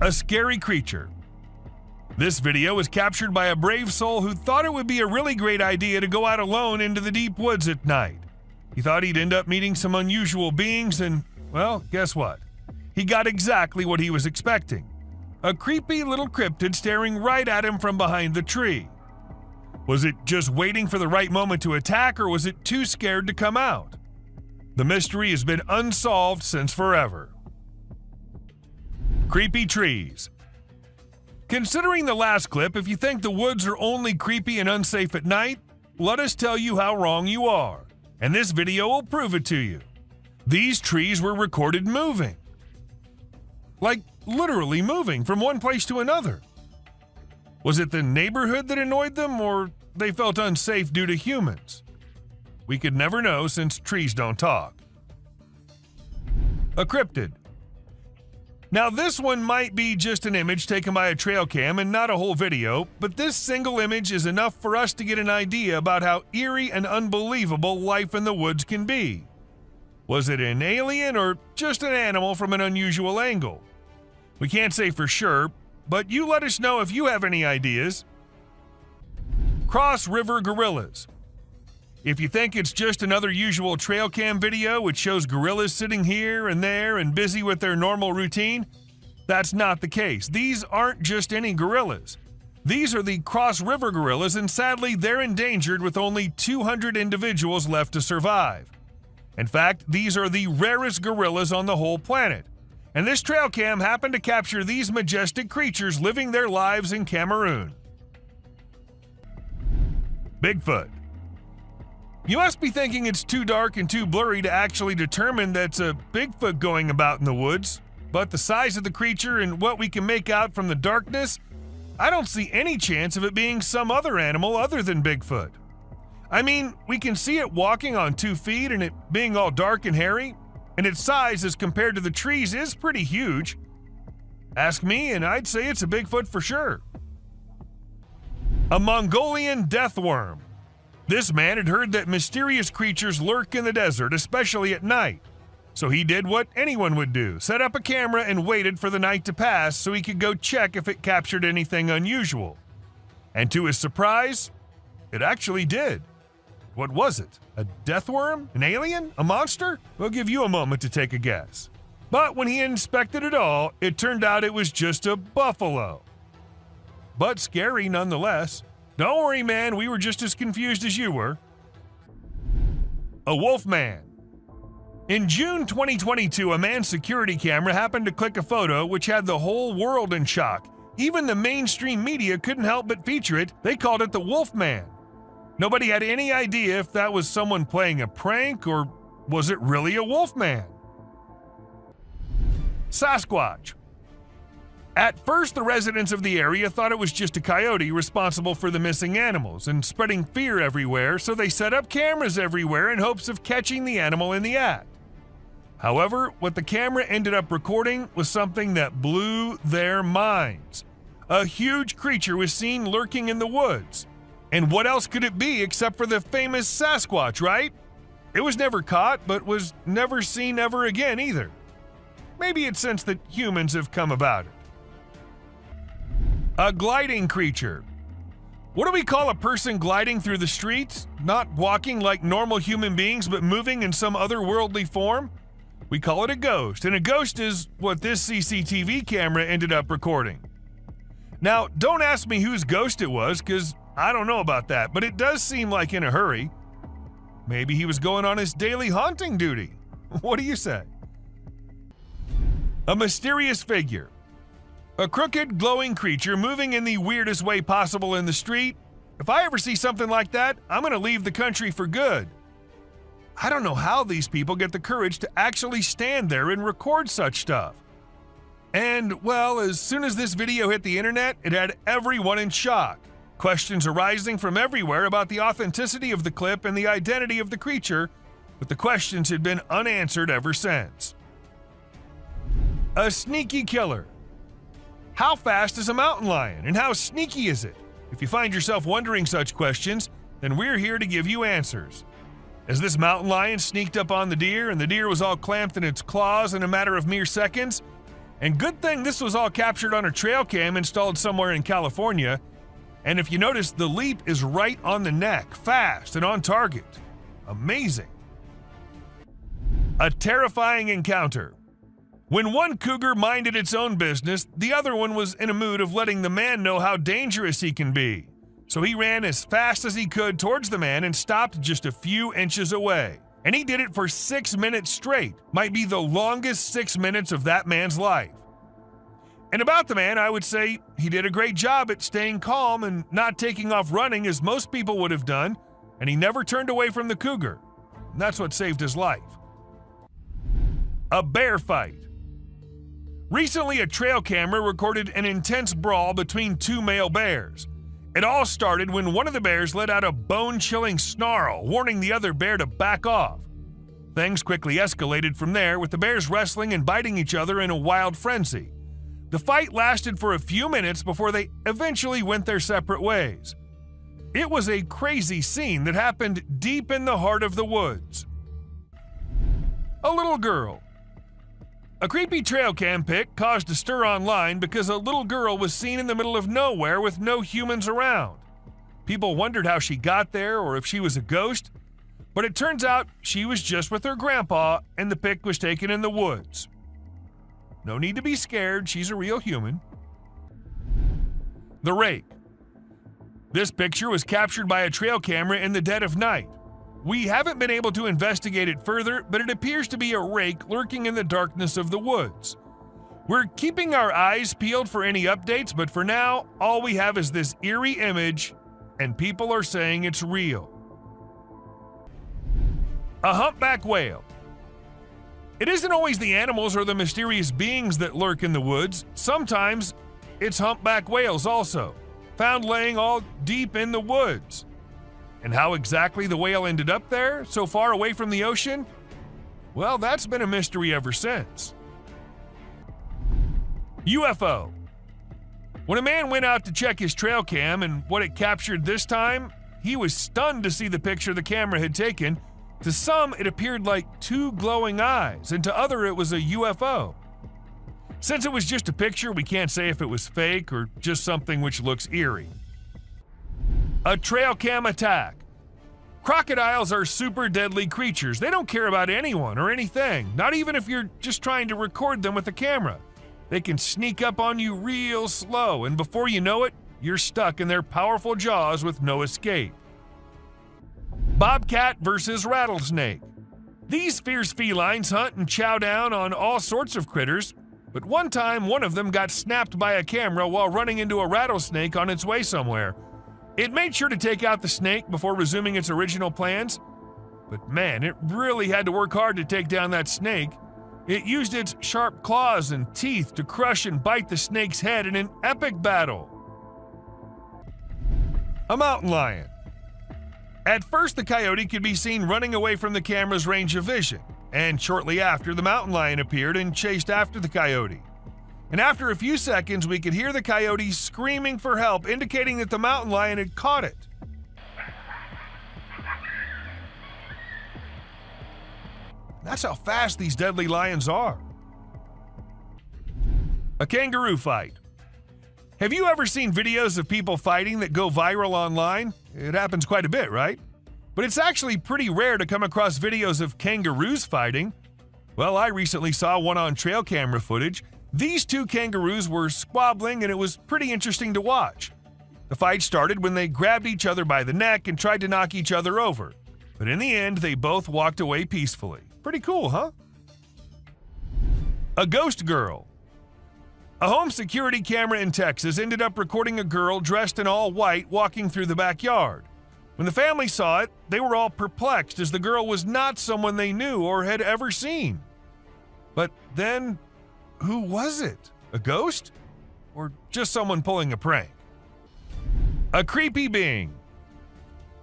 A scary creature. This video was captured by a brave soul who thought it would be a really great idea to go out alone into the deep woods at night. He thought he'd end up meeting some unusual beings and, well, guess what? He got exactly what he was expecting. A creepy little cryptid staring right at him from behind the tree. Was it just waiting for the right moment to attack, or was it too scared to come out? The mystery has been unsolved since forever. Creepy trees. Considering the last clip, if you think the woods are only creepy and unsafe at night, let us tell you how wrong you are, and this video will prove it to you. These trees were recorded moving. Like literally moving from one place to another. Was it the neighborhood that annoyed them, or they felt unsafe due to humans? We could never know since trees don't talk. A cryptid. Now this one might be just an image taken by a trail cam and not a whole video, but this single image is enough for us to get an idea about how eerie and unbelievable life in the woods can be. Was it an alien or just an animal from an unusual angle? We can't say for sure, but you let us know if you have any ideas. Cross River Gorillas. If you think it's just another usual trail cam video which shows gorillas sitting here and there and busy with their normal routine, that's not the case. These aren't just any gorillas. These are the Cross River gorillas, and sadly they're endangered with only 200 individuals left to survive. In fact, these are the rarest gorillas on the whole planet. And this trail cam happened to capture these majestic creatures living their lives in Cameroon. Bigfoot. You must be thinking it's too dark and too blurry to actually determine that's a Bigfoot going about in the woods. But the size of the creature and what we can make out from the darkness, I don't see any chance of it being some other animal other than Bigfoot. I mean, we can see it walking on 2 feet and it being all dark and hairy, and its size as compared to the trees is pretty huge. Ask me, and I'd say it's a Bigfoot for sure. A Mongolian death worm. This man had heard that mysterious creatures lurk in the desert, especially at night. So he did what anyone would do, set up a camera and waited for the night to pass so he could go check if it captured anything unusual. And to his surprise, it actually did. What was it? A death worm? An alien? A monster? We'll give you a moment to take a guess. But when he inspected it all, it turned out it was just a buffalo. But scary nonetheless. Don't worry, man, we were just as confused as you were. A wolf man. In June 2022, a man's security camera happened to click a photo which had the whole world in shock. Even the mainstream media couldn't help but feature it. They called it the Wolf Man. Nobody had any idea if that was someone playing a prank or was it really a wolf man. Sasquatch. At first, the residents of the area thought it was just a coyote responsible for the missing animals and spreading fear everywhere, so they set up cameras everywhere in hopes of catching the animal in the act. However, what the camera ended up recording was something that blew their minds. A huge creature was seen lurking in the woods. And what else could it be except for the famous Sasquatch, right? It was never caught, but was never seen ever again either. Maybe it's since that humans have come about it. A gliding creature. What do we call a person gliding through the streets? Not walking like normal human beings, but moving in some otherworldly form? We call it a ghost, and a ghost is what this CCTV camera ended up recording. Now, don't ask me whose ghost it was, because I don't know about that, but it does seem like in a hurry. Maybe he was going on his daily haunting duty. What do you say? A mysterious figure. A crooked, glowing creature moving in the weirdest way possible in the street. If I ever see something like that, I'm going to leave the country for good. I don't know how these people get the courage to actually stand there and record such stuff. And, well, as soon as this video hit the internet, it had everyone in shock. Questions arising from everywhere about the authenticity of the clip and the identity of the creature, but the questions had been unanswered ever since. A sneaky killer. How fast is a mountain lion, and how sneaky is it? If you find yourself wondering such questions, then we're here to give you answers. As this mountain lion sneaked up on the deer, and the deer was all clamped in its claws in a matter of mere seconds, and good thing this was all captured on a trail cam installed somewhere in California, and if you notice, the leap is right on the neck, fast and on target. Amazing. A terrifying encounter. When one cougar minded its own business, the other one was in a mood of letting the man know how dangerous he can be. So he ran as fast as he could towards the man and stopped just a few inches away. And he did it for 6 minutes straight. Might be the longest 6 minutes of that man's life. And about the man, I would say he did a great job at staying calm and not taking off running as most people would have done, and he never turned away from the cougar. And that's what saved his life. A bear fight. Recently, a trail camera recorded an intense brawl between 2 male bears. It all started when one of the bears let out a bone-chilling snarl, warning the other bear to back off. Things quickly escalated from there, with the bears wrestling and biting each other in a wild frenzy. The fight lasted for a few minutes before they eventually went their separate ways. It was a crazy scene that happened deep in the heart of the woods. A little girl. A creepy trail cam pic caused a stir online because a little girl was seen in the middle of nowhere with no humans around. People wondered how she got there or if she was a ghost, but it turns out she was just with her grandpa and the pic was taken in the woods. No need to be scared, she's a real human. The rake. This picture was captured by a trail camera in the dead of night. We haven't been able to investigate it further, but it appears to be a rake lurking in the darkness of the woods. We're keeping our eyes peeled for any updates, but for now, all we have is this eerie image, and people are saying it's real. A humpback whale. It isn't always the animals or the mysterious beings that lurk in the woods. Sometimes it's humpback whales also, found laying all deep in the woods. And how exactly the whale ended up there, so far away from the ocean? Well, that's been a mystery ever since. UFO. When a man went out to check his trail cam and what it captured this time, he was stunned to see the picture the camera had taken. To some, it appeared like two glowing eyes, and to other, it was a UFO. Since it was just a picture, we can't say if it was fake or just something which looks eerie. A trail cam attack. Crocodiles are super deadly creatures. They don't care about anyone or anything, not even if you're just trying to record them with a camera. They can sneak up on you real slow, and before you know it, you're stuck in their powerful jaws with no escape. Bobcat versus rattlesnake. These fierce felines hunt and chow down on all sorts of critters, but one time one of them got snapped by a camera while running into a rattlesnake on its way somewhere. It made sure to take out the snake before resuming its original plans, but man, it really had to work hard to take down that snake. It used its sharp claws and teeth to crush and bite the snake's head in an epic battle. A mountain lion. At first, the coyote could be seen running away from the camera's range of vision, and shortly after, the mountain lion appeared and chased after the coyote. And after a few seconds, we could hear the coyote screaming for help, indicating that the mountain lion had caught it. That's how fast these deadly lions are. A kangaroo fight. Have you ever seen videos of people fighting that go viral online? It happens quite a bit, right? But it's actually pretty rare to come across videos of kangaroos fighting. Well, I recently saw one on trail camera footage. These two kangaroos were squabbling, and it was pretty interesting to watch. The fight started when they grabbed each other by the neck and tried to knock each other over. But in the end, they both walked away peacefully. Pretty cool, huh? A ghost girl. A home security camera in Texas ended up recording a girl dressed in all white walking through the backyard. When the family saw it, they were all perplexed as the girl was not someone they knew or had ever seen. But then, who was it? A ghost? Or just someone pulling a prank? A creepy being.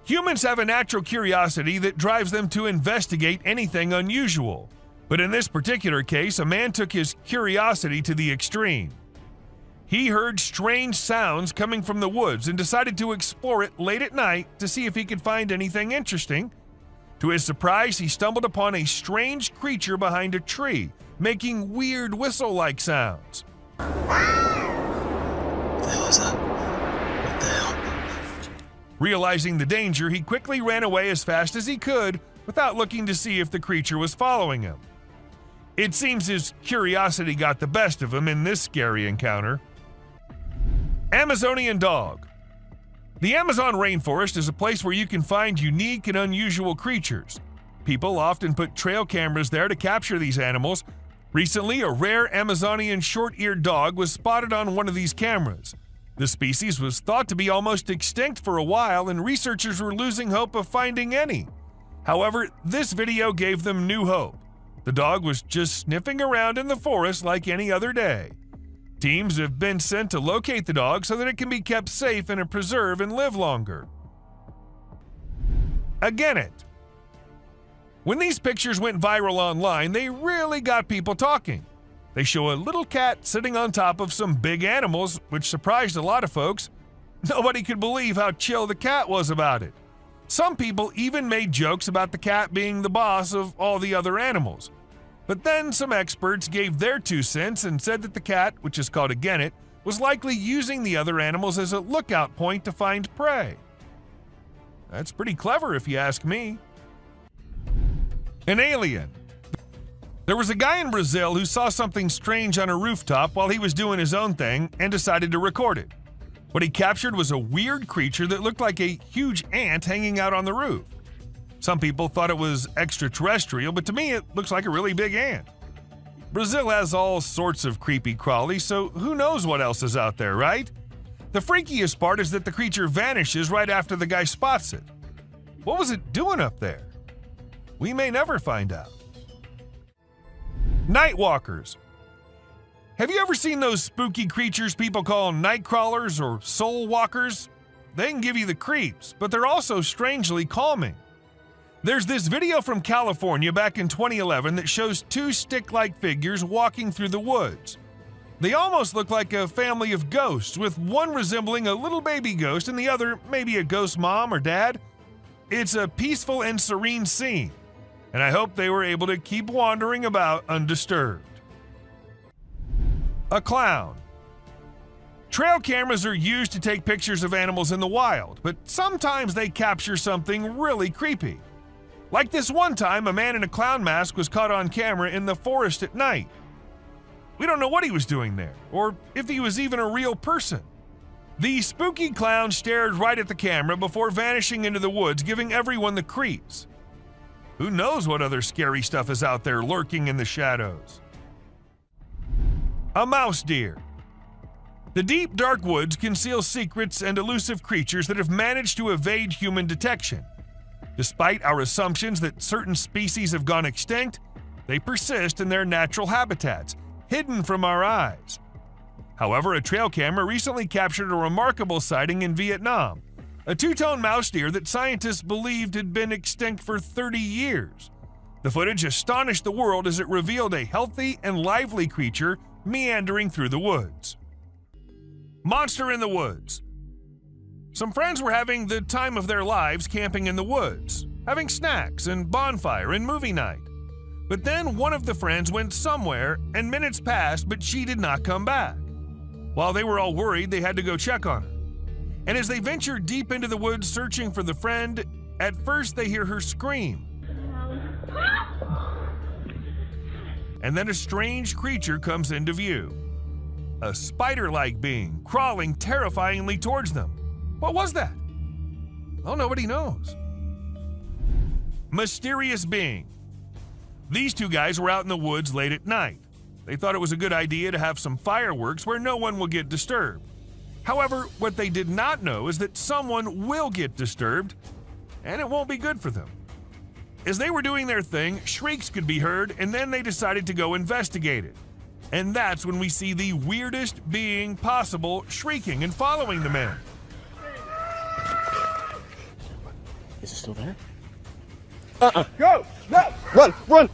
Humans have a natural curiosity that drives them to investigate anything unusual. But in this particular case, a man took his curiosity to the extreme. He heard strange sounds coming from the woods and decided to explore it late at night to see if he could find anything interesting. To his surprise, he stumbled upon a strange creature behind a tree, making weird whistle-like sounds. What the hell is that? What the hell? Realizing the danger, he quickly ran away as fast as he could without looking to see if the creature was following him. It seems his curiosity got the best of him in this scary encounter. Amazonian dog. The Amazon rainforest is a place where you can find unique and unusual creatures. People often put trail cameras there to capture these animals. Recently, a rare Amazonian short-eared dog was spotted on one of these cameras. The species was thought to be almost extinct for a while, and researchers were losing hope of finding any. However, this video gave them new hope. The dog was just sniffing around in the forest like any other day. Teams have been sent to locate the dog so that it can be kept safe in a preserve and live longer. A genet. When these pictures went viral online, they really got people talking. They show a little cat sitting on top of some big animals, which surprised a lot of folks. Nobody could believe how chill the cat was about it. Some people even made jokes about the cat being the boss of all the other animals. But then some experts gave their 2 cents and said that the cat, which is called a genet, was likely using the other animals as a lookout point to find prey. That's pretty clever if you ask me. An alien. There was a guy in Brazil who saw something strange on a rooftop while he was doing his own thing and decided to record it. What he captured was a weird creature that looked like a huge ant hanging out on the roof. Some people thought it was extraterrestrial, but to me it looks like a really big ant. Brazil has all sorts of creepy crawlies, so who knows what else is out there, right? The freakiest part is that the creature vanishes right after the guy spots it. What was it doing up there? We may never find out. Night walkers. Have you ever seen those spooky creatures people call night crawlers or soul walkers? They can give you the creeps, but they're also strangely calming. There's this video from California back in 2011 that shows two stick-like figures walking through the woods. They almost look like a family of ghosts, with one resembling a little baby ghost and the other maybe a ghost mom or dad. It's a peaceful and serene scene, and I hope they were able to keep wandering about undisturbed. A clown. Trail cameras are used to take pictures of animals in the wild, but sometimes they capture something really creepy. Like this one time, a man in a clown mask was caught on camera in the forest at night. We don't know what he was doing there, or if he was even a real person. The spooky clown stared right at the camera before vanishing into the woods, giving everyone the creeps. Who knows what other scary stuff is out there lurking in the shadows? A mouse deer. The deep, dark woods conceal secrets and elusive creatures that have managed to evade human detection. Despite our assumptions that certain species have gone extinct, they persist in their natural habitats, hidden from our eyes. However, a trail camera recently captured a remarkable sighting in Vietnam, a two-tone mouse deer that scientists believed had been extinct for 30 years. The footage astonished the world as it revealed a healthy and lively creature meandering through the woods. Monster in the woods. Some friends were having the time of their lives camping in the woods, having snacks and bonfire and movie night. But then one of the friends went somewhere and minutes passed, but she did not come back. While they were all worried, they had to go check on her. And as they ventured deep into the woods searching for the friend, at first they hear her scream. And then a strange creature comes into view. A spider-like being crawling terrifyingly towards them. What was that? Well, nobody knows. Mysterious being. These two guys were out in the woods late at night. They thought it was a good idea to have some fireworks where no one will get disturbed. However, what they did not know is that someone will get disturbed, and it won't be good for them. As they were doing their thing, shrieks could be heard, and then they decided to go investigate it. And that's when we see the weirdest being possible shrieking and following the men. Is it still there? Go! No! Run! Run!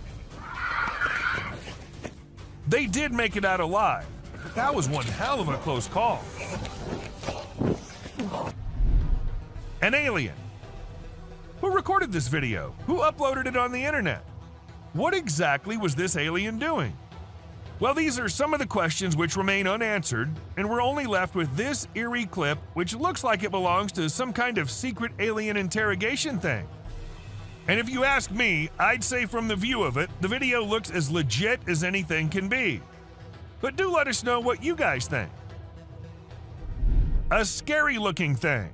They did make it out alive, but that was one hell of a close call. An alien. Who recorded this video? Who uploaded it on the internet? What exactly was this alien doing? Well, these are some of the questions which remain unanswered, and we're only left with this eerie clip, which looks like it belongs to some kind of secret alien interrogation thing. And if you ask me, I'd say from the view of it, the video looks as legit as anything can be. But do let us know what you guys think. A scary looking thing.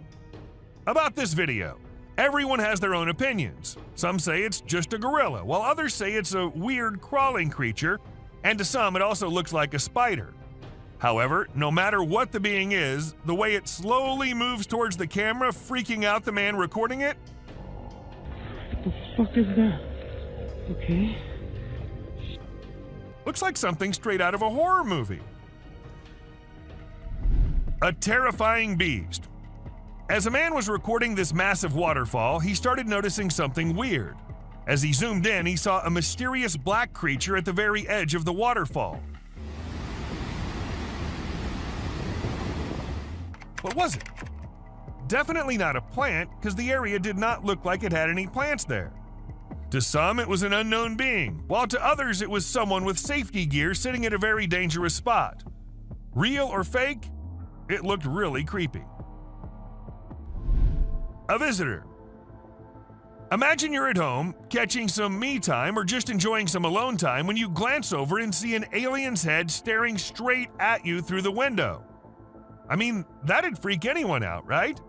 About this video, everyone has their own opinions. Some say it's just a gorilla, while others say it's a weird crawling creature, and to some it also looks like a spider. However, no matter what the being is, the way it slowly moves towards the camera, freaking out the man recording it, What the fuck is that? Okay. looks like something straight out of a horror movie. A terrifying beast. As a man was recording this massive waterfall, he started noticing something weird. As he zoomed in, he saw a mysterious black creature at the very edge of the waterfall. What was it? Definitely not a plant, because the area did not look like it had any plants there. To some, it was an unknown being, while to others it was someone with safety gear sitting at a very dangerous spot. Real or fake? It looked really creepy. A visitor. Imagine you're at home, catching some me time or just enjoying some alone time when you glance over and see an alien's head staring straight at you through the window. I mean, that'd freak anyone out, right?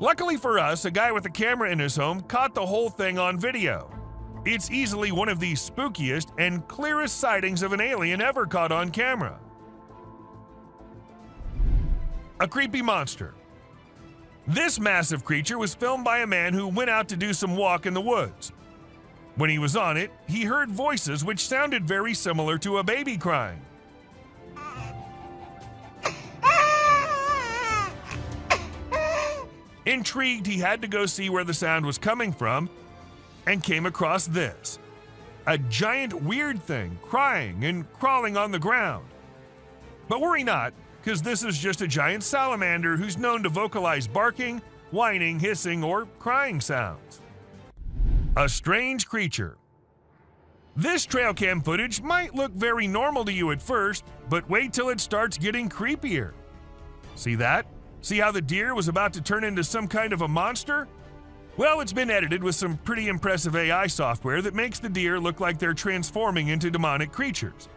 Luckily for us, a guy with a camera in his home caught the whole thing on video. It's easily one of the spookiest and clearest sightings of an alien ever caught on camera. A creepy monster. This massive creature was filmed by a man who went out to do some walk in the woods. When he was on it, he heard voices which sounded very similar to a baby crying. Intrigued, he had to go see where the sound was coming from and came across this. A giant weird thing crying and crawling on the ground. But worry not, because this is just a giant salamander who's known to vocalize barking, whining, hissing, or crying sounds. A strange creature. This trail cam footage might look very normal to you at first, but wait till it starts getting creepier. See that? See how the deer was about to turn into some kind of a monster? Well, it's been edited with some pretty impressive AI software that makes the deer look like they're transforming into demonic creatures.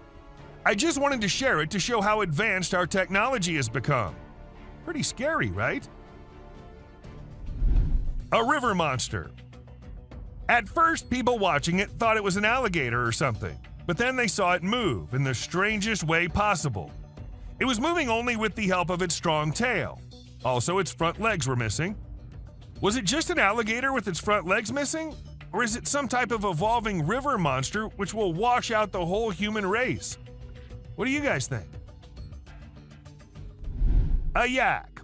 I just wanted to share it to show how advanced our technology has become. Pretty scary, right? A river monster. At first, people watching it thought it was an alligator or something, but then they saw it move in the strangest way possible. It was moving only with the help of its strong tail. Also, its front legs were missing. Was it just an alligator with its front legs missing? Or is it some type of evolving river monster which will wash out the whole human race? What do you guys think? A yak.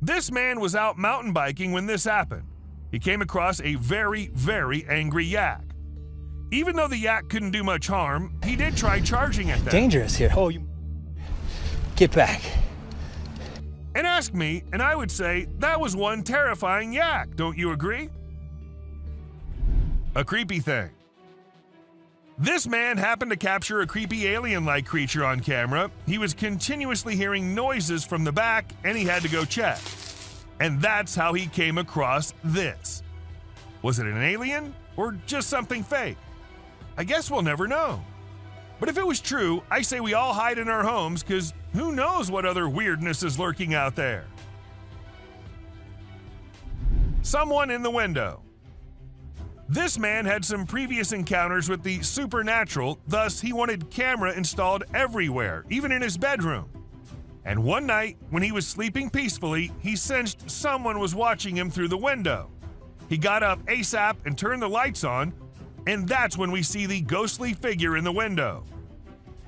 This man was out mountain biking when this happened. He came across a very, very angry yak. Even though the yak couldn't do much harm, he did try charging at them. Dangerous here. Oh, you. Get back. And ask me, and I would say that was one terrifying yak, don't you agree? A creepy thing. This man happened to capture a creepy alien-like creature on camera. He was continuously hearing noises from the back, and he had to go check. And that's how he came across this. Was it an alien, or just something fake? I guess we'll never know. But if it was true, I say we all hide in our homes, because who knows what other weirdness is lurking out there. Someone in the window. This man had some previous encounters with the supernatural, thus he wanted camera installed everywhere, even in his bedroom. And one night, when he was sleeping peacefully, he sensed someone was watching him through the window. He got up ASAP and turned the lights on, and that's when we see the ghostly figure in the window.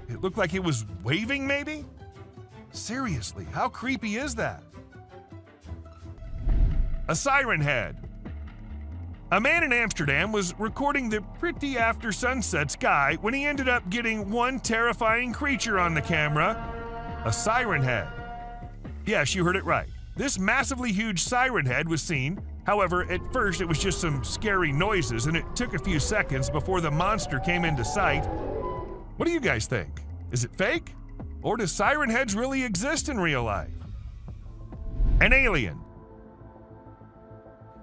It looked like it was waving, maybe? Seriously, how creepy is that? A siren head. A man in Amsterdam was recording the pretty after sunset sky when he ended up getting one terrifying creature on the camera, a siren head. Yes, you heard it right. This massively huge siren head was seen. However, at first it was just some scary noises and it took a few seconds before the monster came into sight. What do you guys think? Is it fake? Or do siren heads really exist in real life? An alien.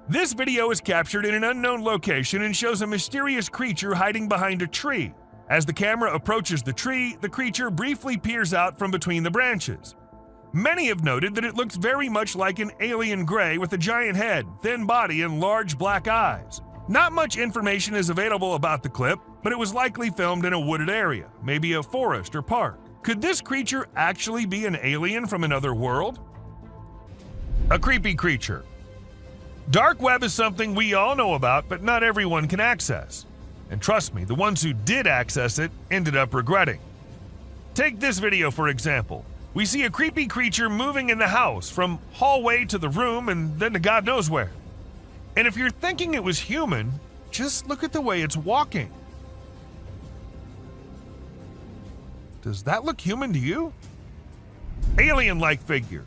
This video is captured in an unknown location and shows a mysterious creature hiding behind a tree. As the camera approaches the tree, the creature briefly peers out from between the branches. Many have noted that it looks very much like an alien gray with a giant head, thin body, and large black eyes. Not much information is available about the clip, but it was likely filmed in a wooded area, maybe a forest or park. Could this creature actually be an alien from another world? A creepy creature. Dark web is something we all know about, but not everyone can access. And trust me, the ones who did access it ended up regretting. Take this video for example. We see a creepy creature moving in the house from hallway to the room and then to God knows where. And if you're thinking it was human, just look at the way it's walking. Does that look human to you? Alien-like figure.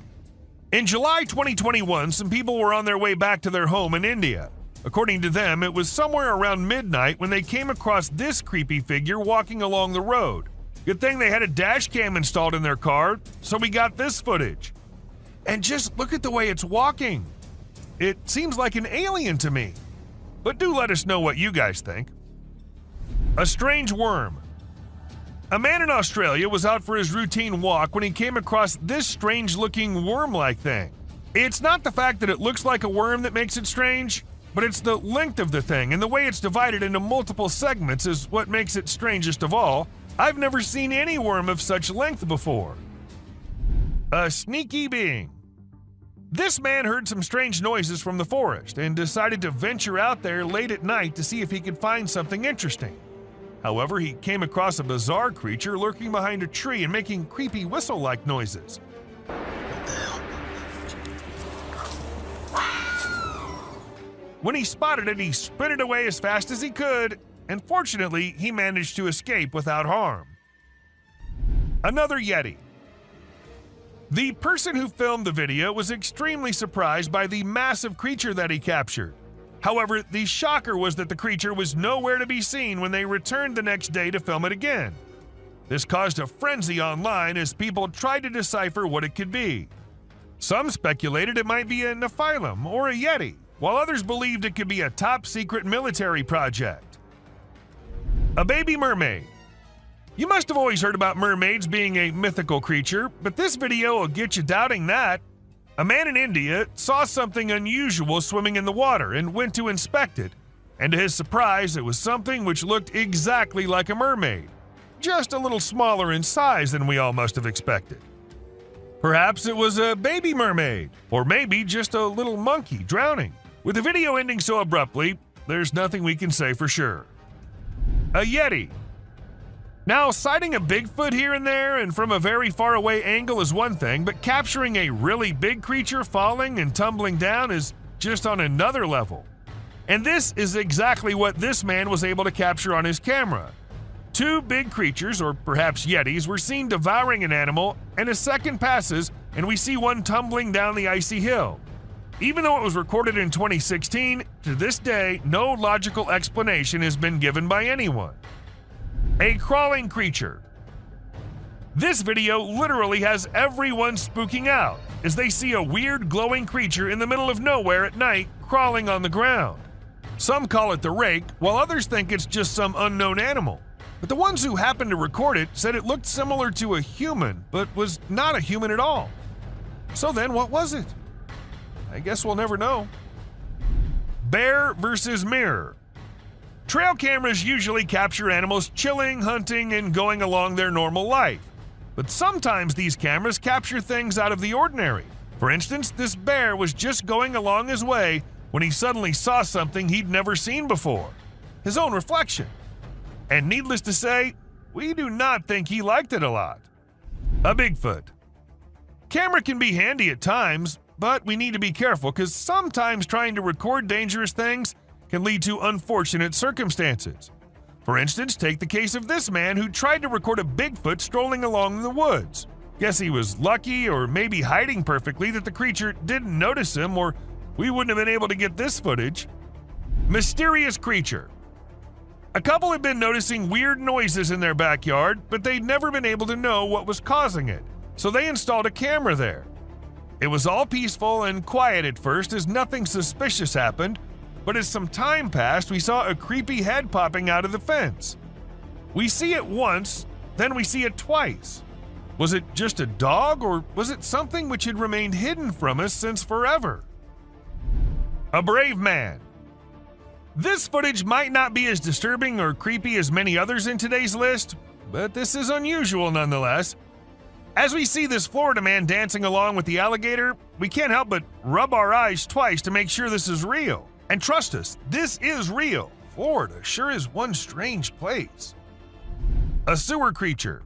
In July 2021, some people were on their way back to their home in India. According to them, it was somewhere around midnight when they came across this creepy figure walking along the road. Good thing they had a dash cam installed in their car, so we got this footage. And just look at the way it's walking. It seems like an alien to me. But do let us know what you guys think. A strange worm. A man in Australia was out for his routine walk when he came across this strange-looking worm-like thing. It's not the fact that it looks like a worm that makes it strange, but it's the length of the thing and the way it's divided into multiple segments is what makes it strangest of all. I've never seen any worm of such length before. A sneaky being. This man heard some strange noises from the forest and decided to venture out there late at night to see if he could find something interesting. However, he came across a bizarre creature lurking behind a tree and making creepy whistle-like noises. When he spotted it, he sprinted away as fast as he could, and fortunately, he managed to escape without harm. Another Yeti. The person who filmed the video was extremely surprised by the massive creature that he captured. However, the shocker was that the creature was nowhere to be seen when they returned the next day to film it again. This caused a frenzy online as people tried to decipher what it could be. Some speculated it might be a Nephilim or a Yeti, while others believed it could be a top-secret military project. A baby mermaid. You must have always heard about mermaids being a mythical creature, but this video will get you doubting that. A man in India saw something unusual swimming in the water and went to inspect it, and to his surprise, it was something which looked exactly like a mermaid, just a little smaller in size than we all must have expected. Perhaps it was a baby mermaid, or maybe just a little monkey drowning. With the video ending so abruptly, there's nothing we can say for sure. A Yeti. Now, sighting a Bigfoot here and there and from a very far away angle is one thing, but capturing a really big creature falling and tumbling down is just on another level. And this is exactly what this man was able to capture on his camera. Two big creatures, or perhaps Yetis, were seen devouring an animal, and a second passes and we see one tumbling down the icy hill. Even though it was recorded in 2016, to this day, no logical explanation has been given by anyone. A crawling creature. This video literally has everyone spooking out as they see a weird glowing creature in the middle of nowhere at night crawling on the ground. Some call it the rake, while others think it's just some unknown animal. But the ones who happened to record it said it looked similar to a human, but was not a human at all. So then what was it? I guess we'll never know. Bear versus mirror. Trail cameras usually capture animals chilling, hunting, and going along their normal life. But sometimes these cameras capture things out of the ordinary. For instance, this bear was just going along his way when he suddenly saw something he'd never seen before. His own reflection. And needless to say, we do not think he liked it a lot. A Bigfoot. Camera can be handy at times, but we need to be careful because sometimes trying to record dangerous things can lead to unfortunate circumstances. For instance, take the case of this man who tried to record a Bigfoot strolling along in the woods. Guess he was lucky, or maybe hiding perfectly, that the creature didn't notice him, or we wouldn't have been able to get this footage. Mysterious creature. A couple had been noticing weird noises in their backyard, but they'd never been able to know what was causing it, so they installed a camera there. It was all peaceful and quiet at first as nothing suspicious happened, but as some time passed, we saw a creepy head popping out of the fence. We see it once, then we see it twice. Was it just a dog, or was it something which had remained hidden from us since forever? A brave man. This footage might not be as disturbing or creepy as many others in today's list, but this is unusual nonetheless. As we see this Florida man dancing along with the alligator, we can't help but rub our eyes twice to make sure this is real. And trust us, this is real. Florida sure is one strange place. A sewer creature.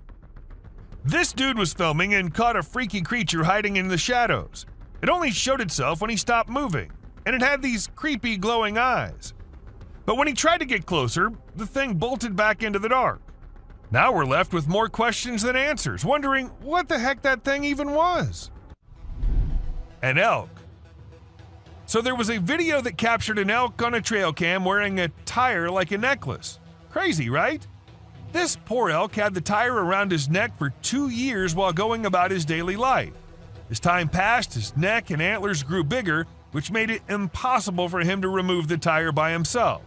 This dude was filming and caught a freaky creature hiding in the shadows. It only showed itself when he stopped moving, and it had these creepy glowing eyes. But when he tried to get closer, the thing bolted back into the dark. Now we're left with more questions than answers, wondering what the heck that thing even was. An elk. So there was a video that captured an elk on a trail cam wearing a tire like a necklace. Crazy, right? This poor elk had the tire around his neck for 2 years while going about his daily life. As time passed, his neck and antlers grew bigger, which made it impossible for him to remove the tire by himself.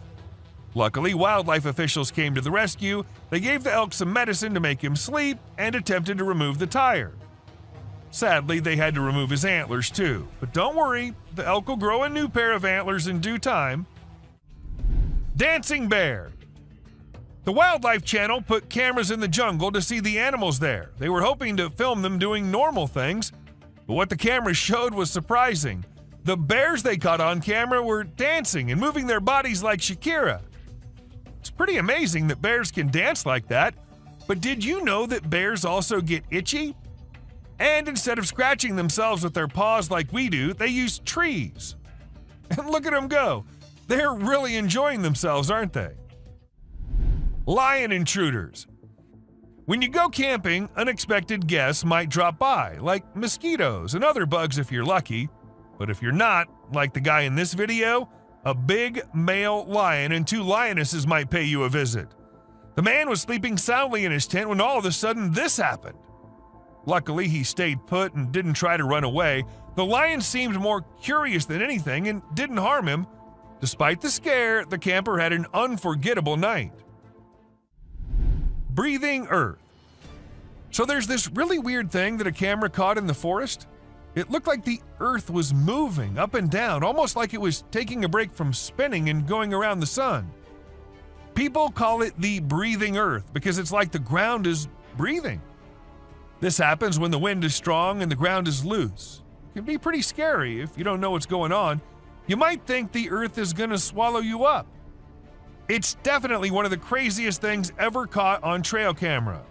Luckily, wildlife officials came to the rescue. They gave the elk some medicine to make him sleep and attempted to remove the tire. Sadly, they had to remove his antlers too. But don't worry, the elk will grow a new pair of antlers in due time. Dancing bear. The Wildlife Channel put cameras in the jungle to see the animals there. They were hoping to film them doing normal things, But what the camera showed was surprising. The bears they caught on camera were dancing and moving their bodies like Shakira. It's pretty amazing that bears can dance like that, but did you know that bears also get itchy? And instead of scratching themselves with their paws like we do, they use trees. And look at them go. They're really enjoying themselves, aren't they? Lion intruders. When you go camping, unexpected guests might drop by, like mosquitoes and other bugs if you're lucky. But if you're not, like the guy in this video, a big male lion and 2 lionesses might pay you a visit. The man was sleeping soundly in his tent when all of a sudden this happened. Luckily, he stayed put and didn't try to run away. The lion seemed more curious than anything and didn't harm him. Despite the scare, the camper had an unforgettable night. Breathing earth. So there's this really weird thing that a camera caught in the forest. It looked like the earth was moving up and down, almost like it was taking a break from spinning and going around the sun. People call it the breathing earth because it's like the ground is breathing. This happens when the wind is strong and the ground is loose. It can be pretty scary if you don't know what's going on. You might think the earth is going to swallow you up. It's definitely one of the craziest things ever caught on trail camera.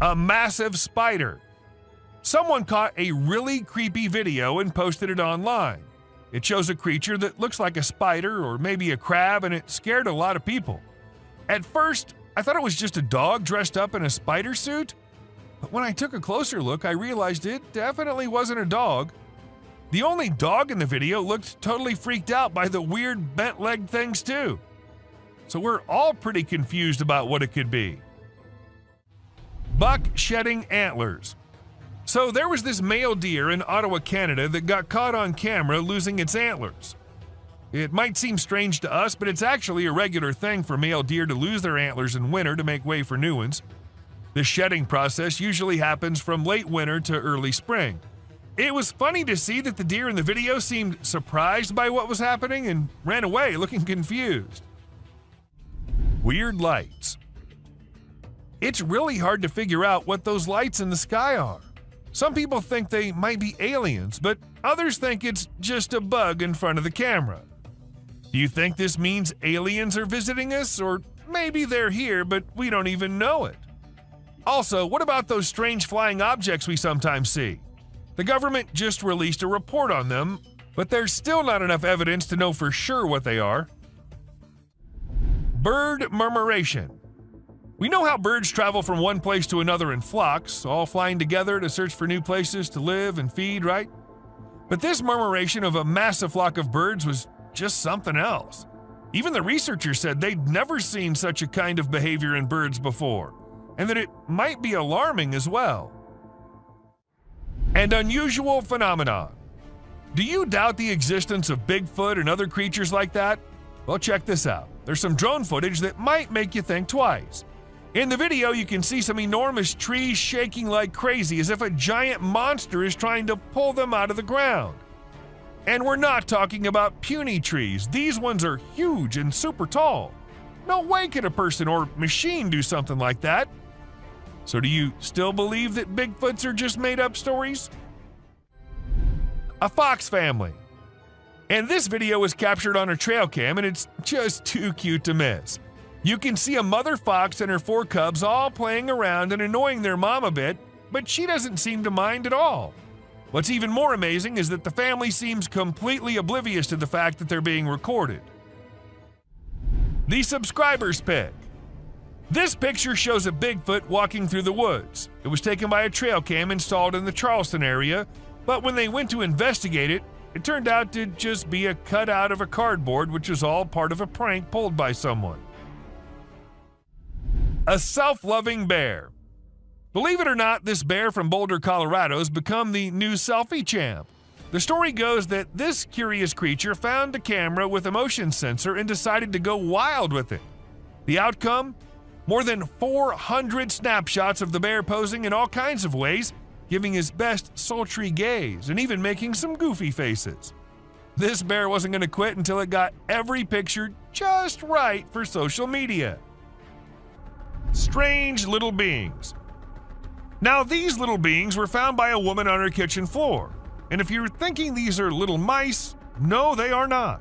A massive spider. Someone caught a really creepy video and posted it online. It shows a creature that looks like a spider or maybe a crab, and it scared a lot of people. At first, I thought it was just a dog dressed up in a spider suit, but when I took a closer look, I realized it definitely wasn't a dog. The only dog in the video looked totally freaked out by the weird bent-legged things too. So we're all pretty confused about what it could be. Buck shedding antlers. So there was this male deer in Ottawa, Canada that got caught on camera losing its antlers. It might seem strange to us, but it's actually a regular thing for male deer to lose their antlers in winter to make way for new ones. The shedding process usually happens from late winter to early spring. It was funny to see that the deer in the video seemed surprised by what was happening and ran away looking confused. Weird lights. It's really hard to figure out what those lights in the sky are. Some people think they might be aliens, but others think it's just a bug in front of the camera. Do you think this means aliens are visiting us, or maybe they're here but we don't even know it? Also, what about those strange flying objects we sometimes see? The government just released a report on them, but there's still not enough evidence to know for sure what they are. Bird murmuration. We know how birds travel from one place to another in flocks, all flying together to search for new places to live and feed, right? But this murmuration of a massive flock of birds was just something else. Even the researchers said they'd never seen such a kind of behavior in birds before, and that it might be alarming as well. And unusual phenomenon. Do you doubt the existence of Bigfoot and other creatures like that? Well, check this out. There's some drone footage that might make you think twice. In the video, you can see some enormous trees shaking like crazy as if a giant monster is trying to pull them out of the ground. And we're not talking about puny trees. These ones are huge and super tall. No way could a person or machine do something like that. So do you still believe that Bigfoots are just made-up stories? A fox family. And this video was captured on a trail cam, and it's just too cute to miss. You can see a mother fox and her 4 cubs all playing around and annoying their mom a bit, but she doesn't seem to mind at all. What's even more amazing is that the family seems completely oblivious to the fact that they're being recorded. The subscribers pick. This picture shows a Bigfoot walking through the woods. It was taken by a trail cam installed in the Charleston area, but when they went to investigate it, it turned out to just be a cutout of a cardboard, which was all part of a prank pulled by someone. A self-loving bear. Believe it or not, this bear from Boulder, Colorado has become the new selfie champ. The story goes that this curious creature found a camera with a motion sensor and decided to go wild with it. The outcome? More than 400 snapshots of the bear posing in all kinds of ways, giving his best sultry gaze and even making some goofy faces. This bear wasn't going to quit until it got every picture just right for social media. Strange little beings. Now, these little beings were found by a woman on her kitchen floor. And if you're thinking these are little mice, no, they are not.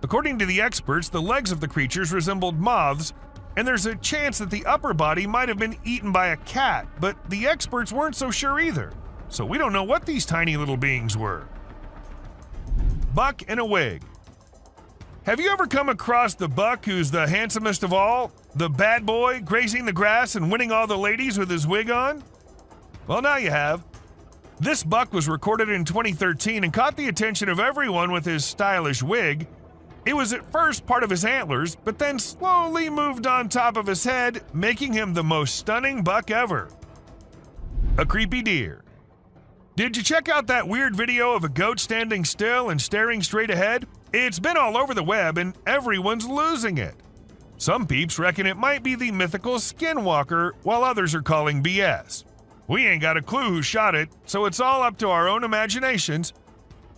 According to the experts, the legs of the creatures resembled moths, and there's a chance that the upper body might have been eaten by a cat, but the experts weren't so sure either. So we don't know what these tiny little beings were. Buck in a wig. Have you ever come across the buck who's the handsomest of all? The bad boy grazing the grass and winning all the ladies with his wig on? Well, now you have. This buck was recorded in 2013 and caught the attention of everyone with his stylish wig. It was at first part of his antlers, but then slowly moved on top of his head, making him the most stunning buck ever. A creepy deer. Did you check out that weird video of a goat standing still and staring straight ahead? It's been all over the web and everyone's losing it. Some peeps reckon it might be the mythical skinwalker, while others are calling BS. We ain't got a clue who shot it, so it's all up to our own imaginations.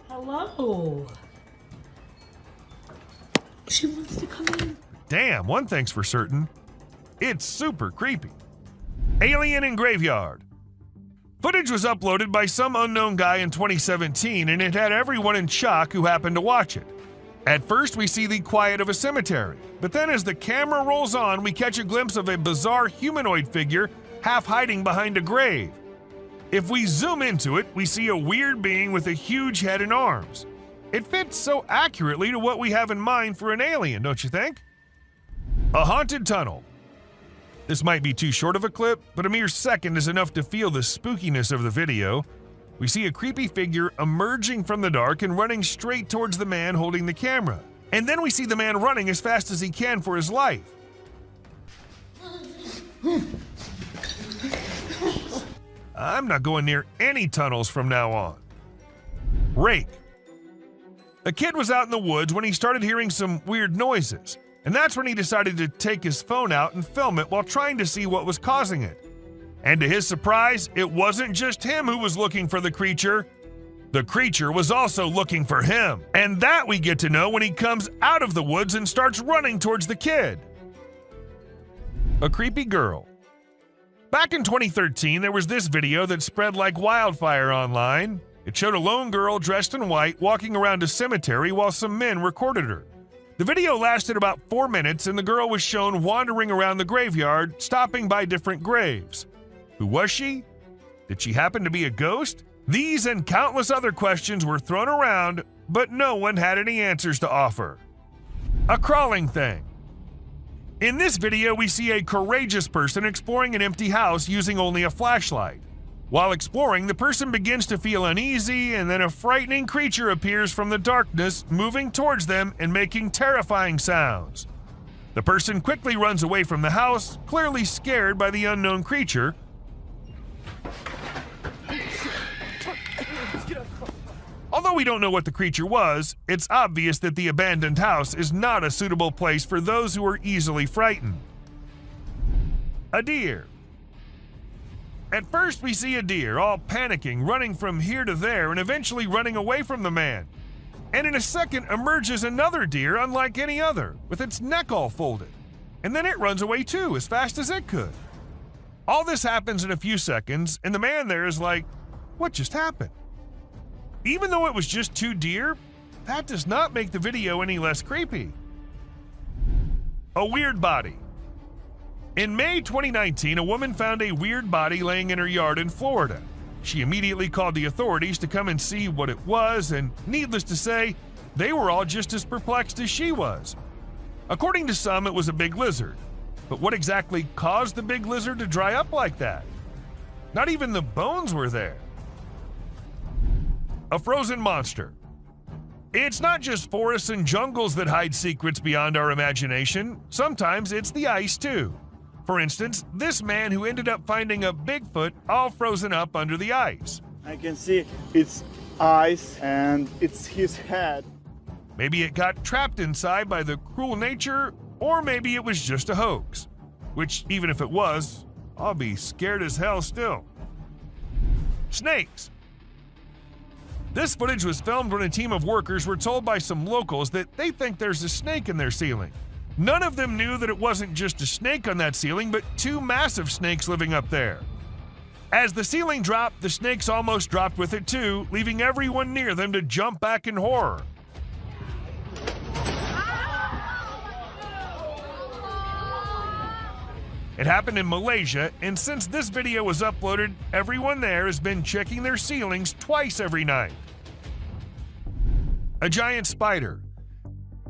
Hello. She wants to come in. Damn, one thing's for certain. It's super creepy. Alien in Graveyard. Footage was uploaded by some unknown guy in 2017, and it had everyone in shock who happened to watch it. At first, we see the quiet of a cemetery, but then as the camera rolls on, we catch a glimpse of a bizarre humanoid figure half hiding behind a grave. If we zoom into it, we see a weird being with a huge head and arms. It fits so accurately to what we have in mind for an alien, don't you think? A haunted tunnel. This might be too short of a clip, but a mere second is enough to feel the spookiness of the video. We see a creepy figure emerging from the dark and running straight towards the man holding the camera. And then we see the man running as fast as he can for his life. I'm not going near any tunnels from now on. Rake. A kid was out in the woods when he started hearing some weird noises, and that's when he decided to take his phone out and film it while trying to see what was causing it. And to his surprise, it wasn't just him who was looking for the creature. The creature was also looking for him, and that we get to know when he comes out of the woods and starts running towards the kid. A creepy girl. Back in 2013, there was this video that spread like wildfire online. It showed a lone girl dressed in white walking around a cemetery while some men recorded her. The video lasted about 4 minutes, and the girl was shown wandering around the graveyard, stopping by different graves. Who was she? Did she happen to be a ghost? These and countless other questions were thrown around, but no one had any answers to offer. A crawling thing. In this video, we see a courageous person exploring an empty house using only a flashlight. While exploring, the person begins to feel uneasy, and then a frightening creature appears from the darkness, moving towards them and making terrifying sounds. The person quickly runs away from the house, clearly scared by the unknown creature. Although we don't know what the creature was, it's obvious that the abandoned house is not a suitable place for those who are easily frightened. A deer. At first, we see a deer, all panicking, running from here to there, and eventually running away from the man. And in a second emerges another deer unlike any other, with its neck all folded. And then it runs away too, as fast as it could. All this happens in a few seconds, and the man there is like, what just happened? Even though it was just 2 deer, that does not make the video any less creepy. A weird body. In May 2019, a woman found a weird body laying in her yard in Florida. She immediately called the authorities to come and see what it was, and needless to say, they were all just as perplexed as she was. According to some, it was a big lizard. But what exactly caused the big lizard to dry up like that? Not even the bones were there. A frozen monster. It's not just forests and jungles that hide secrets beyond our imagination. Sometimes it's the ice, too. For instance, this man who ended up finding a Bigfoot all frozen up under the ice. I can see its eyes and it's his head. Maybe it got trapped inside by the cruel nature, or maybe it was just a hoax. Which, even if it was, I'll be scared as hell still. Snakes. This footage was filmed when a team of workers were told by some locals that they think there's a snake in their ceiling. None of them knew that it wasn't just a snake on that ceiling, but 2 massive snakes living up there. As the ceiling dropped, the snakes almost dropped with it too, leaving everyone near them to jump back in horror. It happened in Malaysia, and since this video was uploaded, everyone there has been checking their ceilings twice every night. A giant spider.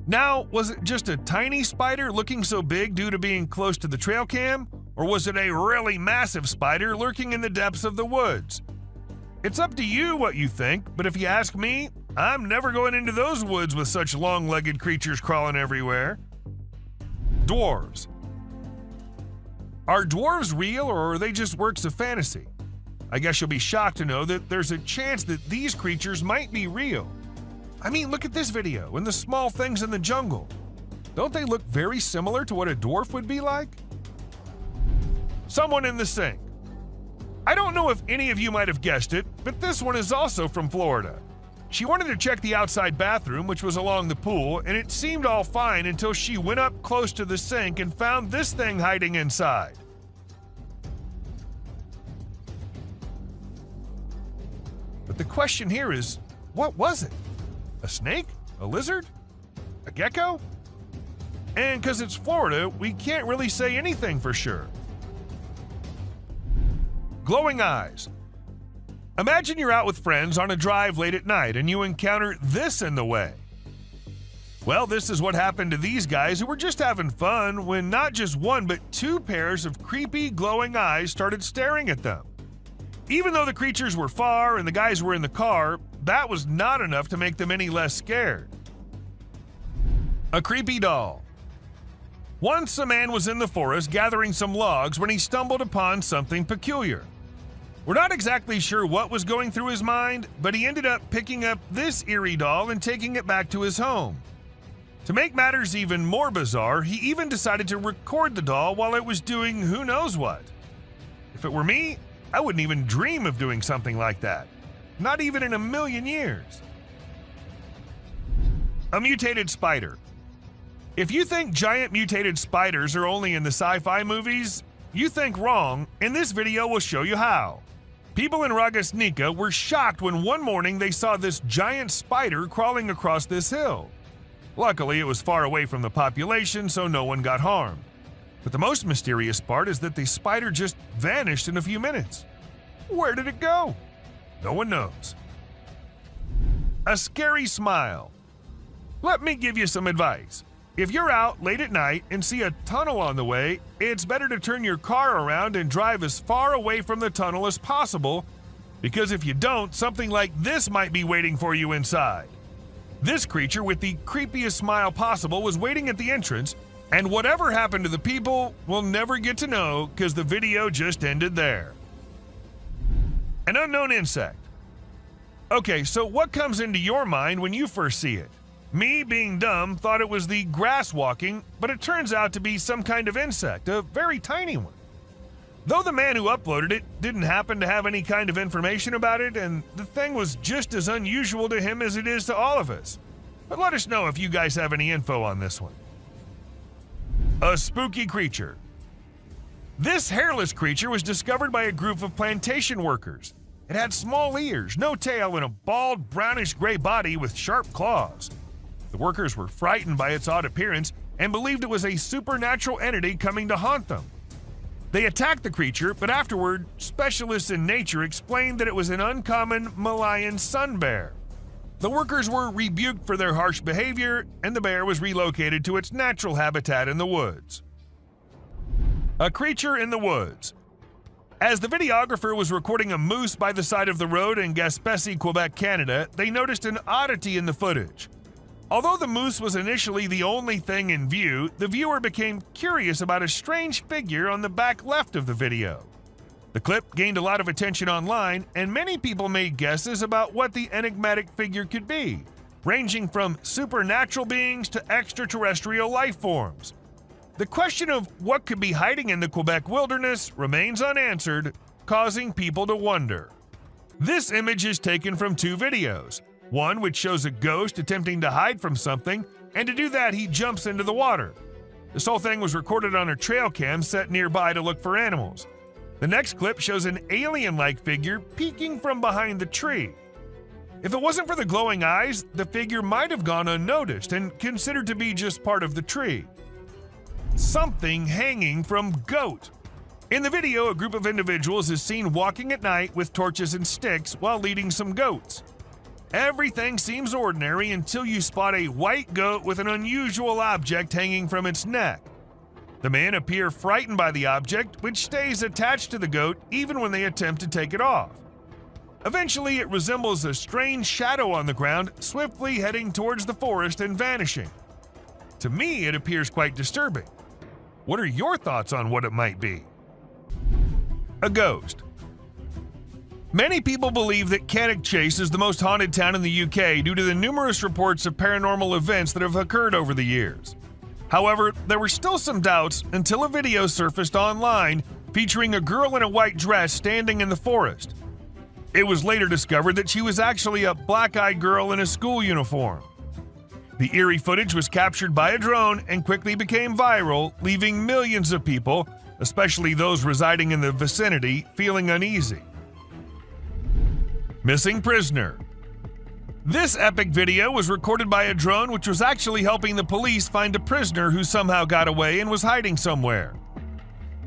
Now, was it just a tiny spider looking so big due to being close to the trail cam? Or was it a really massive spider lurking in the depths of the woods? It's up to you what you think, but if you ask me, I'm never going into those woods with such long-legged creatures crawling everywhere. Dwarves. Are dwarves real, or are they just works of fantasy? I guess you'll be shocked to know that there's a chance that these creatures might be real. I mean, look at this video and the small things in the jungle. Don't they look very similar to what a dwarf would be like? Someone in the sink. I don't know if any of you might have guessed it, but this one is also from Florida. She wanted to check the outside bathroom, which was along the pool, and it seemed all fine until she went up close to the sink and found this thing hiding inside. But the question here is, what was it? A snake? A lizard? A gecko? And because it's Florida, we can't really say anything for sure. Glowing eyes. Imagine you're out with friends on a drive late at night and you encounter this in the way. Well, this is what happened to these guys who were just having fun when not just one but two pairs of creepy glowing eyes started staring at them. Even though the creatures were far and the guys were in the car, that was not enough to make them any less scared. A creepy doll. Once a man was in the forest gathering some logs when he stumbled upon something peculiar. We're not exactly sure what was going through his mind, but he ended up picking up this eerie doll and taking it back to his home. To make matters even more bizarre, he even decided to record the doll while it was doing who knows what. If it were me, I wouldn't even dream of doing something like that. Not even in a million years. A mutated spider. If you think giant mutated spiders are only in the sci-fi movies, you think wrong, and this video will show you how. People in Ragasnika were shocked when one morning they saw this giant spider crawling across this hill. Luckily, it was far away from the population, so no one got harmed. But the most mysterious part is that the spider just vanished in a few minutes. Where did it go? No one knows. A scary smile. Let me give you some advice. If you're out late at night and see a tunnel on the way, it's better to turn your car around and drive as far away from the tunnel as possible, because if you don't, something like this might be waiting for you inside. This creature with the creepiest smile possible was waiting at the entrance, and whatever happened to the people, we'll never get to know because the video just ended there. An unknown insect. Okay, so what comes into your mind when you first see it? Me, being dumb, thought it was the grass walking, but it turns out to be some kind of insect, a very tiny one. Though the man who uploaded it didn't happen to have any kind of information about it, and the thing was just as unusual to him as it is to all of us. But let us know if you guys have any info on this one. A spooky creature. This hairless creature was discovered by a group of plantation workers. It had small ears, no tail, and a bald, brownish-gray body with sharp claws. The workers were frightened by its odd appearance and believed it was a supernatural entity coming to haunt them. They attacked the creature, but afterward, specialists in nature explained that it was an uncommon Malayan sun bear. The workers were rebuked for their harsh behavior, and the bear was relocated to its natural habitat in the woods. A creature in the woods. As the videographer was recording a moose by the side of the road in Gaspésie, Quebec, Canada, they noticed an oddity in the footage. Although the moose was initially the only thing in view, the viewer became curious about a strange figure on the back left of the video. The clip gained a lot of attention online, and many people made guesses about what the enigmatic figure could be, ranging from supernatural beings to extraterrestrial life forms. The question of what could be hiding in the Quebec wilderness remains unanswered, causing people to wonder. This image is taken from two videos. One which shows a ghost attempting to hide from something, and to do that he jumps into the water. This whole thing was recorded on a trail cam set nearby to look for animals. The next clip shows an alien-like figure peeking from behind the tree. If it wasn't for the glowing eyes, the figure might have gone unnoticed and considered to be just part of the tree. Something hanging from goat. In the video, a group of individuals is seen walking at night with torches and sticks while leading some goats. Everything seems ordinary until you spot a white goat with an unusual object hanging from its neck. The men appear frightened by the object, which stays attached to the goat even when they attempt to take it off. Eventually, it resembles a strange shadow on the ground, swiftly heading towards the forest and vanishing. To me, it appears quite disturbing. What are your thoughts on what it might be? A ghost. Many people believe that Cannock Chase is the most haunted town in the UK due to the numerous reports of paranormal events that have occurred over the years. However, there were still some doubts until a video surfaced online featuring a girl in a white dress standing in the forest. It was later discovered that she was actually a black-eyed girl in a school uniform. The eerie footage was captured by a drone and quickly became viral, leaving millions of people, especially those residing in the vicinity, feeling uneasy. Missing prisoner. This epic video was recorded by a drone which was actually helping the police find a prisoner who somehow got away and was hiding somewhere.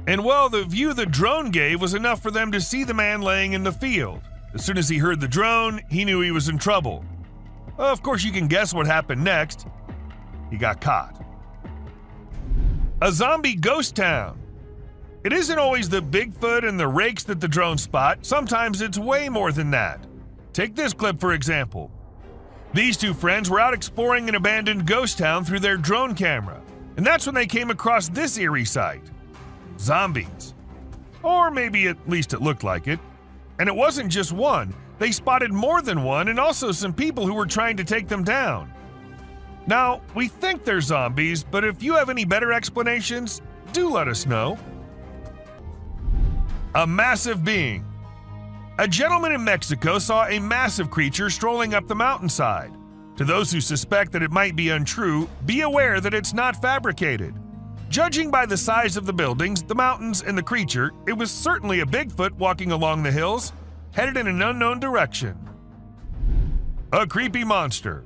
And well, the view the drone gave was enough for them to see the man laying in the field. As soon as he heard the drone, he knew he was in trouble. Of course, you can guess what happened next. He got caught. A zombie ghost town. It isn't always the Bigfoot and the rakes that the drones spot. Sometimes it's way more than that. Take this clip for example. These two friends were out exploring an abandoned ghost town through their drone camera, and that's when they came across this eerie sight. Zombies. Or maybe at least it looked like it. And it wasn't just one. They spotted more than one and also some people who were trying to take them down. Now, we think they're zombies, but if you have any better explanations, do let us know. A massive being. A gentleman in Mexico saw a massive creature strolling up the mountainside. To those who suspect that it might be untrue, be aware that it's not fabricated. Judging by the size of the buildings, the mountains, and the creature, it was certainly a Bigfoot walking along the hills, headed in an unknown direction. A creepy monster.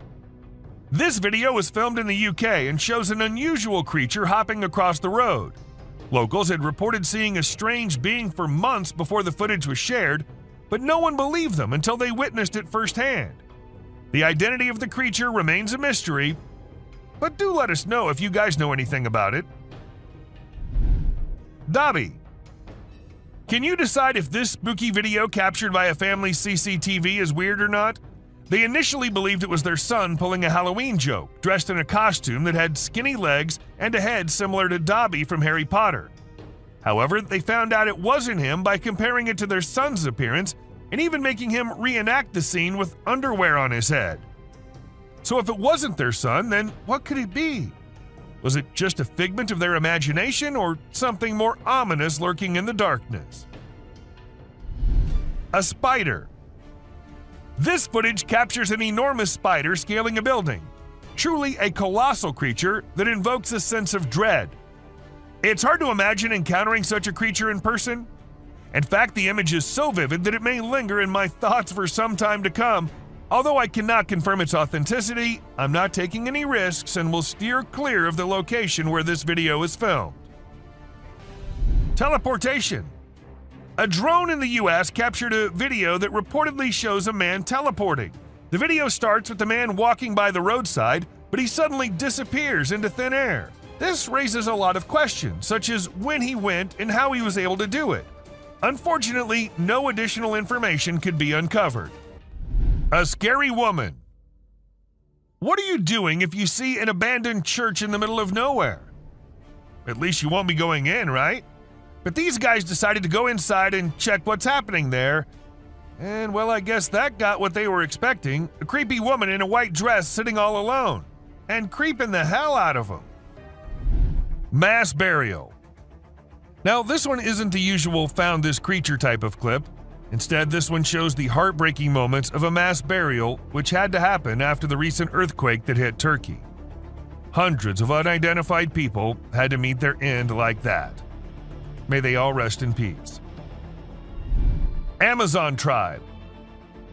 This video was filmed in the UK and shows an unusual creature hopping across the road. Locals had reported seeing a strange being for months before the footage was shared, but no one believed them until they witnessed it firsthand. The identity of the creature remains a mystery, but do let us know if you guys know anything about it. Dobby. Can you decide if this spooky video captured by a family's CCTV is weird or not? They initially believed it was their son pulling a Halloween joke, dressed in a costume that had skinny legs and a head similar to Dobby from Harry Potter. However, they found out it wasn't him by comparing it to their son's appearance and even making him reenact the scene with underwear on his head. So if it wasn't their son, then what could it be? Was it just a figment of their imagination or something more ominous lurking in the darkness? A spider. This footage captures an enormous spider scaling a building, truly a colossal creature that invokes a sense of dread. It's hard to imagine encountering such a creature in person. In fact, the image is so vivid that it may linger in my thoughts for some time to come. Although I cannot confirm its authenticity, I'm not taking any risks and will steer clear of the location where this video is filmed. Teleportation. A drone in the US captured a video that reportedly shows a man teleporting. The video starts with the man walking by the roadside, but he suddenly disappears into thin air. This raises a lot of questions, such as when he went and how he was able to do it. Unfortunately, no additional information could be uncovered. A scary woman. What are you doing if you see an abandoned church in the middle of nowhere? At least you won't be going in, right? But these guys decided to go inside and check what's happening there. And well, I guess that got what they were expecting. A creepy woman in a white dress sitting all alone. And creeping the hell out of them. Mass burial. Now, this one isn't the usual found this creature type of clip. Instead, this one shows the heartbreaking moments of a mass burial which had to happen after the recent earthquake that hit Turkey. Hundreds of unidentified people had to meet their end like that. May they all rest in peace. Amazon tribe.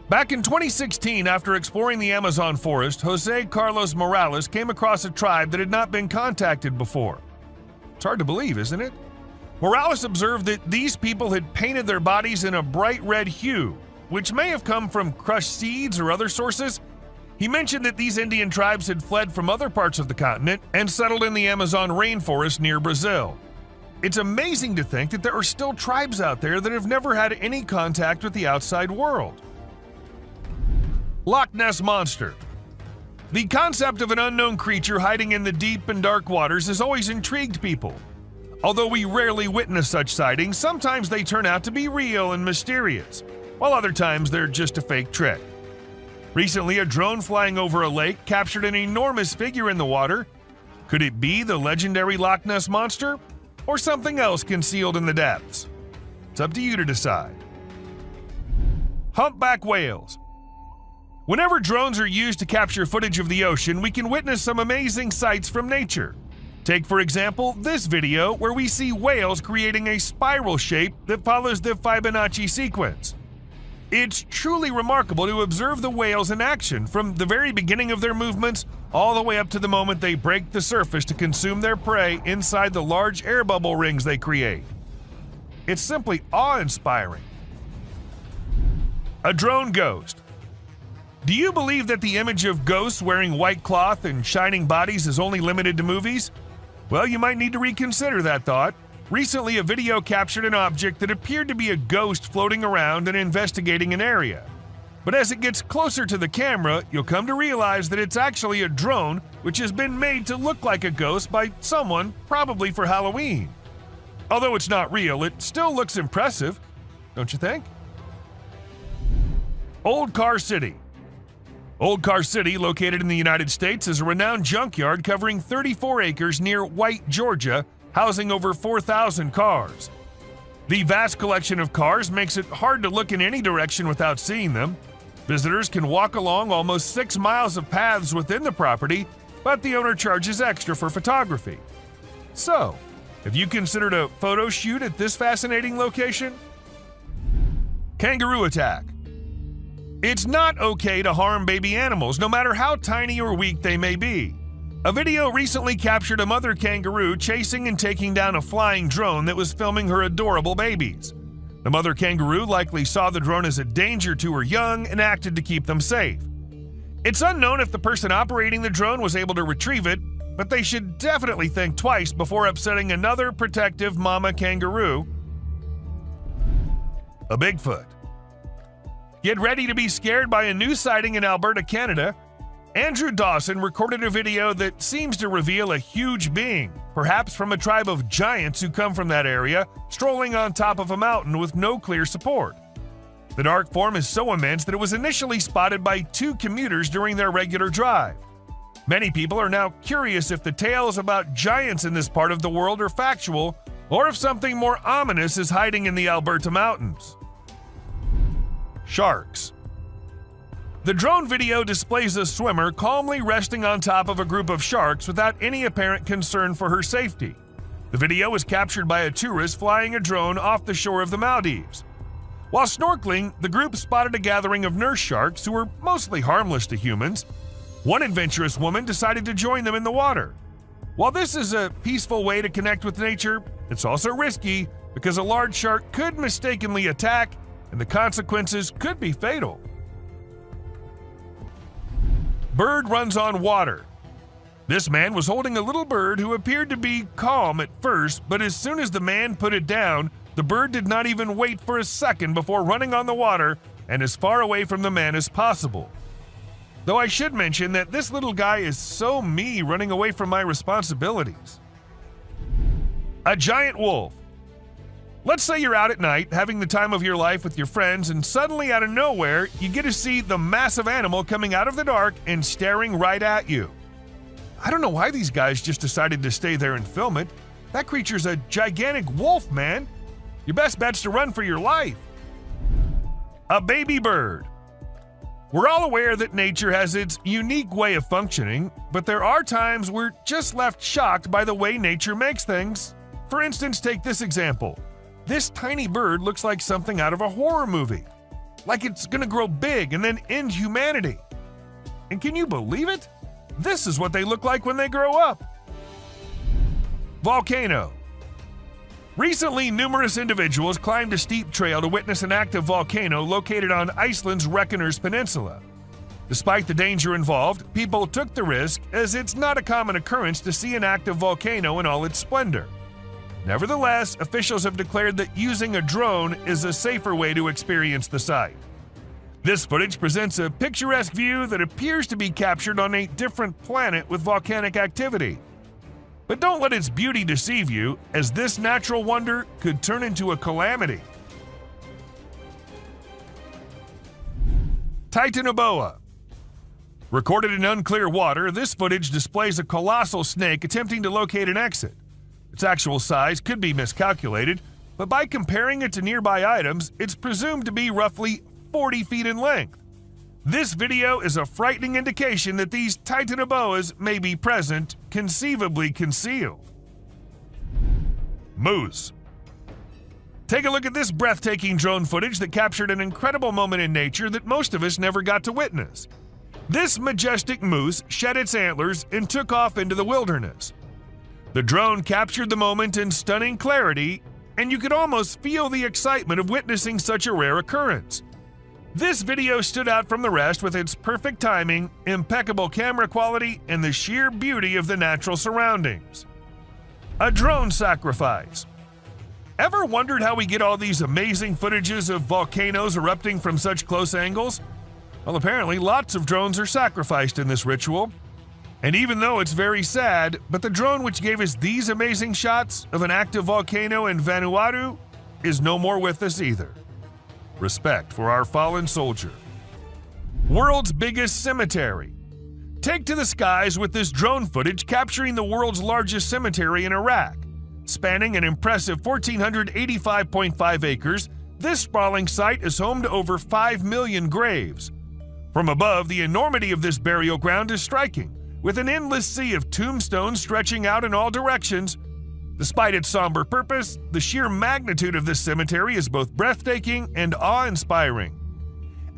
Back in 2016, after exploring the Amazon forest, Jose Carlos Morales came across a tribe that had not been contacted before. It's hard to believe, isn't it? Morales observed that these people had painted their bodies in a bright red hue, which may have come from crushed seeds or other sources. He mentioned that these Indian tribes had fled from other parts of the continent and settled in the Amazon rainforest near Brazil. It's amazing to think that there are still tribes out there that have never had any contact with the outside world. Loch Ness Monster. The concept of an unknown creature hiding in the deep and dark waters has always intrigued people. Although we rarely witness such sightings, sometimes they turn out to be real and mysterious, while other times they're just a fake trick. Recently, a drone flying over a lake captured an enormous figure in the water. Could it be the legendary Loch Ness Monster, or something else concealed in the depths? It's up to you to decide. Humpback whales. Whenever drones are used to capture footage of the ocean, we can witness some amazing sights from nature. Take, for example, this video where we see whales creating a spiral shape that follows the Fibonacci sequence. It's truly remarkable to observe the whales in action from the very beginning of their movements all the way up to the moment they break the surface to consume their prey inside the large air bubble rings they create. It's simply awe-inspiring. A drone ghost. Do you believe that the image of ghosts wearing white cloth and shining bodies is only limited to movies? Well, you might need to reconsider that thought. Recently, a video captured an object that appeared to be a ghost floating around and investigating an area. But as it gets closer to the camera, you'll come to realize that it's actually a drone which has been made to look like a ghost by someone, probably for Halloween. Although it's not real, it still looks impressive, don't you think? Old Car City. Old Car City, located in the United States, is a renowned junkyard covering 34 acres near White, Georgia, housing over 4,000 cars. The vast collection of cars makes it hard to look in any direction without seeing them. Visitors can walk along almost 6 miles of paths within the property, but the owner charges extra for photography. So, have you considered a photo shoot at this fascinating location? Kangaroo attack. It's not okay to harm baby animals, no matter how tiny or weak they may be. A video recently captured a mother kangaroo chasing and taking down a flying drone that was filming her adorable babies. The mother kangaroo likely saw the drone as a danger to her young and acted to keep them safe. It's unknown if the person operating the drone was able to retrieve it, but they should definitely think twice before upsetting another protective mama kangaroo. A Bigfoot. Get ready to be scared by a new sighting in Alberta, Canada. Andrew Dawson recorded a video that seems to reveal a huge being, perhaps from a tribe of giants who come from that area, strolling on top of a mountain with no clear support. The dark form is so immense that it was initially spotted by 2 commuters during their regular drive. Many people are now curious if the tales about giants in this part of the world are factual, or if something more ominous is hiding in the Alberta mountains. Sharks. The drone video displays a swimmer calmly resting on top of a group of sharks without any apparent concern for her safety. The video was captured by a tourist flying a drone off the shore of the Maldives. While snorkeling, the group spotted a gathering of nurse sharks who were mostly harmless to humans. One adventurous woman decided to join them in the water. While this is a peaceful way to connect with nature, it's also risky because a large shark could mistakenly attack and the consequences could be fatal. Bird runs on water. This man was holding a little bird who appeared to be calm at first, but as soon as the man put it down, the bird did not even wait for a second before running on the water and as far away from the man as possible. Though I should mention that this little guy is so me running away from my responsibilities. A giant wolf. Let's say you're out at night having the time of your life with your friends, and suddenly out of nowhere, you get to see the massive animal coming out of the dark and staring right at you. I don't know why these guys just decided to stay there and film it. That creature's a gigantic wolf, man. Your best bet's to run for your life. A baby bird. We're all aware that nature has its unique way of functioning, but there are times we're just left shocked by the way nature makes things. For instance, take this example. this tiny bird looks like something out of a horror movie. Like it's gonna grow big and then end humanity. And can you believe it? This is what they look like when they grow up. Volcano. Recently, numerous individuals climbed a steep trail to witness an active volcano located on Iceland's Reykjanes Peninsula. Despite the danger involved, people took the risk as it's not a common occurrence to see an active volcano in all its splendor. Nevertheless, officials have declared that using a drone is a safer way to experience the site. This footage presents a picturesque view that appears to be captured on a different planet with volcanic activity. But don't let its beauty deceive you, as this natural wonder could turn into a calamity. Titanoboa. Recorded in unclear water, this footage displays a colossal snake attempting to locate an exit. Its actual size could be miscalculated, but by comparing it to nearby items, it's presumed to be roughly 40 feet in length. This video is a frightening indication that these Titanoboas may be present, conceivably concealed. Moose. Take a look at this breathtaking drone footage that captured an incredible moment in nature that most of us never got to witness. This majestic moose shed its antlers and took off into the wilderness. The drone captured the moment in stunning clarity, and you could almost feel the excitement of witnessing such a rare occurrence. This video stood out from the rest with its perfect timing, impeccable camera quality, and the sheer beauty of the natural surroundings. A drone sacrifice. Ever wondered how we get all these amazing footages of volcanoes erupting from such close angles? Well, apparently lots of drones are sacrificed in this ritual. And even though it's very sad, but the drone which gave us these amazing shots of an active volcano in Vanuatu is no more with us either. Respect for our fallen soldier. World's biggest cemetery. Take to the skies with this drone footage capturing the world's largest cemetery in Iraq. Spanning an impressive 1,485.5 acres, this sprawling site is home to over 5 million graves. From above, the enormity of this burial ground is striking, with an endless sea of tombstones stretching out in all directions. Despite its somber purpose, the sheer magnitude of this cemetery is both breathtaking and awe-inspiring.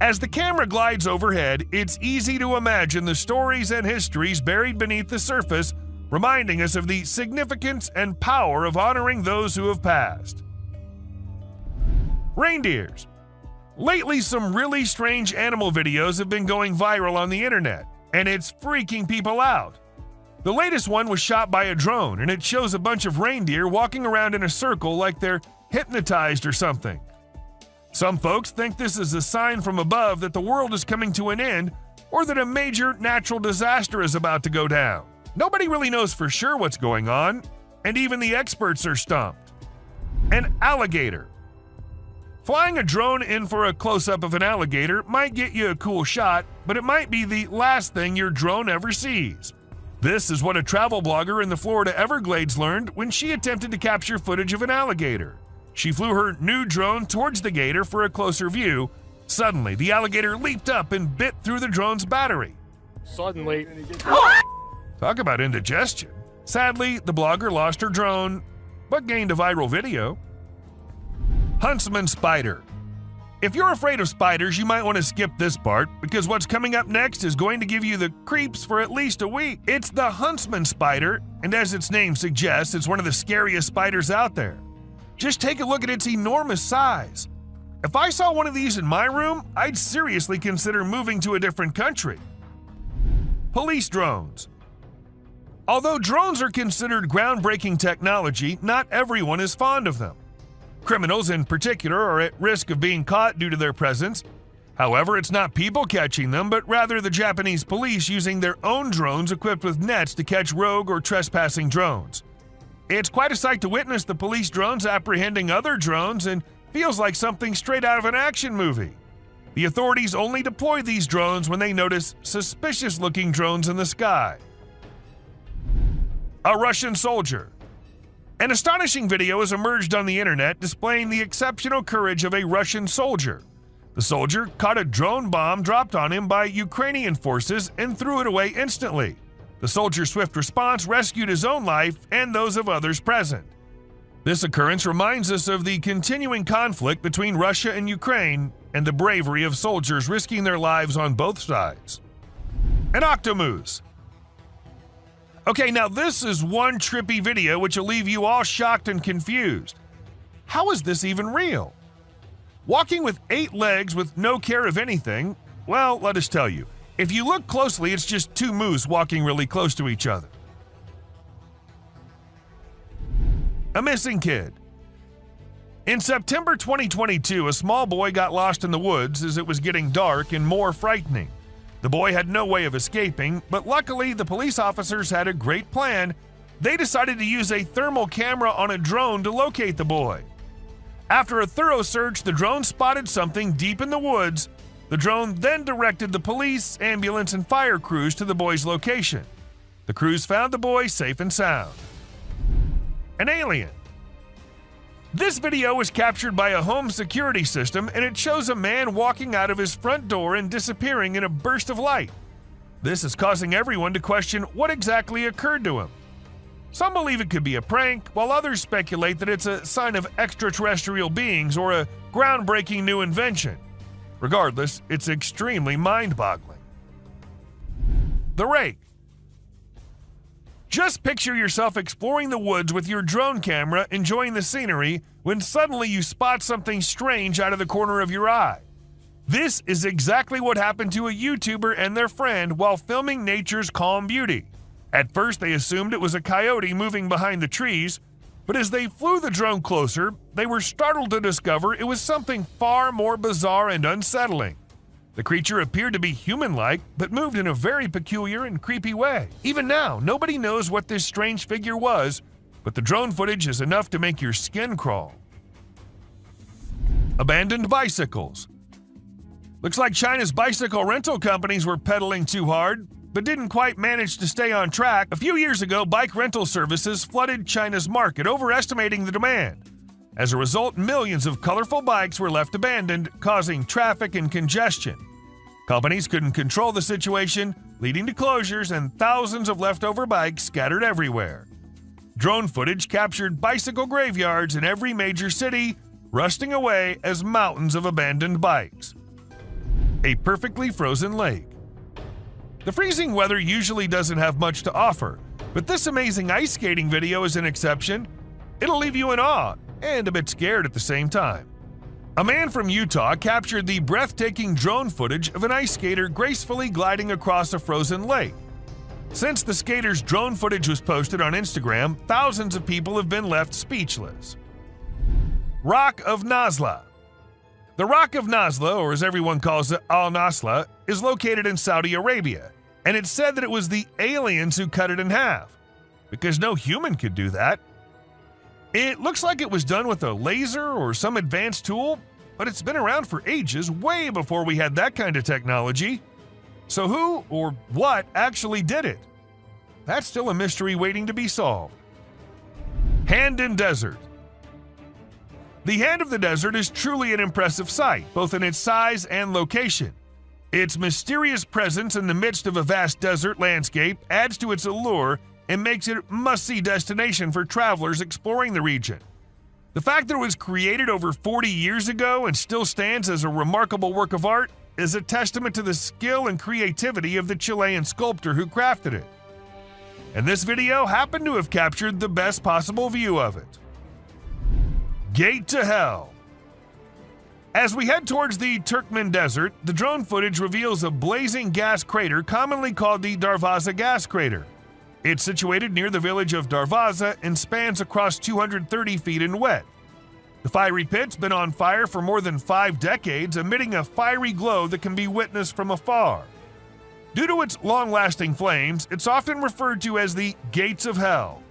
As the camera glides overhead, it's easy to imagine the stories and histories buried beneath the surface, reminding us of the significance and power of honoring those who have passed. Reindeers. Lately, some really strange animal videos have been going viral on the internet, and it's freaking people out. The latest one was shot by a drone, and it shows a bunch of reindeer walking around in a circle like they're hypnotized or something. Some folks think this is a sign from above that the world is coming to an end, or that a major natural disaster is about to go down. Nobody really knows for sure what's going on, and even the experts are stumped. An alligator. Flying a drone in for a close-up of an alligator might get you a cool shot, but it might be the last thing your drone ever sees. This is what a travel blogger in the Florida Everglades learned when she attempted to capture footage of an alligator. She flew her new drone towards the gator for a closer view. Suddenly, the alligator leaped up and bit through the drone's battery. Suddenly. Talk about indigestion. Sadly, the blogger lost her drone, but gained a viral video. Huntsman spider. If you're afraid of spiders, you might want to skip this part, because what's coming up next is going to give you the creeps for at least a week. It's the huntsman spider, and as its name suggests, it's one of the scariest spiders out there. Just take a look at its enormous size. If I saw one of these in my room, I'd seriously consider moving to a different country. Police drones. Although drones are considered groundbreaking technology, not everyone is fond of them. Criminals in particular are at risk of being caught due to their presence. However, it's not people catching them, but rather the Japanese police using their own drones equipped with nets to catch rogue or trespassing drones. It's quite a sight to witness the police drones apprehending other drones, and feels like something straight out of an action movie. The authorities only deploy these drones when they notice suspicious-looking drones in the sky. A Russian soldier. An astonishing video has emerged on the internet displaying the exceptional courage of a Russian soldier. The soldier caught a drone bomb dropped on him by Ukrainian forces and threw it away instantly. The soldier's swift response rescued his own life and those of others present. This occurrence reminds us of the continuing conflict between Russia and Ukraine and the bravery of soldiers risking their lives on both sides. An octomoose. Okay, now this is one trippy video which will leave you all shocked and confused. How is this even real? Walking with 8 legs with no care of anything? Well, let us tell you. If you look closely, it's just 2 moose walking really close to each other. A missing kid. In September 2022, a small boy got lost in the woods as it was getting dark and more frightening. The boy had no way of escaping, but luckily the police officers had a great plan. They decided to use a thermal camera on a drone to locate the boy. After a thorough search, the drone spotted something deep in the woods. The drone then directed the police, ambulance, and fire crews to the boy's location. The crews found the boy safe and sound. An alien. This video was captured by a home security system, and it shows a man walking out of his front door and disappearing in a burst of light. This is causing everyone to question what exactly occurred to him. Some believe it could be a prank, while others speculate that it's a sign of extraterrestrial beings or a groundbreaking new invention. Regardless, it's extremely mind-boggling. The rake. Just picture yourself exploring the woods with your drone camera, enjoying the scenery, when suddenly you spot something strange out of the corner of your eye. This is exactly what happened to a YouTuber and their friend while filming nature's calm beauty. At first, they assumed it was a coyote moving behind the trees, but as they flew the drone closer, they were startled to discover it was something far more bizarre and unsettling. The creature appeared to be human-like, but moved in a very peculiar and creepy way. Even now, nobody knows what this strange figure was, but the drone footage is enough to make your skin crawl. Abandoned bicycles. Looks like China's bicycle rental companies were pedaling too hard, but didn't quite manage to stay on track. A few years ago, bike rental services flooded China's market, overestimating the demand. As a result, millions of colorful bikes were left abandoned, causing traffic and congestion. Companies couldn't control the situation, leading to closures and thousands of leftover bikes scattered everywhere. Drone footage captured bicycle graveyards in every major city, rusting away as mountains of abandoned bikes. A perfectly frozen lake. The freezing weather usually doesn't have much to offer, but this amazing ice skating video is an exception. It'll leave you in awe and a bit scared at the same time. A man from Utah captured the breathtaking drone footage of an ice skater gracefully gliding across a frozen lake. Since the skater's drone footage was posted on Instagram, thousands of people have been left speechless. Rock of Nazla. The Rock of Nazla, or as everyone calls it, Al-Nasla, is located in Saudi Arabia, and it's said that it was the aliens who cut it in half, because no human could do that. It looks like it was done with a laser or some advanced tool, but it's been around for ages, way before we had that kind of technology. So who or what actually did it? That's still a mystery waiting to be solved. Hand in Desert. The Hand of the Desert is truly an impressive sight, both in its size and location. Its mysterious presence in the midst of a vast desert landscape adds to its allure and makes it a must-see destination for travelers exploring the region. The fact that it was created over 40 years ago and still stands as a remarkable work of art is a testament to the skill and creativity of the Chilean sculptor who crafted it. And this video happened to have captured the best possible view of it. Gate to Hell. As we head towards the Turkmen Desert, the drone footage reveals a blazing gas crater commonly called the Darvaza gas crater. It's situated near the village of Darvaza and spans across 230 feet in width. The fiery pit's been on fire for more than 5 decades, emitting a fiery glow that can be witnessed from afar. Due to its long-lasting flames, it's often referred to as the Gates of Hell.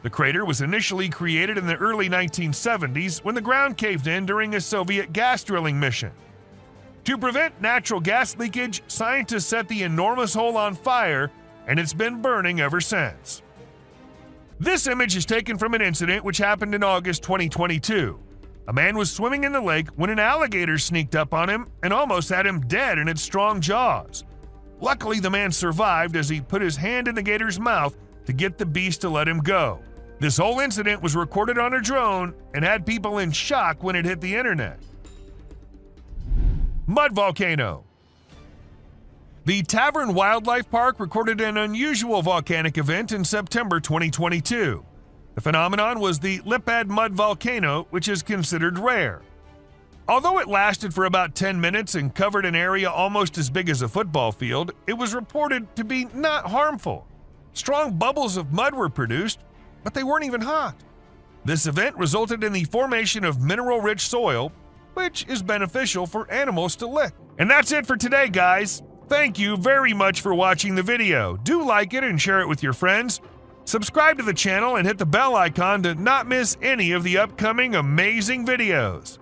The crater was initially created in the early 1970s when the ground caved in during a Soviet gas drilling mission. To prevent natural gas leakage, scientists set the enormous hole on fire, and it's been burning ever since. This image is taken from an incident which happened in August 2022. A man was swimming in the lake when an alligator sneaked up on him and almost had him dead in its strong jaws. Luckily, the man survived as he put his hand in the gator's mouth to get the beast to let him go. This whole incident was recorded on a drone and had people in shock when it hit the internet. Mud volcano. The Tavern Wildlife Park recorded an unusual volcanic event in September 2022. The phenomenon was the Lipad mud volcano, which is considered rare. Although it lasted for about 10 minutes and covered an area almost as big as a football field, it was reported to be not harmful. Strong bubbles of mud were produced, but they weren't even hot. This event resulted in the formation of mineral-rich soil, which is beneficial for animals to lick. And that's it for today, guys. Thank you very much for watching the video. Do like it and share it with your friends. Subscribe to the channel and hit the bell icon to not miss any of the upcoming amazing videos.